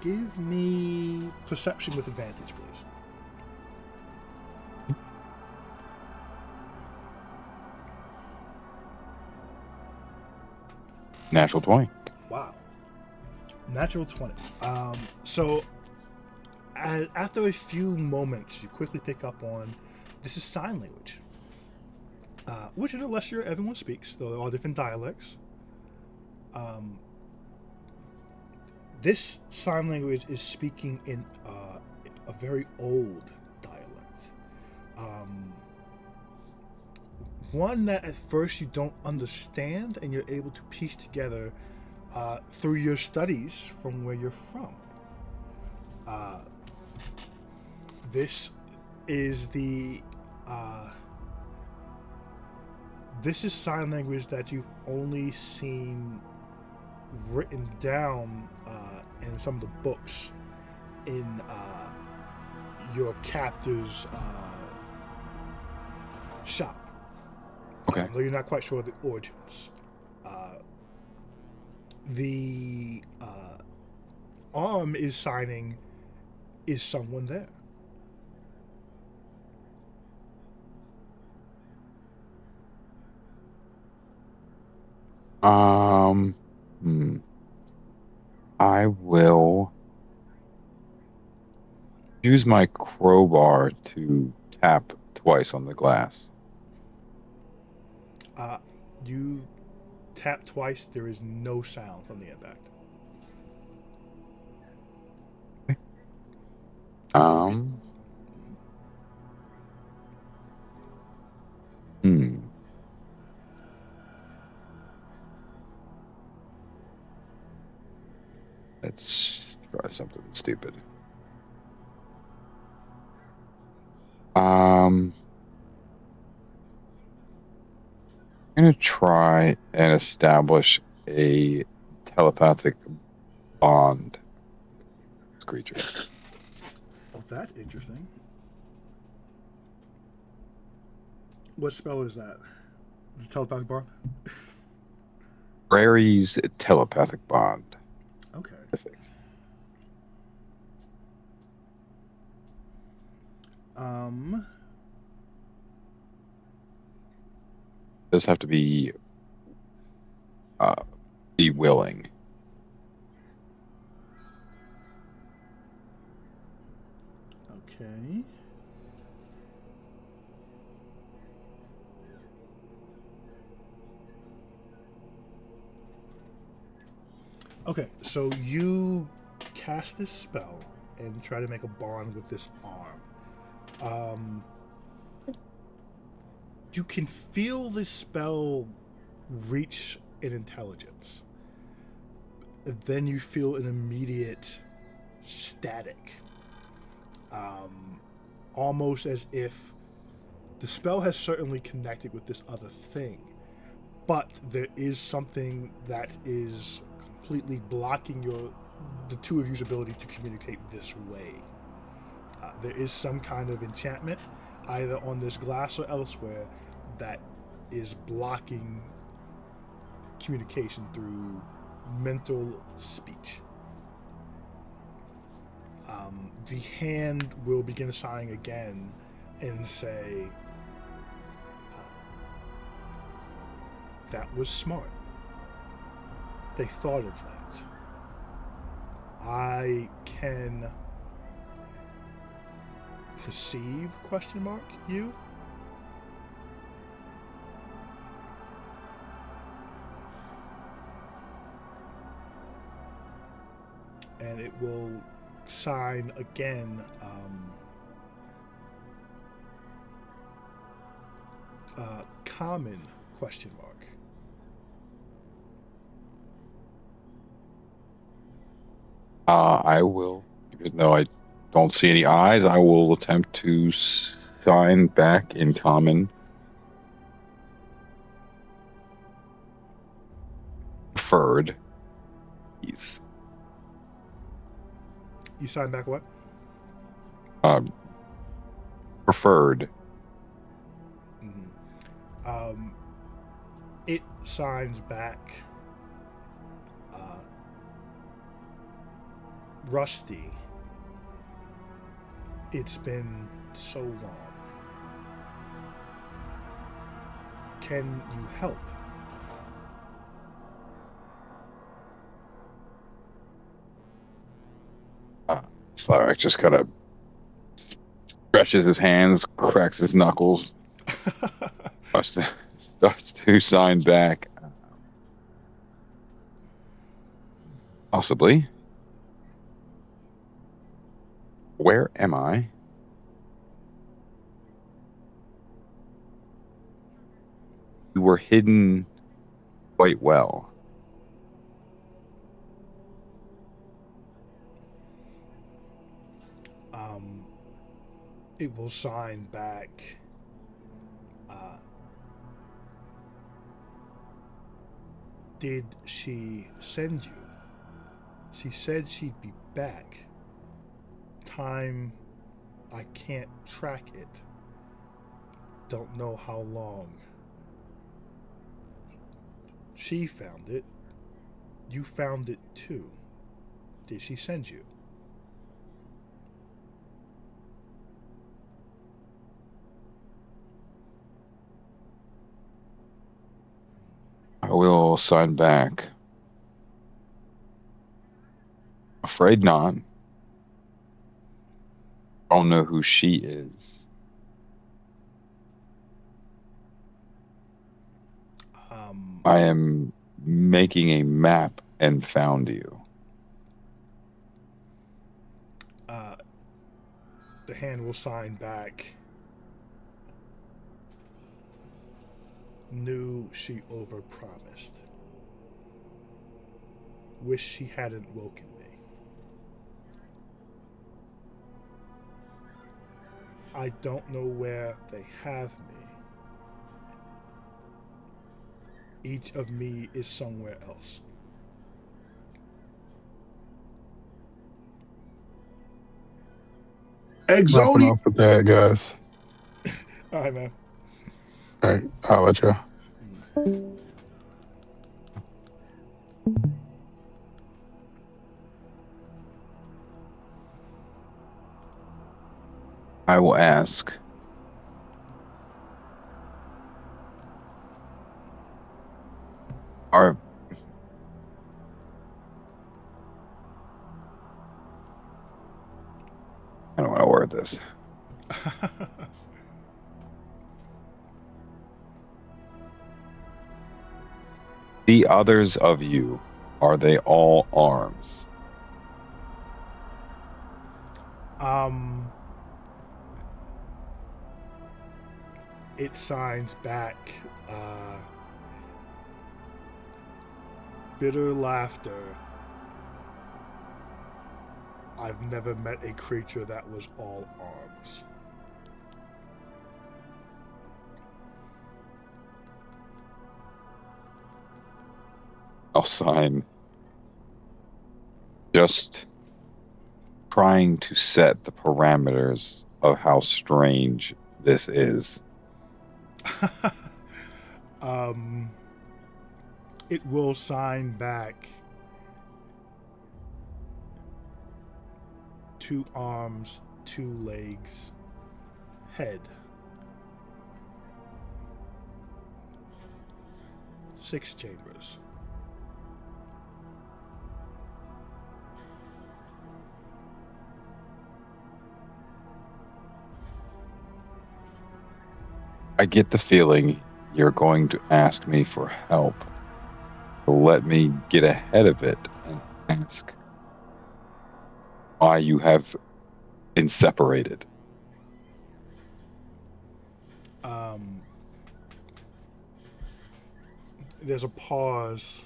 Speaker 1: give me perception with advantage, please.
Speaker 3: Natural 20.
Speaker 1: Wow. Natural 20. So, after a few moments, you quickly pick up on this is sign language. Which in Elestria everyone speaks, though there are different dialects. This sign language is speaking in a very old dialect. One that at first you don't understand and you're able to piece together through your studies from where you're from. This is sign language that you've only seen written down in some of the books in your captor's shop.
Speaker 3: Okay.
Speaker 1: Though you're not quite sure of the origins. The arm is signing, is someone there?
Speaker 3: I will use my crowbar to tap twice on the glass.
Speaker 1: You tap twice, there is no sound from the impact.
Speaker 3: Let's try something stupid. I'm gonna try and establish a telepathic bond with this creature.
Speaker 1: Oh, that's interesting. What spell is that? The telepathic bond?
Speaker 3: Prairie's telepathic bond.
Speaker 1: Okay.
Speaker 3: Perfect. Does have to be willing.
Speaker 1: Okay. Okay, so you cast this spell and try to make a bond with this arm. You can feel this spell reach an intelligence. Then you feel an immediate static. Almost as if the spell has certainly connected with this other thing, but there is something that is completely blocking the two of you's ability to communicate this way. There is some kind of enchantment, either on this glass or elsewhere, that is blocking communication through mental speech. The hand will begin sighing again and say, that was smart. They thought of that. I can perceive, ? You? And it will sign again, common ?
Speaker 3: I will, even though I don't see any eyes, I will attempt to sign back in common. Preferred. Please.
Speaker 1: You sign back what?
Speaker 3: Preferred.
Speaker 1: Mm-hmm. It signs back Rusty. It's been so long. Can you help?
Speaker 3: Slavik just kind of stretches his hands, cracks his knuckles, starts to sign back. Possibly. Where am I? You were hidden quite well.
Speaker 1: It will sign back. Did she send you? She said she'd be back. Time, I can't track it. Don't know how long. She found it. You found it too. Did she send you?
Speaker 3: I will sign back. Afraid not. I don't know who she is. I am making a map and found you.
Speaker 1: The hand will sign back. Knew she overpromised. Wish she hadn't woken me. I don't know where they have me. Each of me is somewhere else.
Speaker 5: Nothing
Speaker 4: Exodia.
Speaker 5: else with that, guys.
Speaker 1: All right, man.
Speaker 5: All right, I'll let you.
Speaker 3: I will ask. Are I don't want to word this. The others of you, are they all arms?
Speaker 1: It signs back bitter laughter. I've never met a creature that was all arms.
Speaker 3: I'll sign. Just trying to set the parameters of how strange this is.
Speaker 1: It will sign back 2 arms, 2 legs, head. 6 chambers.
Speaker 3: I get the feeling you're going to ask me for help. So let me get ahead of it and ask why you have been separated.
Speaker 1: There's a pause.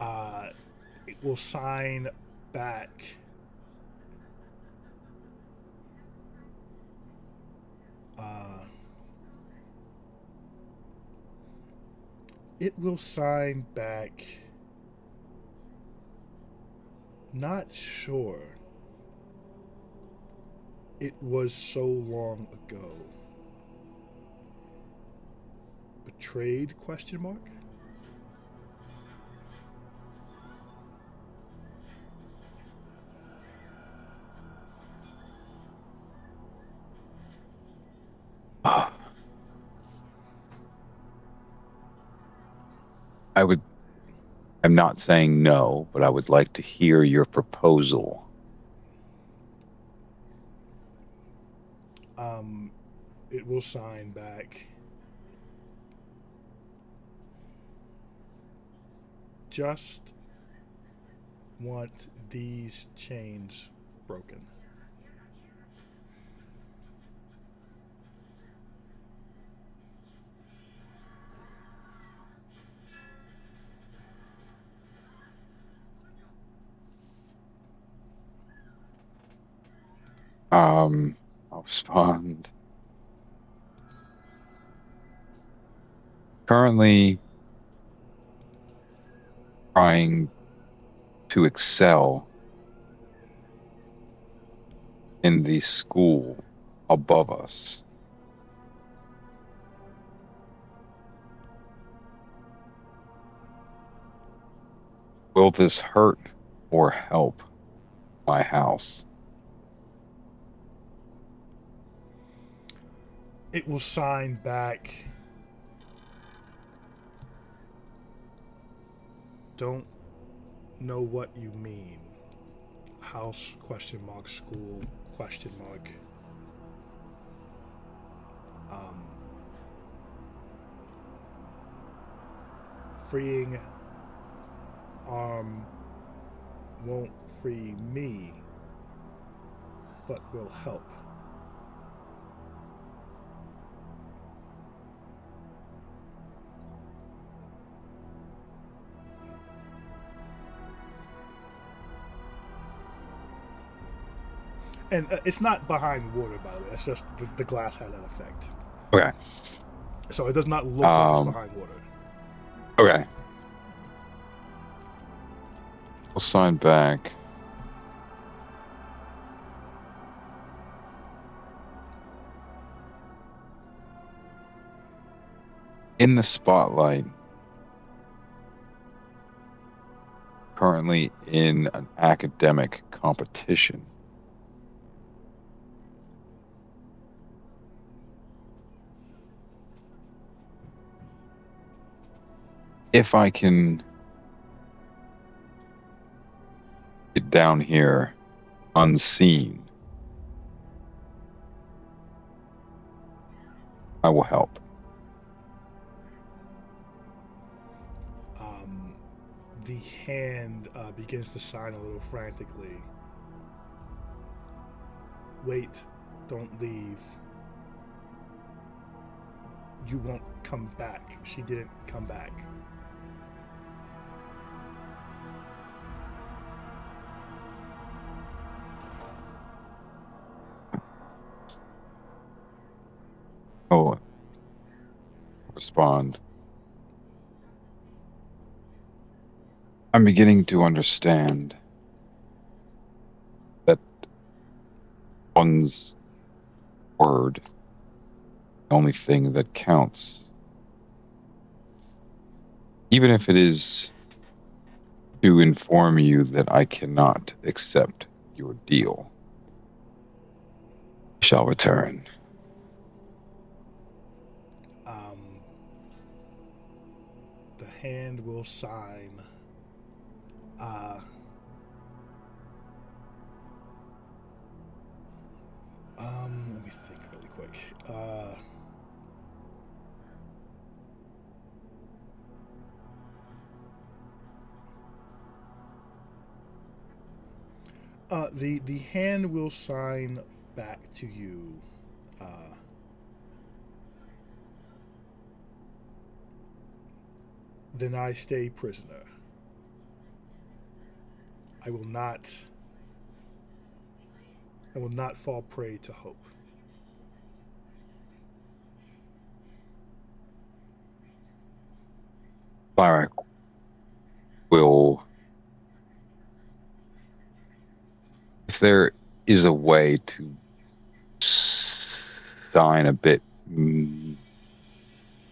Speaker 1: It will sign back. It will sign back. Not sure. It was so long ago. Betrayed? Question mark.
Speaker 3: I'm not saying no, but I would like to hear your proposal.
Speaker 1: It will sign back. Just want these chains broken.
Speaker 3: I'll respond. Currently trying to excel in the school above us. Will this hurt or help my house?
Speaker 1: It will sign back. Don't know what you mean. House, question mark, school, question mark. Freeing arm won't free me, but will help. And it's not behind water, by the way. It's just the glass had that effect.
Speaker 3: Okay.
Speaker 1: So it does not look like it's behind water.
Speaker 3: Okay. We'll sign back. In the spotlight, currently in an academic competition. If I can get down here unseen, I will help.
Speaker 1: The hand begins to sign a little frantically. Wait, don't leave. You won't come back. She didn't come back.
Speaker 3: Oh, respond. I'm beginning to understand that one's word, the only thing that counts. Even if it is to inform you that I cannot accept your deal. I shall return.
Speaker 1: The hand will sign. Let me think really quick. The hand will sign back to you. Then I stay prisoner. I will not fall prey to hope.
Speaker 3: Cleric will, if there is a way to sign a bit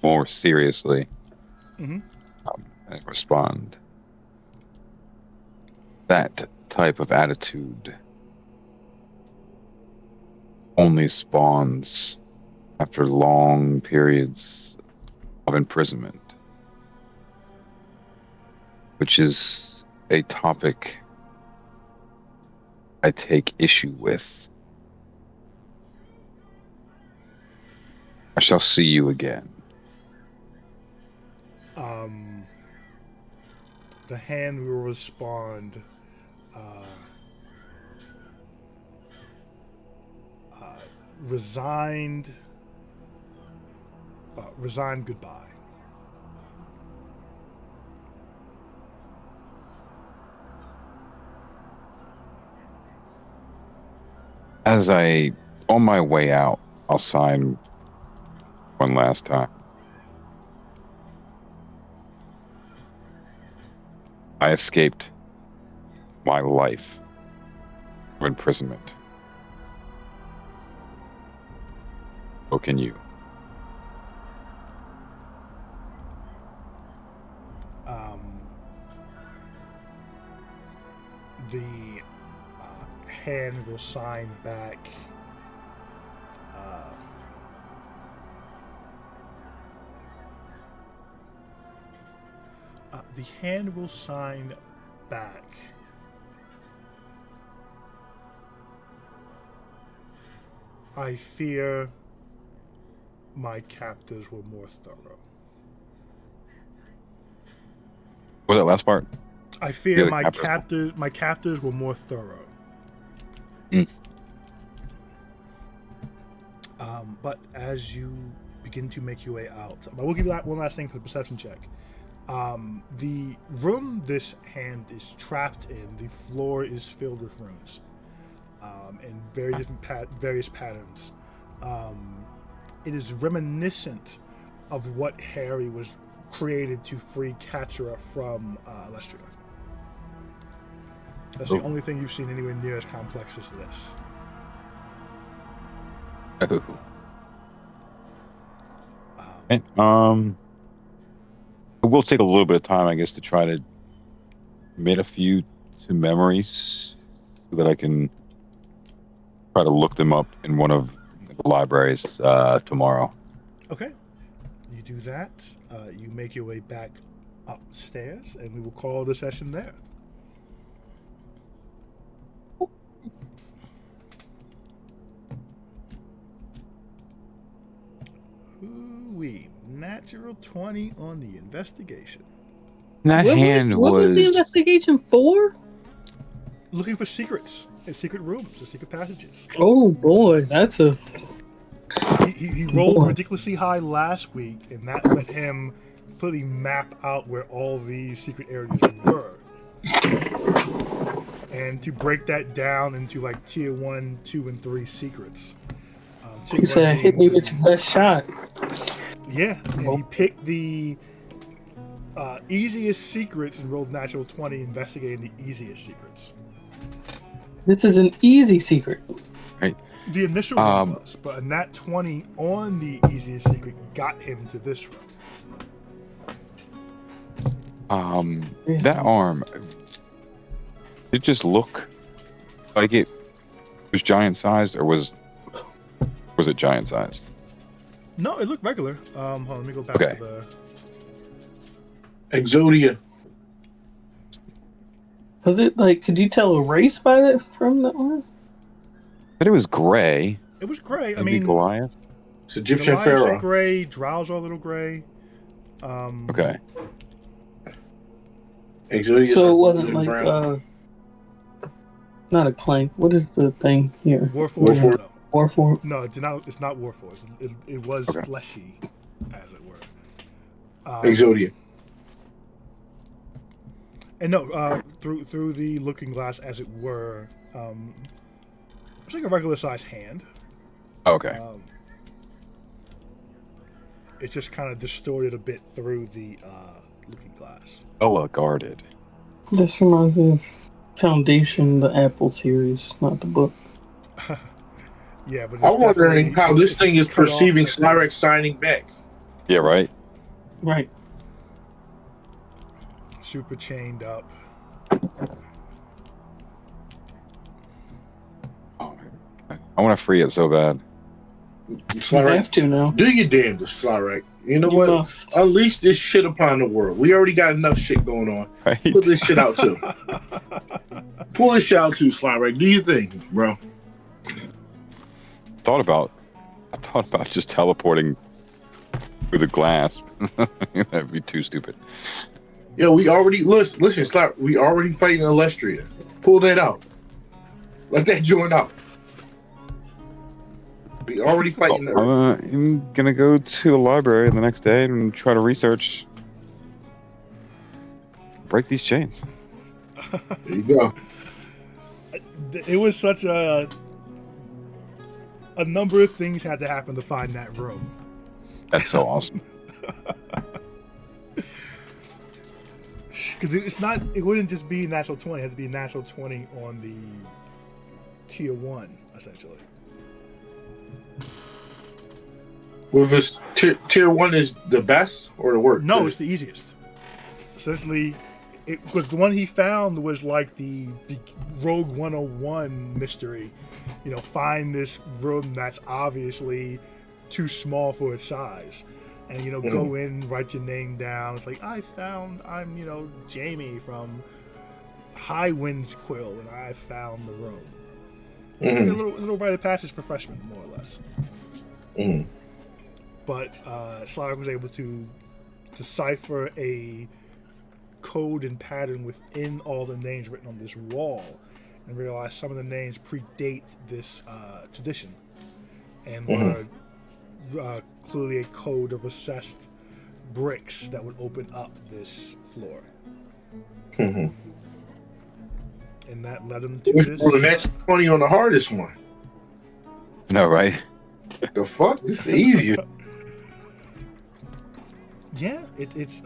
Speaker 3: more seriously, and respond. That type of attitude only spawns after long periods of imprisonment, which is a topic I take issue with. I shall see you again.
Speaker 1: The hand will respond. Resigned goodbye.
Speaker 3: As on my way out, I'll sign one last time. I escaped my life of imprisonment. So can you.
Speaker 1: The hand will sign back. The hand will sign back. I fear my captors were more thorough.
Speaker 3: What was that last part?
Speaker 1: I fear my captors were more thorough. But as you begin to make your way out, I will give you that one last thing for the perception check. The room this hand is trapped in, the floor is filled with runes. in various patterns. It is reminiscent of what Harry was created to free Katsura from Elestria. That's the only thing you've seen anywhere near as complex as this.
Speaker 3: It will take a little bit of time, I guess, to try to commit a few to memories so that I can try to look them up in one of the libraries tomorrow.
Speaker 1: Okay. You do that. You make your way back upstairs, and we will call the session there. Ooh-wee. Natural 20 on the investigation.
Speaker 3: That hand
Speaker 2: what was the investigation for?
Speaker 1: Looking for secrets in secret rooms and secret passages.
Speaker 2: Oh boy, that's a.
Speaker 1: He rolled ridiculously high last week, and that let him completely map out where all these secret areas were. And to break that down into like tier 1, 2, and 3 secrets.
Speaker 2: He said, "Hit me with your best shot."
Speaker 1: Yeah, and he picked the easiest secrets and rolled natural 20, investigating the easiest secrets.
Speaker 2: This is an easy secret.
Speaker 3: Right.
Speaker 1: The initial one was, but a nat 20 on the easiest secret got him to this room.
Speaker 3: That arm, it just look like it was giant sized, or was it giant sized?
Speaker 1: No, it looked regular. Hold on, let me go back to the
Speaker 4: Exodia.
Speaker 2: Was it like? Could you tell a race by that from that one?
Speaker 3: But it was gray.
Speaker 1: It was gray.
Speaker 3: Maybe Goliath.
Speaker 4: It's Egyptian
Speaker 1: Goliath's
Speaker 4: pharaoh.
Speaker 1: are gray. Drows are a little gray.
Speaker 3: Okay.
Speaker 4: Exodia.
Speaker 2: So it wasn't like not a clank. What is the thing here?
Speaker 1: Warforged.
Speaker 2: Warforged.
Speaker 1: No, it did not. It's not Warforged. It was fleshy, as it were.
Speaker 4: Exodia.
Speaker 1: And no, through the looking glass, as it were, it's like a regular sized hand.
Speaker 3: Okay.
Speaker 1: It's just kind of distorted a bit through the looking glass.
Speaker 3: Well guarded.
Speaker 2: This reminds me of Foundation, the Apple series, not the book.
Speaker 1: Yeah, but it's
Speaker 4: I'm wondering
Speaker 1: definitely-
Speaker 4: how this thing is
Speaker 1: cut off
Speaker 4: perceiving
Speaker 1: at the-
Speaker 4: Slyrek signing back.
Speaker 3: Yeah, right.
Speaker 2: Right.
Speaker 1: super chained up.
Speaker 3: Oh, I want to free it so bad.
Speaker 2: You
Speaker 4: Slyrek,
Speaker 2: have to now.
Speaker 4: do your damnedest, Slyrek. You know
Speaker 2: You
Speaker 4: what?
Speaker 2: must.
Speaker 4: Unleash this shit upon the world. We already got enough shit going on.
Speaker 3: Right?
Speaker 4: Put this shit out too. Pull this shit out too, Slyrek. Do your thing, bro.
Speaker 3: I thought about just teleporting through the glass. That'd be too stupid.
Speaker 4: Yeah, we already listen, Slyrek. We already fighting Elestria. Pull that out. Let that join out. We already fighting.
Speaker 3: I'm gonna go to the library the next day and try to research, break these chains.
Speaker 4: There you go.
Speaker 1: It was such a number of things had to happen to find that room.
Speaker 3: That's so awesome.
Speaker 1: Because it wouldn't just be natural 20, it had to be natural 20 on the tier 1, essentially.
Speaker 4: Well, if it's tier 1 is the best or the worst?
Speaker 1: No, it's the easiest. Essentially, because the one he found was like the Rogue 101 mystery. You know, find this room that's obviously too small for its size. And, you know, go in, write your name down. It's like, I'm, you know, Jamie from High Winds Quill, and I found the room. Like a little rite of passage for freshmen, more or less. But Slyrek was able to decipher a code and pattern within all the names written on this wall, and realize some of the names predate this tradition, and were clearly a code of recessed bricks that would open up this floor. And and that led him to
Speaker 4: Who's
Speaker 1: this.
Speaker 4: rolling that 20 on the hardest one?
Speaker 3: No, right?
Speaker 4: The fuck? This is easier.
Speaker 1: Yeah, it's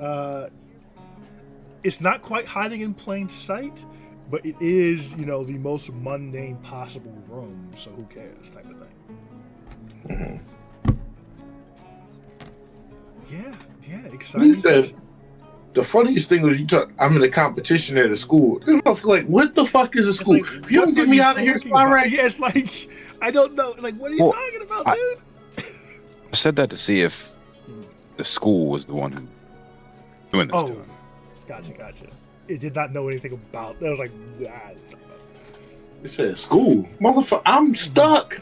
Speaker 1: not quite hiding in plain sight, but it is, the most mundane possible room. So who cares, type of thing. Yeah,
Speaker 4: He
Speaker 1: exciting.
Speaker 4: said, the funniest thing was I'm in a competition at a school. This motherfucker like, what the fuck is a
Speaker 1: It's
Speaker 4: school?
Speaker 1: like,
Speaker 4: If you don't
Speaker 1: what
Speaker 4: get
Speaker 1: are
Speaker 4: me
Speaker 1: you
Speaker 4: out of here,
Speaker 1: talking
Speaker 4: fly
Speaker 1: about?
Speaker 4: right.
Speaker 1: Yeah, it's like, I don't know. Like, what are you
Speaker 3: Well,
Speaker 1: talking about,
Speaker 3: I-
Speaker 1: dude?
Speaker 3: I said that to see if the school was the one who doing this to
Speaker 1: Oh,
Speaker 3: him.
Speaker 1: gotcha. It did not know anything about. That was like,
Speaker 4: It said school. Motherfucker, I'm stuck.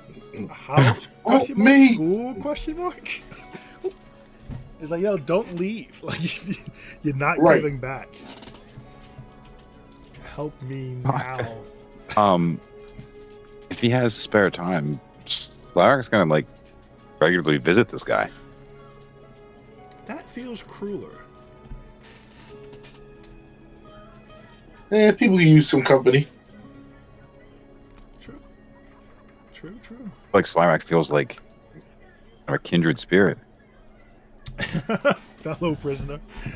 Speaker 1: house?
Speaker 4: Oh,
Speaker 1: Question mark?
Speaker 4: me.
Speaker 1: School? Question mark? It's like, yo, don't leave. Like, you're not
Speaker 4: Right.
Speaker 1: going back. Help me now.
Speaker 3: If he has spare time, Slark's gonna like regularly visit this guy.
Speaker 1: That feels crueler.
Speaker 4: People can use some company.
Speaker 1: True.
Speaker 3: Like Slyrak feels like a kindred spirit.
Speaker 1: Fellow prisoner.